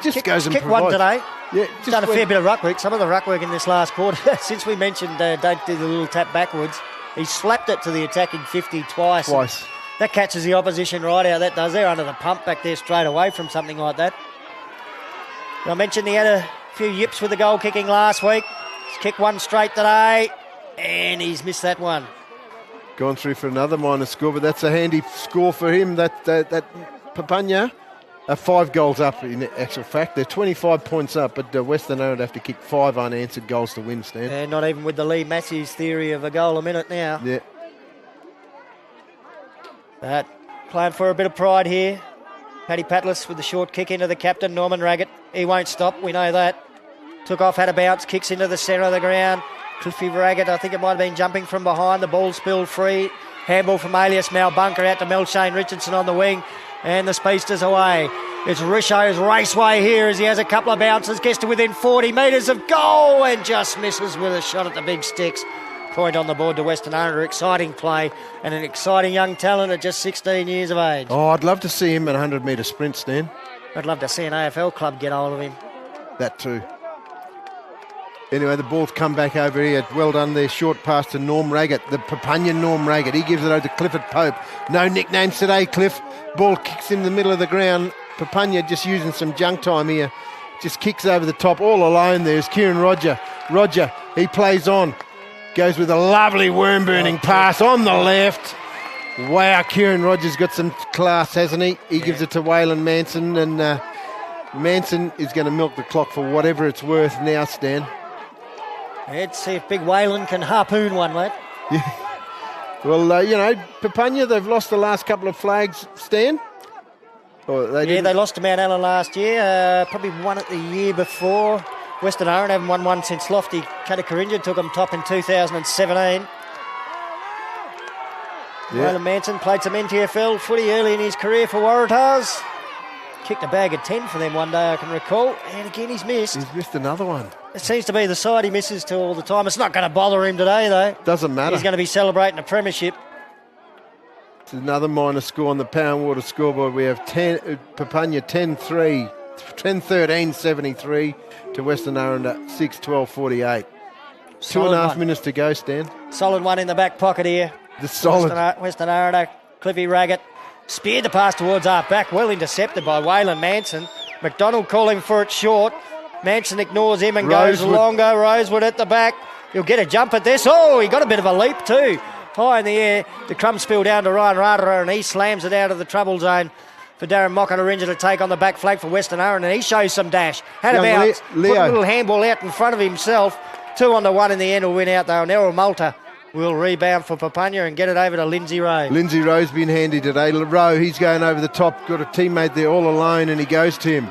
Speaker 2: Just goes and
Speaker 1: kick
Speaker 2: provides.
Speaker 1: One today.
Speaker 2: Yeah,
Speaker 1: just done a fair bit of ruck work. Some of the ruck work in this last quarter. Since we mentioned don't do the little tap backwards, he slapped it to the attacking 50 twice. That catches the opposition right out. That does. They're under the pump back there straight away from something like that. I mentioned he had a few yips with the goal kicking last week. He's kicked one straight today, and he's missed that one.
Speaker 2: Gone through for another minor score, but that's a handy score for him, that Papunya. 5 goals up in actual fact. They're 25 points up, but Western Aranda have to kick 5 unanswered goals to win, Stan.
Speaker 1: Yeah, not even with the Lee Matthews theory of a goal a minute now.
Speaker 2: Yeah.
Speaker 1: But playing for a bit of pride here. Paddy Patlis with the short kick into the captain, Norman Raggett. He won't stop, we know that. Took off, had a bounce, kicks into the centre of the ground. Cliffy Raggett, I think it might have been jumping from behind. The ball spilled free. Handball from Alias Malbunker out to Melshane Richardson on the wing. And the speedster's away. It's Richo's raceway here as he has a couple of bounces, gets to within 40 metres of goal and just misses with a shot at the big sticks. Point on the board to Western Aranda. Exciting play and an exciting young talent at just 16 years of age.
Speaker 2: Oh, I'd love to see him at 100-metre sprint, Stan.
Speaker 1: I'd love to see an AFL club get hold of him.
Speaker 2: That too. Anyway, the ball's come back over here. Well done there. Short pass to Norm Raggett, the Papunya Norm Raggett. He gives it over to Clifford Pope. No nicknames today, Cliff. Ball kicks in the middle of the ground. Papunya just using some junk time here. Just kicks over the top. All alone there's Kieran Roger. Roger, he plays on. Goes with a lovely worm-burning pass on the left. Wow, Kieran Rogers got some class, hasn't he? He gives it to Waylon Manson, and Manson is going to milk the clock for whatever it's worth now, Stan.
Speaker 1: Let's see if Big Waylon can harpoon one, mate.
Speaker 2: Yeah. Well, Papunya, they've lost the last couple of flags, Stan.
Speaker 1: They lost to Mount Allen last year. Probably won it the year before. Western Aranda haven't won one since Lofty Katacarinja took them top in 2017. Waylon Manson played some NTFL footy early in his career for Waratahs. Kicked a bag of 10 for them one day, I can recall. And again, he's missed.
Speaker 2: He's missed another one.
Speaker 1: It seems to be the side he misses to all the time. It's not going to bother him today, though.
Speaker 2: Doesn't matter.
Speaker 1: He's going to be celebrating a premiership.
Speaker 2: It's another minor score on the Power and Water scoreboard. We have Papunya 10-3, 10-13, 73 to Western Aranda 6-12, 48. 2.5 minutes to go, Stan.
Speaker 1: Solid one in the back pocket here.
Speaker 2: The solid.
Speaker 1: Western Aranda, Cliffy Raggett. Speared the pass towards half back, well intercepted by Waylon Manson. McDonald calling for it short. Manson ignores him and goes longer. Rosewood at the back. He'll get a jump at this. Oh, he got a bit of a leap too. High in the air. The crumb spill down to Ryan Radara and he slams it out of the trouble zone for Darren Mokanarinja to take on the back flag for Western Aranda. And he shows some dash. Had about put a little handball out in front of himself. 2-1 in the end will win out though. And Errol Malta will rebound for Papunya and get it over to Lindsay Rowe.
Speaker 2: Lindsay Rowe's been handy today. Rowe, he's going over the top. Got a teammate there all alone and he goes to him.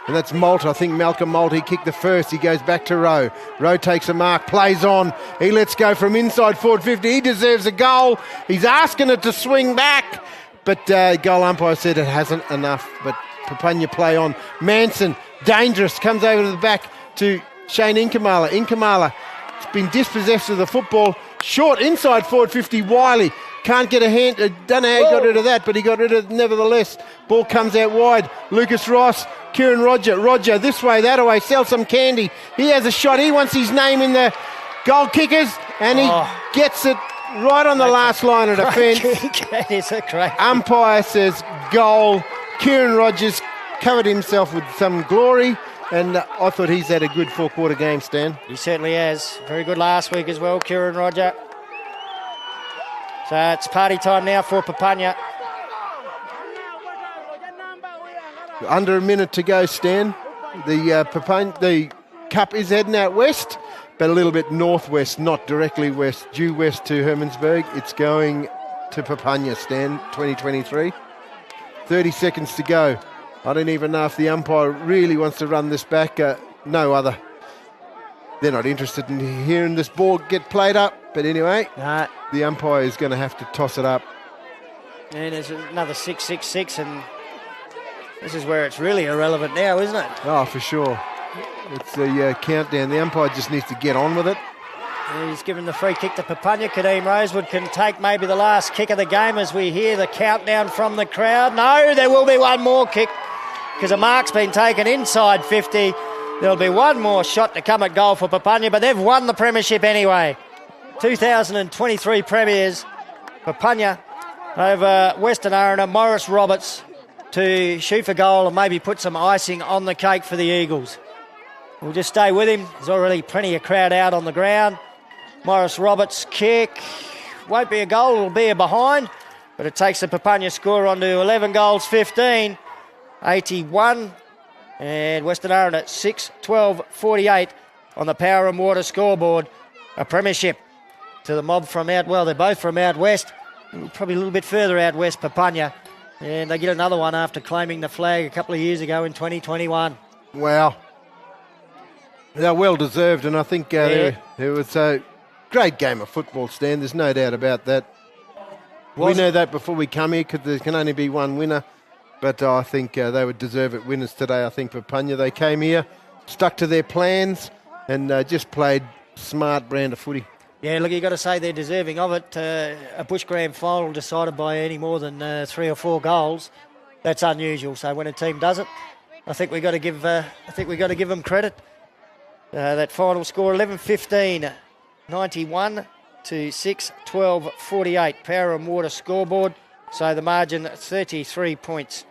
Speaker 2: And that's Malta. I think Malcolm Malta, he kicked the first. He goes back to Rowe. Rowe takes a mark, plays on. He lets go from inside forward 50. He deserves a goal. He's asking it to swing back. But goal umpire said it hasn't enough. But Papunya play on. Manson, dangerous, comes over to the back to Shane Inkamala. Inkamala has been dispossessed of the football. Short inside forward 50, Wiley. Can't get a hand. Don't know how he got rid of that, but he got rid of it nevertheless. Ball comes out wide. Lucas Ross, Kieran Roger. Roger this way, that way. Sell some candy. He has a shot. He wants his name in the goal kickers, and he gets it right on the last line of defence.
Speaker 1: That is a great
Speaker 2: umpire says goal. Kieran Rogers covered himself with some glory. And I thought he's had a good four-quarter game, Stan.
Speaker 1: He certainly has. Very good last week as well, Kieran Roger. So it's party time now for Papunya.
Speaker 2: Under a minute to go, Stan. The cup is heading out west, but a little bit northwest, not directly west. Due west to Hermannsburg. It's going to Papunya, Stan, 2023. 30 seconds to go. I don't even know if the umpire really wants to run this back. No other. They're not interested in hearing this ball get played up. But anyway, the umpire is going to have to toss it up.
Speaker 1: And there's another 6-6-6, and this is where it's really irrelevant now, isn't it?
Speaker 2: Oh, for sure. It's the countdown. The umpire just needs to get on with it.
Speaker 1: He's given the free kick to Papunya. Kadeem Rosewood can take maybe the last kick of the game as we hear the countdown from the crowd. No, there will be one more kick because a mark's been taken inside 50. There'll be one more shot to come at goal for Papunya, but they've won the premiership anyway. 2023 premiers, Papunya over Western Aranda. Morris Roberts to shoot for goal and maybe put some icing on the cake for the Eagles. We'll just stay with him. There's already plenty of crowd out on the ground. Morris Roberts' kick won't be a goal, it'll be a behind, but it takes the Papunya score on to 11 goals, 15. 81. And Western Aranda 6-12-48 on the Power and Water scoreboard. A premiership to the mob from out, well, they're both from out west, probably a little bit further out west, Papunya. And they get another one after claiming the flag a couple of years ago in 2021.
Speaker 2: Wow. They're well deserved, and I think it was a great game of football, Stan. There's no doubt about that. We know that before we come here because there can only be one winner. But I think they would deserve it winners today. I think Papunya, they came here, stuck to their plans, and just played smart brand of footy.
Speaker 1: Yeah, look, you've got to say they're deserving of it. A Bush Grand final decided by any more than 3 or 4 goals, that's unusual. So when a team does it, I think we got to give them credit. That final score 11-15, 91 to 6-12-48. Power and Water scoreboard. So the margin 33 points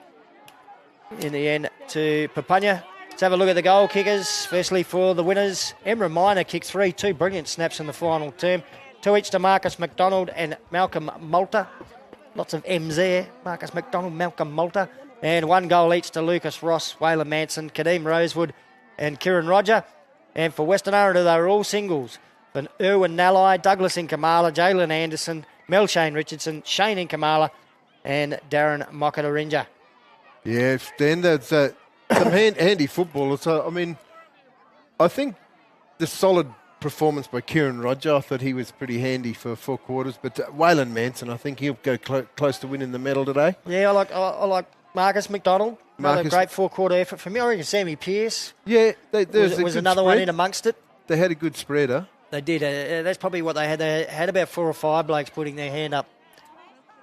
Speaker 1: in the end to Papunya. Let's have a look at the goal kickers. Firstly, for the winners, Emra Minor kicked 3, 2 brilliant snaps in the final term. 2 each to Marcus McDonald and Malcolm Malta. Lots of M's there. Marcus McDonald, Malcolm Malta. And 1 goal each to Lucas Ross, Waylon Manson, Kadeem Rosewood and Kieran Roger. And for Western Aranda, they were all singles. Then Erwin Nalai, Douglas Inkamala, Jalen Anderson, Mel Shane Richardson, Shane Inkamala and Darren Mokatarinja.
Speaker 2: Yeah, Stan, that's some handy football. So, I mean, I think the solid performance by Kieran Roger, I thought he was pretty handy for 4 quarters. But Waylon Manson, I think he'll go close to winning the medal today.
Speaker 1: Yeah, I like Marcus McDonald. Another great 4-quarter effort from me. I reckon Sammy Pearce.
Speaker 2: Yeah,
Speaker 1: was another one in amongst it.
Speaker 2: They had a good spreader.
Speaker 1: They did. That's probably what they had. They had about 4 or 5 blokes putting their hand up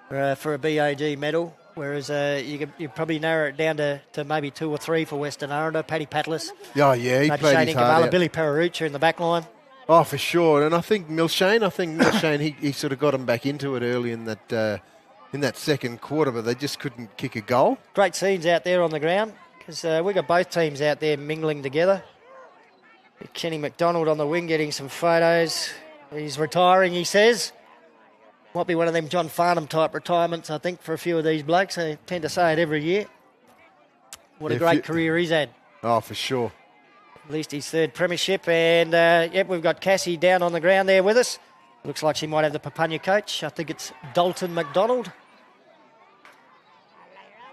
Speaker 1: for a BAG medal, whereas you probably narrow it down to maybe 2 or 3 for Western Aranda. Paddy Patlis.
Speaker 2: Oh, yeah, he
Speaker 1: maybe
Speaker 2: played
Speaker 1: Shane
Speaker 2: his heart out.
Speaker 1: Billy Pararucha in the back line.
Speaker 2: Oh, for sure. And I think Milshane, he sort of got him back into it early in that second quarter, but they just couldn't kick a goal.
Speaker 1: Great scenes out there on the ground because we got both teams out there mingling together. Kenny McDonald on the wing getting some photos. He's retiring, he says. Might be one of them John Farnham type retirements, I think, for a few of these blokes. They tend to say it every year. What a great career he's had.
Speaker 2: Oh, for sure.
Speaker 1: At least his 3rd premiership. And, we've got Cassie down on the ground there with us. Looks like she might have the Papunya coach. I think it's Dalton McDonald.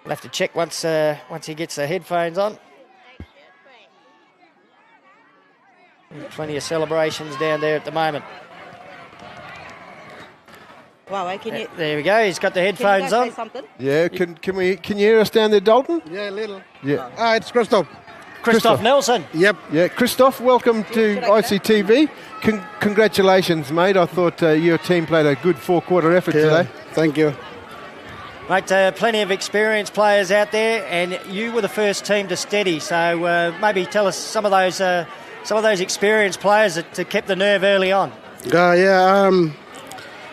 Speaker 1: We'll have to check once he gets the headphones on. Plenty of celebrations down there at the moment.
Speaker 9: Wow, can you?
Speaker 1: There we go. He's got the headphones on.
Speaker 9: Say something?
Speaker 2: Yeah, can you hear us down there, Dalton?
Speaker 11: Yeah, a little.
Speaker 2: Yeah.
Speaker 11: It's Christoph.
Speaker 1: Christoph Nelson.
Speaker 11: Yep.
Speaker 2: Yeah, Christoph, welcome to ICTV. Congratulations, mate. I thought your team played a good 4-quarter effort today.
Speaker 11: Thank you.
Speaker 1: Mate, plenty of experienced players out there, and you were the first team to steady. So maybe tell us some of those experienced players that kept the nerve early on.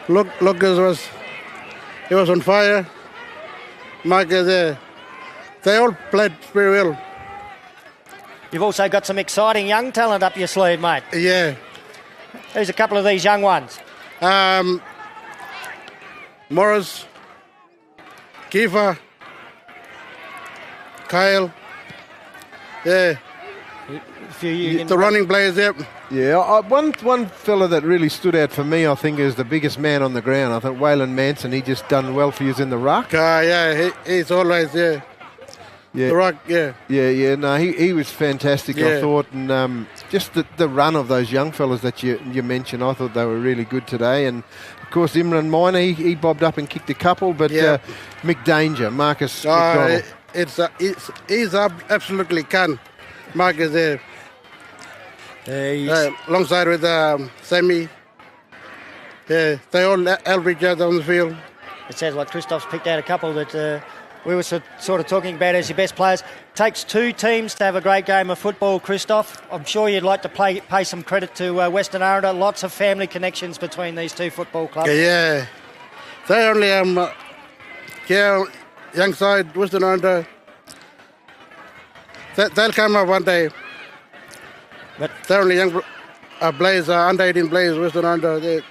Speaker 11: Lucas was on fire. Marcus, they all played very well.
Speaker 1: You've also got some exciting young talent up your sleeve, mate.
Speaker 11: Yeah.
Speaker 1: Who's a couple of these young ones?
Speaker 11: Morris, Kiefer, Kyle. Yeah. The running players, yep.
Speaker 2: Yeah, one fella that really stood out for me, I think, is the biggest man on the ground. I think Waylon Manson, he just done well for you in the ruck.
Speaker 11: He's always, The ruck,
Speaker 2: Yeah, no, he was fantastic, I thought. And just the run of those young fellas that you mentioned, I thought they were really good today. And, of course, Imran Minor, he bobbed up and kicked a couple. But Mick Danger, Marcus McDonald.
Speaker 11: He's absolutely can. Marcus there. Alongside with Sammy. Yeah, they all help each other on the field.
Speaker 1: It sounds like Christoph's picked out a couple that we were sort of talking about as your best players. Takes 2 teams to have a great game of football, Christoph. I'm sure you'd like to pay some credit to Western Aranda. Lots of family connections between these 2 football clubs.
Speaker 11: Yeah. They only young side, Western Aranda. They'll come up one day. But they're only young players, under 18 players, Western Aranda.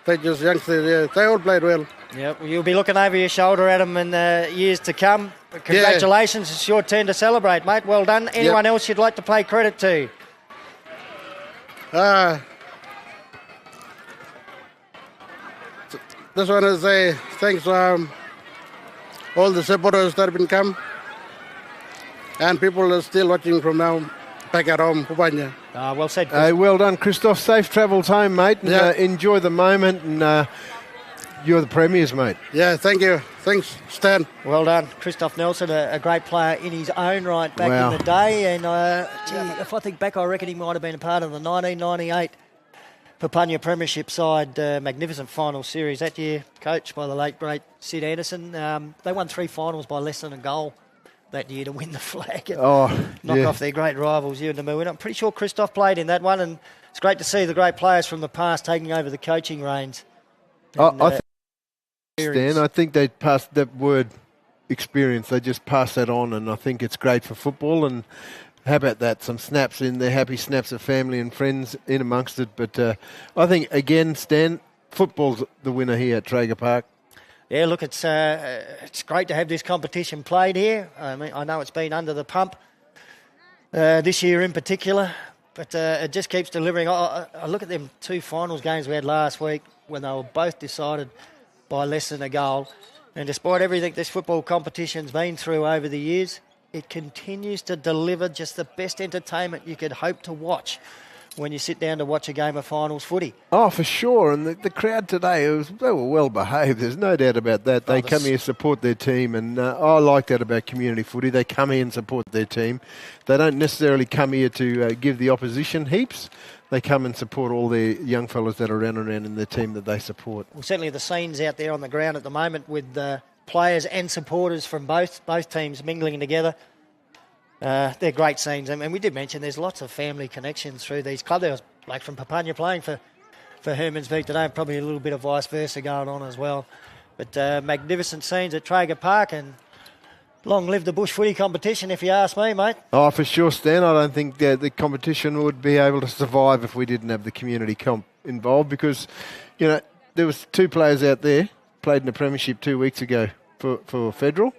Speaker 11: They just youngsters, they all played well.
Speaker 1: Yep, well, you'll be looking over your shoulder at them in years to come. But congratulations, It's your turn to celebrate, mate. Well done. Anyone else you'd like to pay credit to?
Speaker 11: Just want to say thanks all the supporters that have been come, and people are still watching from now back at home, Papunya.
Speaker 1: Well said, Chris.
Speaker 2: Well done, Christoph. Safe travels home, mate. And, enjoy the moment, and you're the premiers, mate.
Speaker 11: Yeah, thank you. Thanks, Stan.
Speaker 1: Well done. Christoph Nelson, a great player in his own right back in the day. And if I think back, I reckon he might have been a part of the 1998 Papunya Premiership side, magnificent final series that year, coached by the late, great Sid Anderson. They won 3 finals by less than a goal that year to win the flag and knock off their great rivals, you and the Moon. I'm pretty sure Christoph played in that one, and it's great to see the great players from the past taking over the coaching reins.
Speaker 2: I think they passed that word experience. They just pass that on, and I think it's great for football. And how about that? Some snaps in there, happy snaps of family and friends in amongst it. But I think, again, Stan, football's the winner here at Traeger Park.
Speaker 1: Yeah, look, it's great to have this competition played here. I mean, I know it's been under the pump this year in particular, but it just keeps delivering. I look at them 2 finals games we had last week when they were both decided by less than a goal. And despite everything this football competition's been through over the years, it continues to deliver just the best entertainment you could hope to watch when you sit down to watch a game of finals footy.
Speaker 2: Oh, for sure. And the crowd today, they were well behaved. There's no doubt about that. They come here to support their team, and I like that about community footy. They come here and support their team. They don't necessarily come here to give the opposition heaps. They come and support all their young fellas that are around in their team that they support.
Speaker 1: Well, certainly the scenes out there on the ground at the moment with players and supporters from both teams mingling together. They're great scenes. And we did mention there's lots of family connections through these clubs. There was Blake from Papunya playing for Hermansvik today, and probably a little bit of vice versa going on as well. But magnificent scenes at Traeger Park, and long live the bush footy competition, if you ask me, mate.
Speaker 2: Oh, for sure, Stan. I don't think the competition would be able to survive if we didn't have the community comp involved, because, there was 2 players out there, played in the premiership 2 weeks ago for Federal,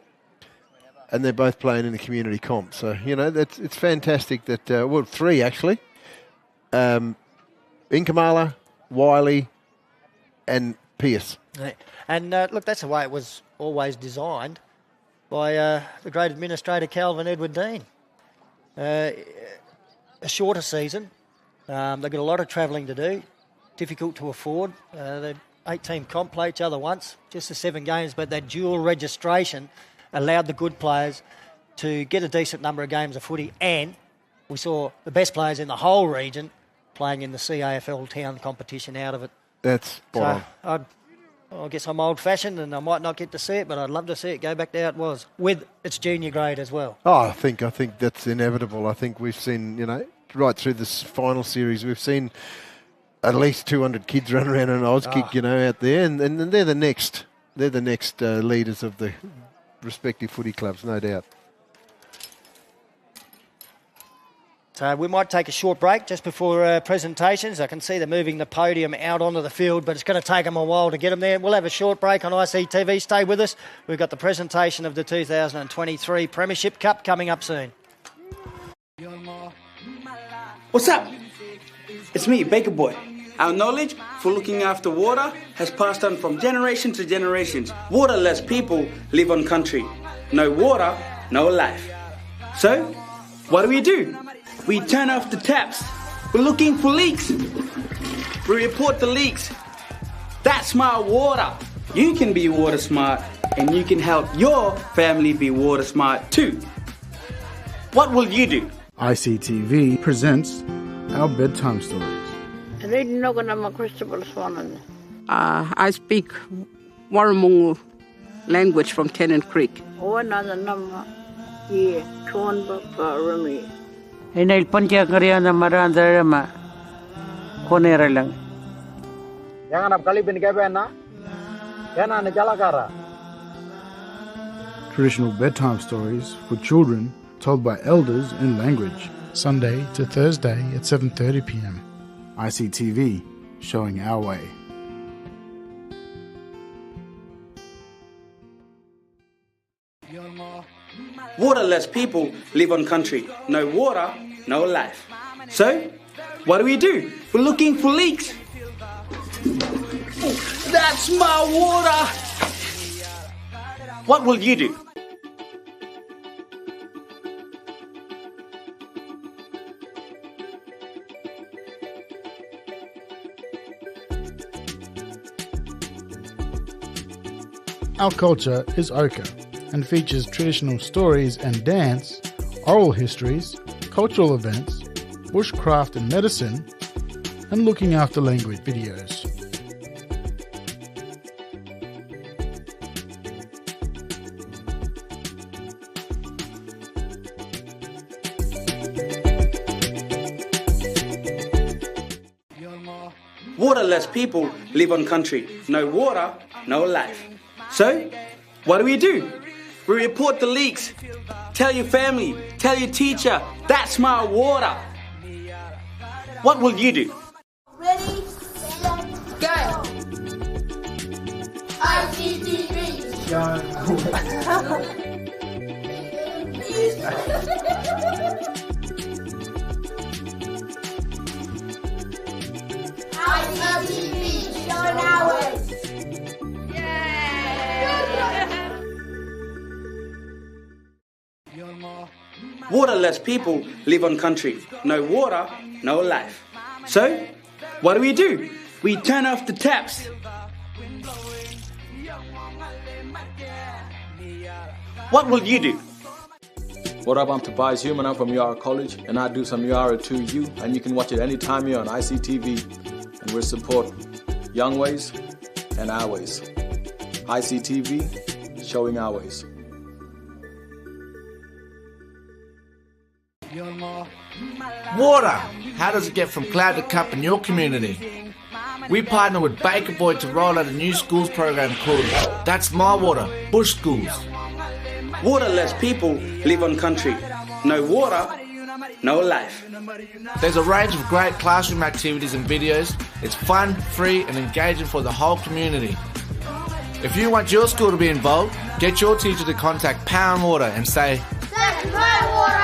Speaker 2: and they're both playing in the community comp. So, it's fantastic that, 3 actually. Inkamala, Wiley and Pearce.
Speaker 1: And look, that's the way it was always designed by the great administrator Calvin Edward Dean. A shorter season. They've got a lot of travelling to do, difficult to afford. The 8-team comp play each other once, just the 7 games, but that dual registration allowed the good players to get a decent number of games of footy, and we saw the best players in the whole region playing in the CAFL town competition out of it.
Speaker 2: That's spot on.
Speaker 1: I guess I'm old-fashioned and I might not get to see it, but I'd love to see it go back to how it was, with its junior grade as well.
Speaker 2: Oh, I think that's inevitable. I think we've seen, right through this final series, we've seen at least 200 kids run around an Oz kick, out there, and they're the next leaders of the respective footy clubs, no doubt.
Speaker 1: So we might take a short break just before presentations. I can see they're moving the podium out onto the field, but it's going to take them a while to get them there. We'll have a short break on ICTV. Stay with us. We've got the presentation of the 2023 Premiership Cup coming up soon.
Speaker 5: What's up? It's me, Baker Boy. Our knowledge for looking after water has passed on from generation to generations. Waterless people live on country. No water, no life. So, what do? We turn off the taps. We're looking for leaks. We report the leaks. That's smart water. You can be water smart, and you can help your family be water smart too. What will you do?
Speaker 7: ICTV presents our bedtime stories.
Speaker 16: I speak Warramungu language from Tennant Creek.
Speaker 12: Inay pancha karya na maranda ma konera lang.
Speaker 21: Jangan ap kali bin kebe na. Yana na jalakara.
Speaker 7: Traditional bedtime stories for children told by elders in language. Sunday to Thursday at 7:30 p.m. ICTV, showing our way.
Speaker 5: Waterless people live on country. No water, no life. So, what do? We're looking for leaks. That's my water! What will you do?
Speaker 7: Our culture is ochre and features traditional stories and dance, oral histories, cultural events, bushcraft and medicine, and looking after language videos.
Speaker 5: Waterless people live on country. No water, no life. So, what do? We report the leaks. Tell your family, tell your teacher, that's my water. What will you do?
Speaker 4: Ready, set, go. ICTV. ICTV, showing hours.
Speaker 5: Waterless people live on country. No water, no life. So, what do? We turn off the taps. What will you do?
Speaker 15: What up, I'm Tobias Human. I'm from UR College, and I do some UR2U, and you can watch it anytime you're on ICTV, and we support young ways and our ways. ICTV, showing our ways.
Speaker 14: Water! How does it get from cloud to cup in your community? We partner with Baker Boy to roll out a new schools program called That's My Water, Bush Schools.
Speaker 5: Waterless people live on country. No water, no life.
Speaker 14: There's a range of great classroom activities and videos. It's fun, free and engaging for the whole community. If you want your school to be involved, get your teacher to contact Power and Water and say,
Speaker 4: That's my water!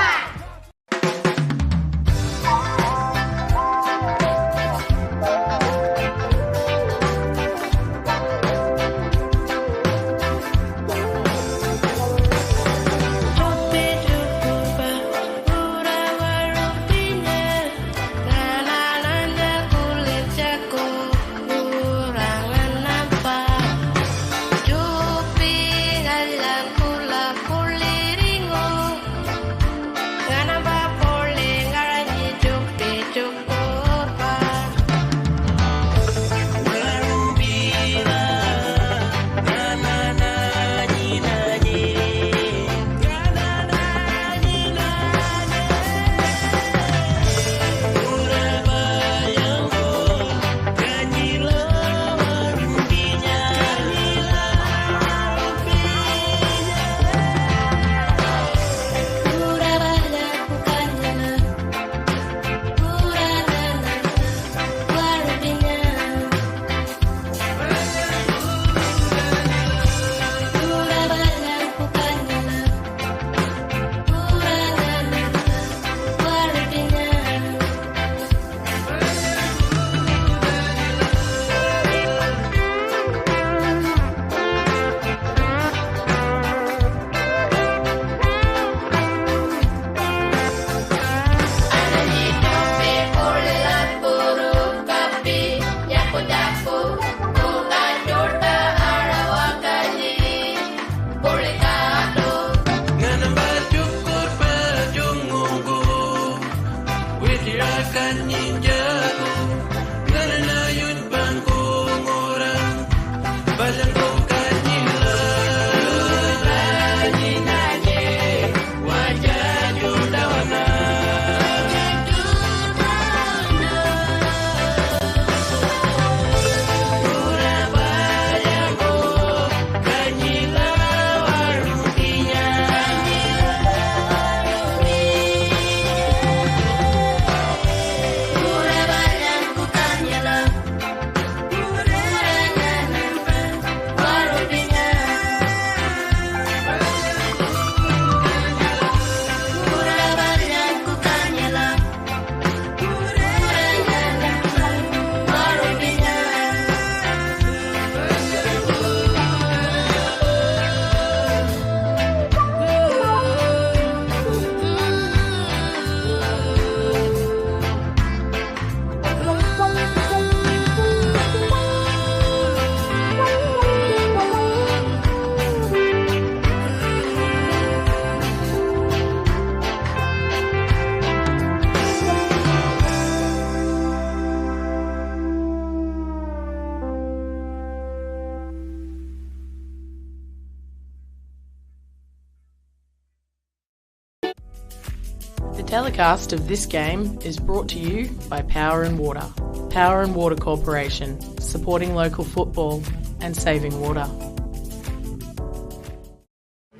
Speaker 3: Telecast of this game is brought to you by Power and Water. Power and Water Corporation, supporting local football and saving water.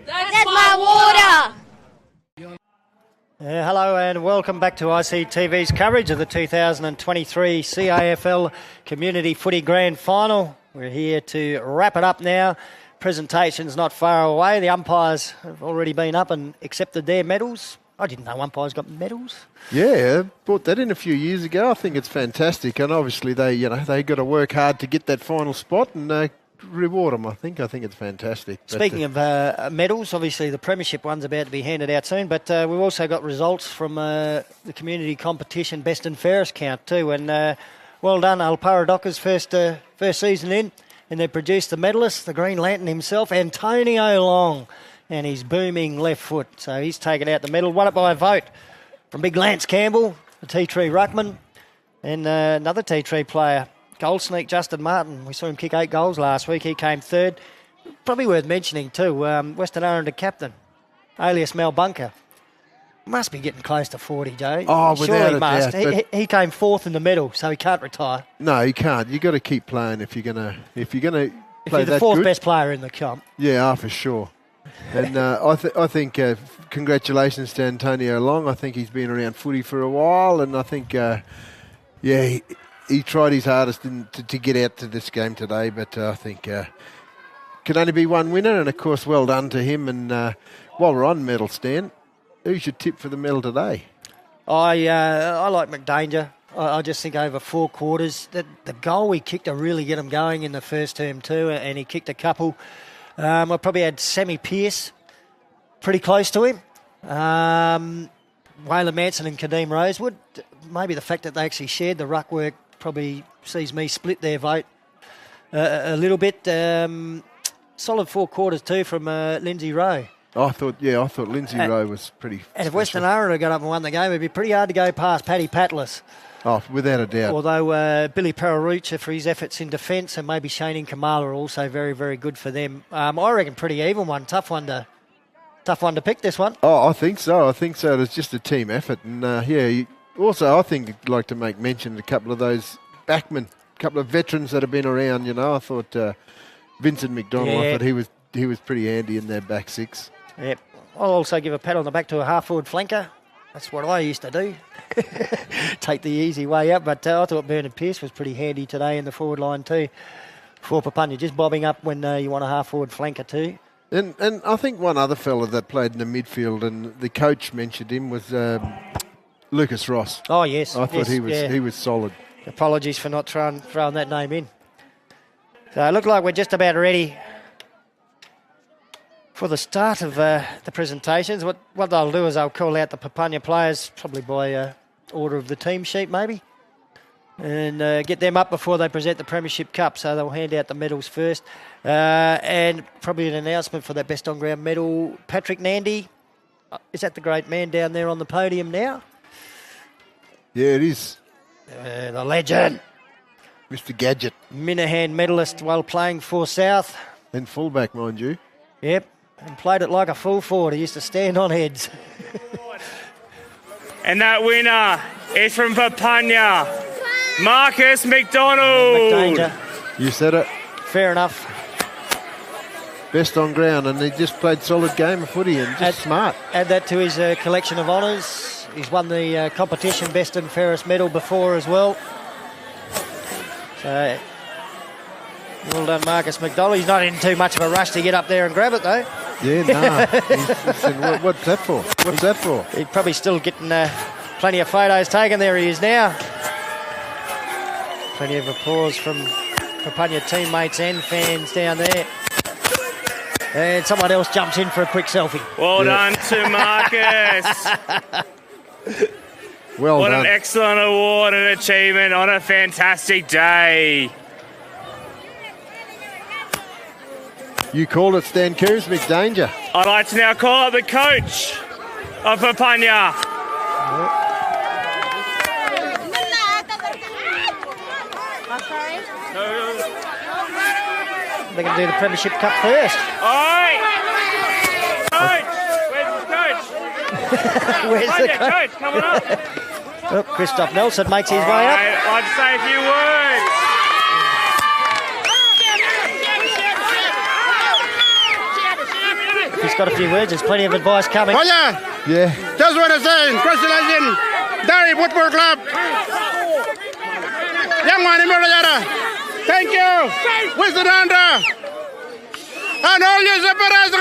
Speaker 4: That's my water!
Speaker 1: Hello and welcome back to ICTV's coverage of the 2023 CAFL Community Footy Grand Final. We're here to wrap it up now. Presentation's not far away. The umpires have already been up and accepted their medals. I didn't know umpires got medals.
Speaker 2: Yeah, brought that in a few years ago. I think it's fantastic, and obviously they got to work hard to get that final spot and reward them. I think it's fantastic.
Speaker 1: Speaking of medals, obviously the premiership one's about to be handed out soon, but we've also got results from the community competition best and fairest count too. And well done, Alpara Dockers first season in, and they produced the medalist, the Green Lantern himself, Antonio Long. And his booming left foot. So he's taken out the medal. Won it by a vote from Big Lance Campbell, the T-Tree ruckman, and another T-Tree player, goal sneak Justin Martin. We saw him kick 8 goals last week. He came third. Probably worth mentioning too, Western Aranda captain, alias Mel Bunker. Must be getting close to 40, Joe.
Speaker 2: Oh,
Speaker 1: surely
Speaker 2: without a doubt.
Speaker 1: He came fourth in the medal, so he can't retire.
Speaker 2: No, he can't. You've got to keep playing if you're gonna play
Speaker 1: if you're the
Speaker 2: that
Speaker 1: fourth
Speaker 2: good.
Speaker 1: best player in the comp.
Speaker 2: Yeah, for sure. And I think congratulations to Antonio Long. I think he's been around footy for a while, and I think, he tried his hardest to get out to this game today, but I think can only be one winner, and of course, well done to him. And while we're on medal, Stan, who's your tip for the medal today?
Speaker 1: I like McDanger. I just think over 4 quarters, the goal he kicked to really get him going in the first term too, and he kicked a couple. I probably had Sammy Pearce pretty close to him. Waylon Manson and Kadeem Rosewood. Maybe the fact that they actually shared the ruck work probably sees me split their vote a little bit. Solid 4 quarters too from Lindsay Rowe.
Speaker 2: I thought Lindsay Rowe was pretty
Speaker 1: And
Speaker 2: special.
Speaker 1: if Western Aranda got up and won the game, it'd be pretty hard to go past Paddy Patlas.
Speaker 2: Oh, without a doubt.
Speaker 1: Although Billy Pararucha for his efforts in defence, and maybe Shane Kamala are also very, very good for them. I reckon pretty even one, tough one to pick this one.
Speaker 2: Oh, I think so. It's just a team effort, and also I think I'd like to make mention of a couple of those backmen, a couple of veterans that have been around. I thought Vincent McDonald. I thought he was pretty handy in their back six.
Speaker 1: Yep. I'll also give a pat on the back to a half-forward flanker. That's what I used to do. Take the easy way up. But I thought Bernard Pearce was pretty handy today in the forward line too. For Papunya, just bobbing up when you want a half-forward flanker too.
Speaker 2: And I think one other fella that played in the midfield, and the coach mentioned him, was Lucas Ross.
Speaker 1: Oh, yes.
Speaker 2: I thought he was solid.
Speaker 1: Apologies for not throwing that name in. So it looked like we're just about ready for the start of the presentations. What they'll do is they'll call out the Papunya players, probably by order of the team sheet maybe, and get them up before they present the Premiership Cup. So they'll hand out the medals first. And probably an announcement for that best on-ground medal. Patrick Nandy, is that the great man down there on the podium now?
Speaker 2: Yeah, it is.
Speaker 1: The legend.
Speaker 2: Mr. Gadget.
Speaker 1: Minahan medalist while playing for South.
Speaker 2: And fullback, mind you.
Speaker 1: Yep. And played it like a full forward. He used to stand on heads.
Speaker 18: And that winner is from Papunya, Marcus McDonald.
Speaker 1: McDanger.
Speaker 2: You said it.
Speaker 1: Fair enough.
Speaker 2: Best on ground, and he just played solid game of footy and just smart.
Speaker 1: Add that to his collection of honours. He's won the competition best and fairest medal before as well. So, well done, Marcus McDonald. He's not in too much of a rush to get up there and grab it, though.
Speaker 2: Yeah, no. What's that for? What's that for?
Speaker 1: He's probably still getting plenty of photos taken. There he is now. Plenty of applause from Papunya teammates and fans down there. And someone else jumps in for a quick selfie.
Speaker 18: Well done to Marcus.
Speaker 2: Well
Speaker 18: what
Speaker 2: done.
Speaker 18: An excellent award and achievement on a fantastic day.
Speaker 2: You called it, Stan Coos, McDanger.
Speaker 18: I'd like to now call up the coach of Papunya.
Speaker 1: They're going to do the Premiership Cup first.
Speaker 18: All right. Coach, where's the coach?
Speaker 1: Where's the
Speaker 18: coach? Come on up.
Speaker 1: Oh, Christoph Nelson makes his way up.
Speaker 18: I'd say a few words.
Speaker 1: He's got a few words. There's plenty of advice coming.
Speaker 11: Oh, yeah.
Speaker 2: Yeah.
Speaker 11: Just want to say, congratulations, Derry Football Club. Young man, thank you. Where's the Aranda? And all your supporters,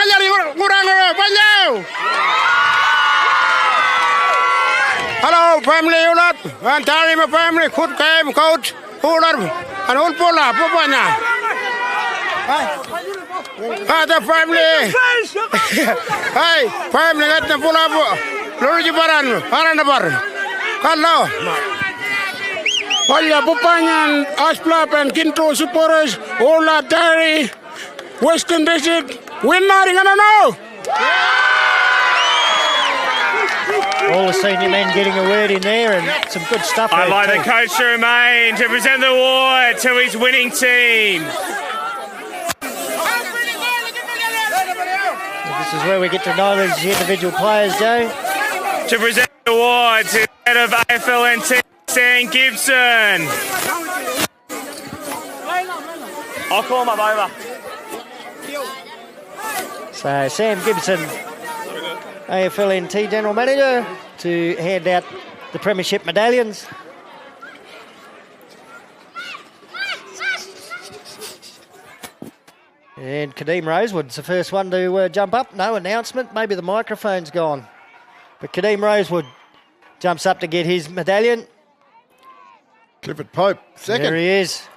Speaker 11: hello, family unit. And Derry, my family, good game, coach, Ular, and Ulpula, Papunya. The family. Hey, family, let the pull up. Luigi Baran, Aranda Bar. Hello. Palya Papunya, Asplap, and Kinto supporters, Ola, Derry, Western District, win nothing, I don't know.
Speaker 1: All the senior men getting a word in there and some good stuff.
Speaker 18: I'd like the coach to remain to present the award to his winning team.
Speaker 1: This is where we get to know these individual players, Joe.
Speaker 18: To present the award to the head of AFLNT, Stan Gibson. I'll call him up over.
Speaker 1: So Sam Gibson, AFLNT General Manager, to hand out the Premiership medallions. And Kadeem Rosewood's the first one to jump up. No announcement. Maybe the microphone's gone. But Kadeem Rosewood jumps up to get his medallion.
Speaker 2: Clifford Pope, second.
Speaker 1: There he is.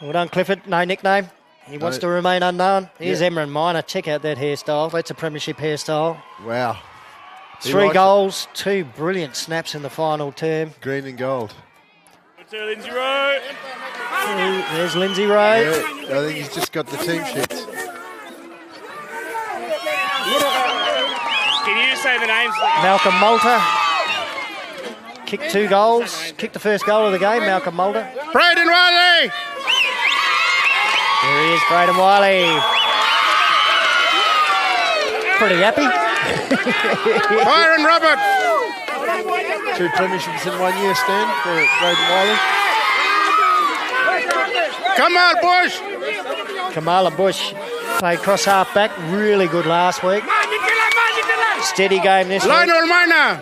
Speaker 1: Well done, Clifford. No nickname. He wants to remain unknown. Here's Emran Minor. Check out that hairstyle. That's a Premiership hairstyle.
Speaker 2: Wow.
Speaker 1: 3 goals, 2 brilliant snaps in the final term.
Speaker 2: Green and gold.
Speaker 18: Lindsay Rowe.
Speaker 1: There's Lindsay Rowe.
Speaker 2: Yeah, I think he's just got the team sheets.
Speaker 18: Can you just say the names?
Speaker 1: Malcolm Moulter. Kicked 2 goals. Kicked the first goal of the game, Malcolm Moulter.
Speaker 11: Braden Wiley.
Speaker 1: There he is, Braden Wiley. Pretty happy.
Speaker 11: Byron Roberts.
Speaker 2: 2 premierships in 1 year, Stan, for Braden Wiley.
Speaker 11: Kamal Bush.
Speaker 1: Kamala Bush played cross half back. Really good last week. Steady game this week.
Speaker 11: Lionel Minor.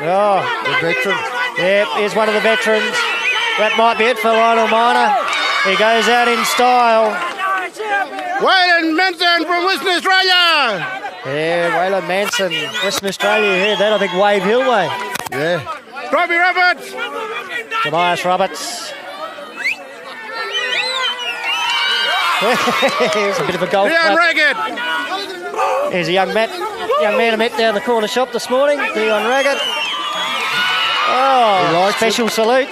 Speaker 1: Oh,
Speaker 2: the veteran.
Speaker 1: Yep, here's one of the veterans. That might be it for Lionel Minor. He goes out in style.
Speaker 11: Waylon Manson from Western Australia.
Speaker 1: Yeah, Waylon Manson, Western Australia. You heard that, I think Wave Hill way.
Speaker 2: Yeah.
Speaker 11: Robbie Roberts.
Speaker 1: Tobias Roberts. Here's a bit of a golf
Speaker 11: Leon
Speaker 1: club.
Speaker 11: Raggett.
Speaker 1: Here's a young man I met down the corner shop this morning, Leon Raggett. Oh, special salute.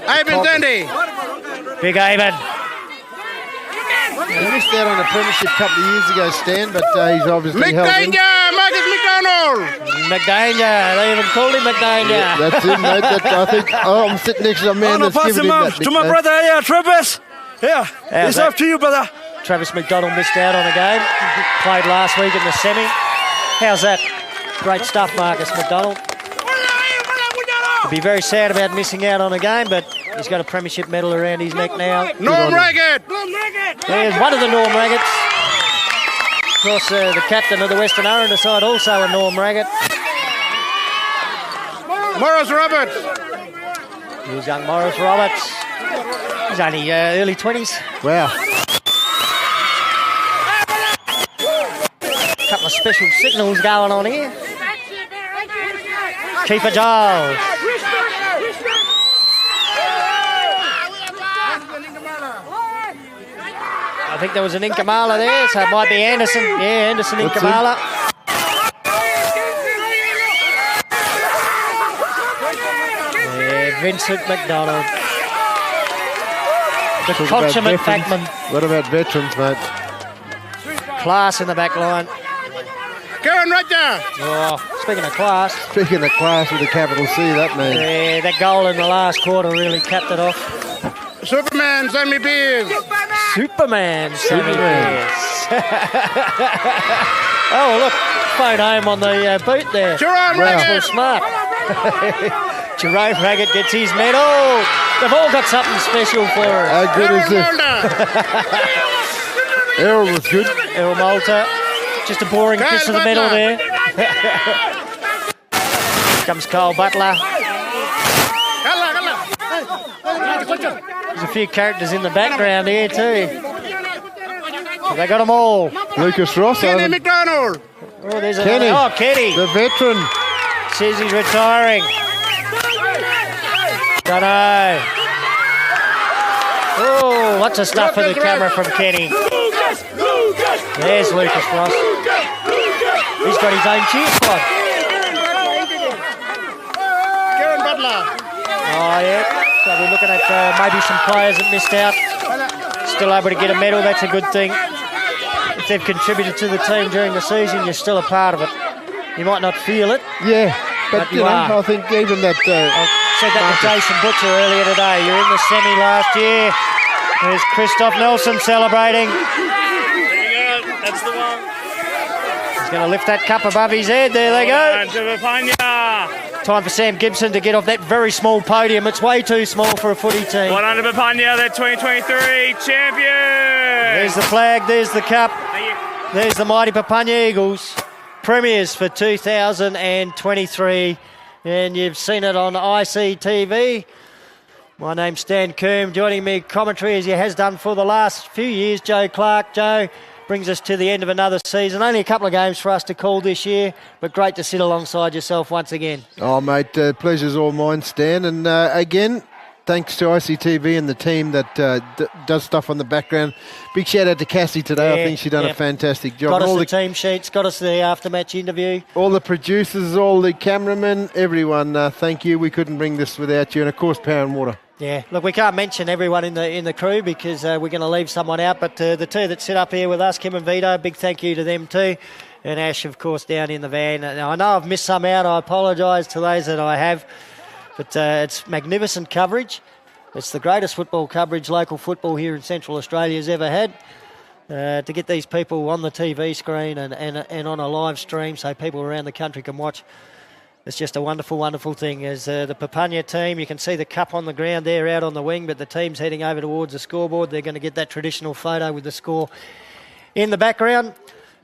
Speaker 11: Ivan Sandy.
Speaker 1: Big Aben.
Speaker 2: He missed out on a premiership a couple of years ago, Stan, but he's obviously held in.
Speaker 11: Marcus McDonald.
Speaker 1: McDanger. They even called him McDanger.
Speaker 2: Yeah, that's him, mate. I think I'm sitting next to a man that's given him that
Speaker 19: to my brother here, Travis. Yeah, it's up to you, brother.
Speaker 1: Travis McDonald missed out on a game. Played last week in the semi. How's that? Great stuff, Marcus McDonald. He'd be very sad about missing out on a game, but he's got a premiership medal around his neck now.
Speaker 11: Norm Raggett.
Speaker 1: There's one of the Norm Raggets. Of course, the captain of the Western Aranda side, also a Norm Raggett.
Speaker 11: Morris Roberts.
Speaker 1: Here's young Morris Roberts. He's only early 20s.
Speaker 2: Wow.
Speaker 1: Couple of special signals going on here. Keeper Giles. I think there was an Inkamala there, so it might be Anderson. Yeah, Anderson Inkamala. Yeah, Vincent McDonald. The consummate backman.
Speaker 2: What about veterans, mate?
Speaker 1: Class in the back line.
Speaker 11: Karen Roger.
Speaker 1: Oh, speaking of class.
Speaker 2: Speaking of class with a capital C, that man.
Speaker 1: Yeah, that goal in the last quarter really capped it off.
Speaker 11: Superman, Sammy Beers.
Speaker 1: Superman, Sammy Beers. Oh, look, phone home on the boot there.
Speaker 11: Jerome
Speaker 1: Raggett. Smart. Jerome Raggett gets his medal. They've all got something special for us.
Speaker 2: How good is this? Errol was good.
Speaker 1: Errol Malta. Just a boring kiss to the medal there. Comes Kyle Butler. There's a few characters in the background here too. They got them all.
Speaker 2: Lucas Ross.
Speaker 11: Kenny McDonald.
Speaker 1: Oh, there's
Speaker 2: Kenny.
Speaker 1: Oh, Kenny.
Speaker 2: The veteran.
Speaker 1: Says he's retiring. Don't know. Oh, lots of stuff for the camera from Kenny. There's Lucas Ross. He's got his own cheer squad.
Speaker 11: Kevin Butler.
Speaker 1: Oh, yeah. So we're looking at maybe some players that missed out. Still able to get a medal, that's a good thing. If they've contributed to the team during the season, you're still a part of it. You might not feel it.
Speaker 2: Yeah, but you know,
Speaker 1: are.
Speaker 2: I think even that...
Speaker 1: I said that to Jason Butcher earlier today. You're in the semi last year. There's Christoph Nelson celebrating.
Speaker 18: There you go. That's the one.
Speaker 1: He's going to lift that cup above his head. There they go.
Speaker 18: To Papunya.
Speaker 1: Time for Sam Gibson to get off that very small podium. It's way too small for a footy team.
Speaker 18: Well done to Papunya, the 2023 champion.
Speaker 1: There's the flag, there's the cup. There's the mighty Papunya Eagles. Premiers for 2023. And you've seen it on ICTV. My name's Stan Coombe. Joining me commentary as he has done for the last few years, Joe Clark. Joe, brings us to the end of another season. Only a couple of games for us to call this year, but great to sit alongside yourself once again.
Speaker 2: Oh, mate, pleasure's all mine, Stan. And again, thanks to ICTV and the team that does stuff on the background. Big shout out to Cassie today. I think she's done a fantastic job.
Speaker 1: Got us
Speaker 2: all
Speaker 1: the team sheets, got us the after-match interview.
Speaker 2: All the producers, all the cameramen, everyone, thank you. We couldn't bring this without you. And, of course, Power and Water.
Speaker 1: Yeah, look, we can't mention everyone in the crew because we're going to leave someone out, but the two that sit up here with us, Kim and Vito, big thank you to them too. And Ash, of course, down in the van. Now, I know I've missed some out. I apologise to those that I have, but it's magnificent coverage. It's the greatest football coverage local football here in Central Australia's ever had. To get these people on the TV screen and on a live stream so people around the country can watch. It's just a wonderful, wonderful thing. As the Papunya team, you can see the cup on the ground there out on the wing, but the team's heading over towards the scoreboard. They're going to get that traditional photo with the score in the background.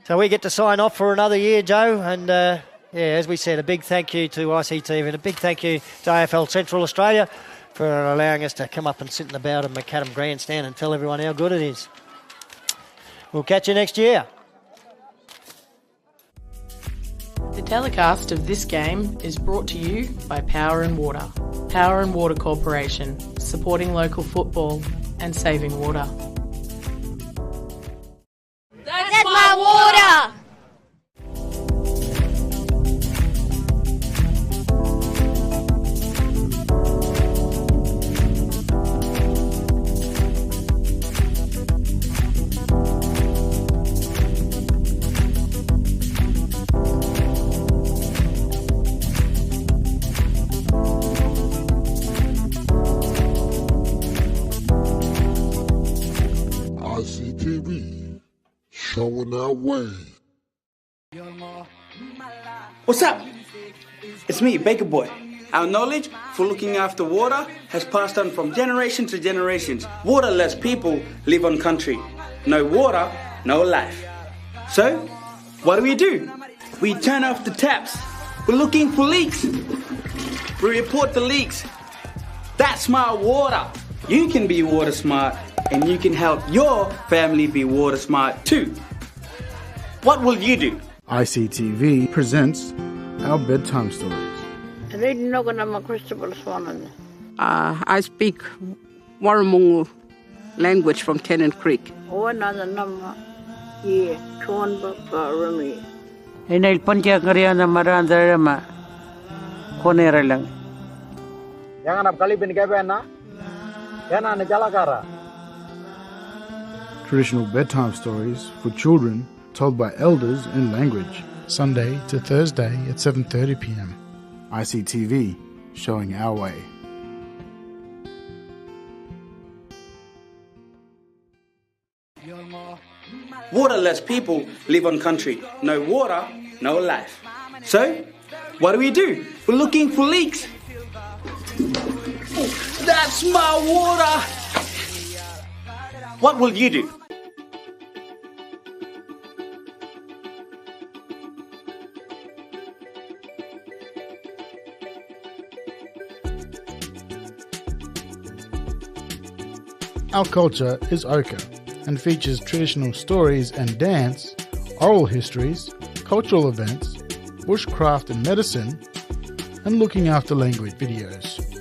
Speaker 1: So we get to sign off for another year, Joe. And, as we said, a big thank you to ICTV and a big thank you to AFL Central Australia for allowing us to come up and sit in the Bowden Macadam grandstand and tell everyone how good it is. We'll catch you next year.
Speaker 3: The telecast of this game is brought to you by Power and Water. Power and Water Corporation, supporting local football and saving water.
Speaker 4: That's my water!
Speaker 6: ICTV, showing our way.
Speaker 5: What's up? It's me, Baker Boy. Our knowledge for looking after water has passed on from generation to generations. Waterless people live on country. No water, no life. So, what do? We turn off the taps. We're looking for leaks. We report the leaks. That's smart water. You can be water smart and you can help your family be water smart too. What will you do?
Speaker 7: ICTV presents our bedtime stories.
Speaker 9: I speak Warramungu language from Tennant Creek.
Speaker 12: Inay panjang karya na marandara ma konera lang.
Speaker 21: Jangan ap kali bin na. Yana na jalakara.
Speaker 7: Traditional bedtime stories for children told by elders in language. Sunday to Thursday at 7:30 p.m. ICTV, showing our way.
Speaker 5: Waterless people live on country. No water, no life. So, what do? We're looking for leaks. Oh, that's my water! What will you do?
Speaker 7: Our culture is ochre and features traditional stories and dance, oral histories, cultural events, bushcraft and medicine, and looking after language videos.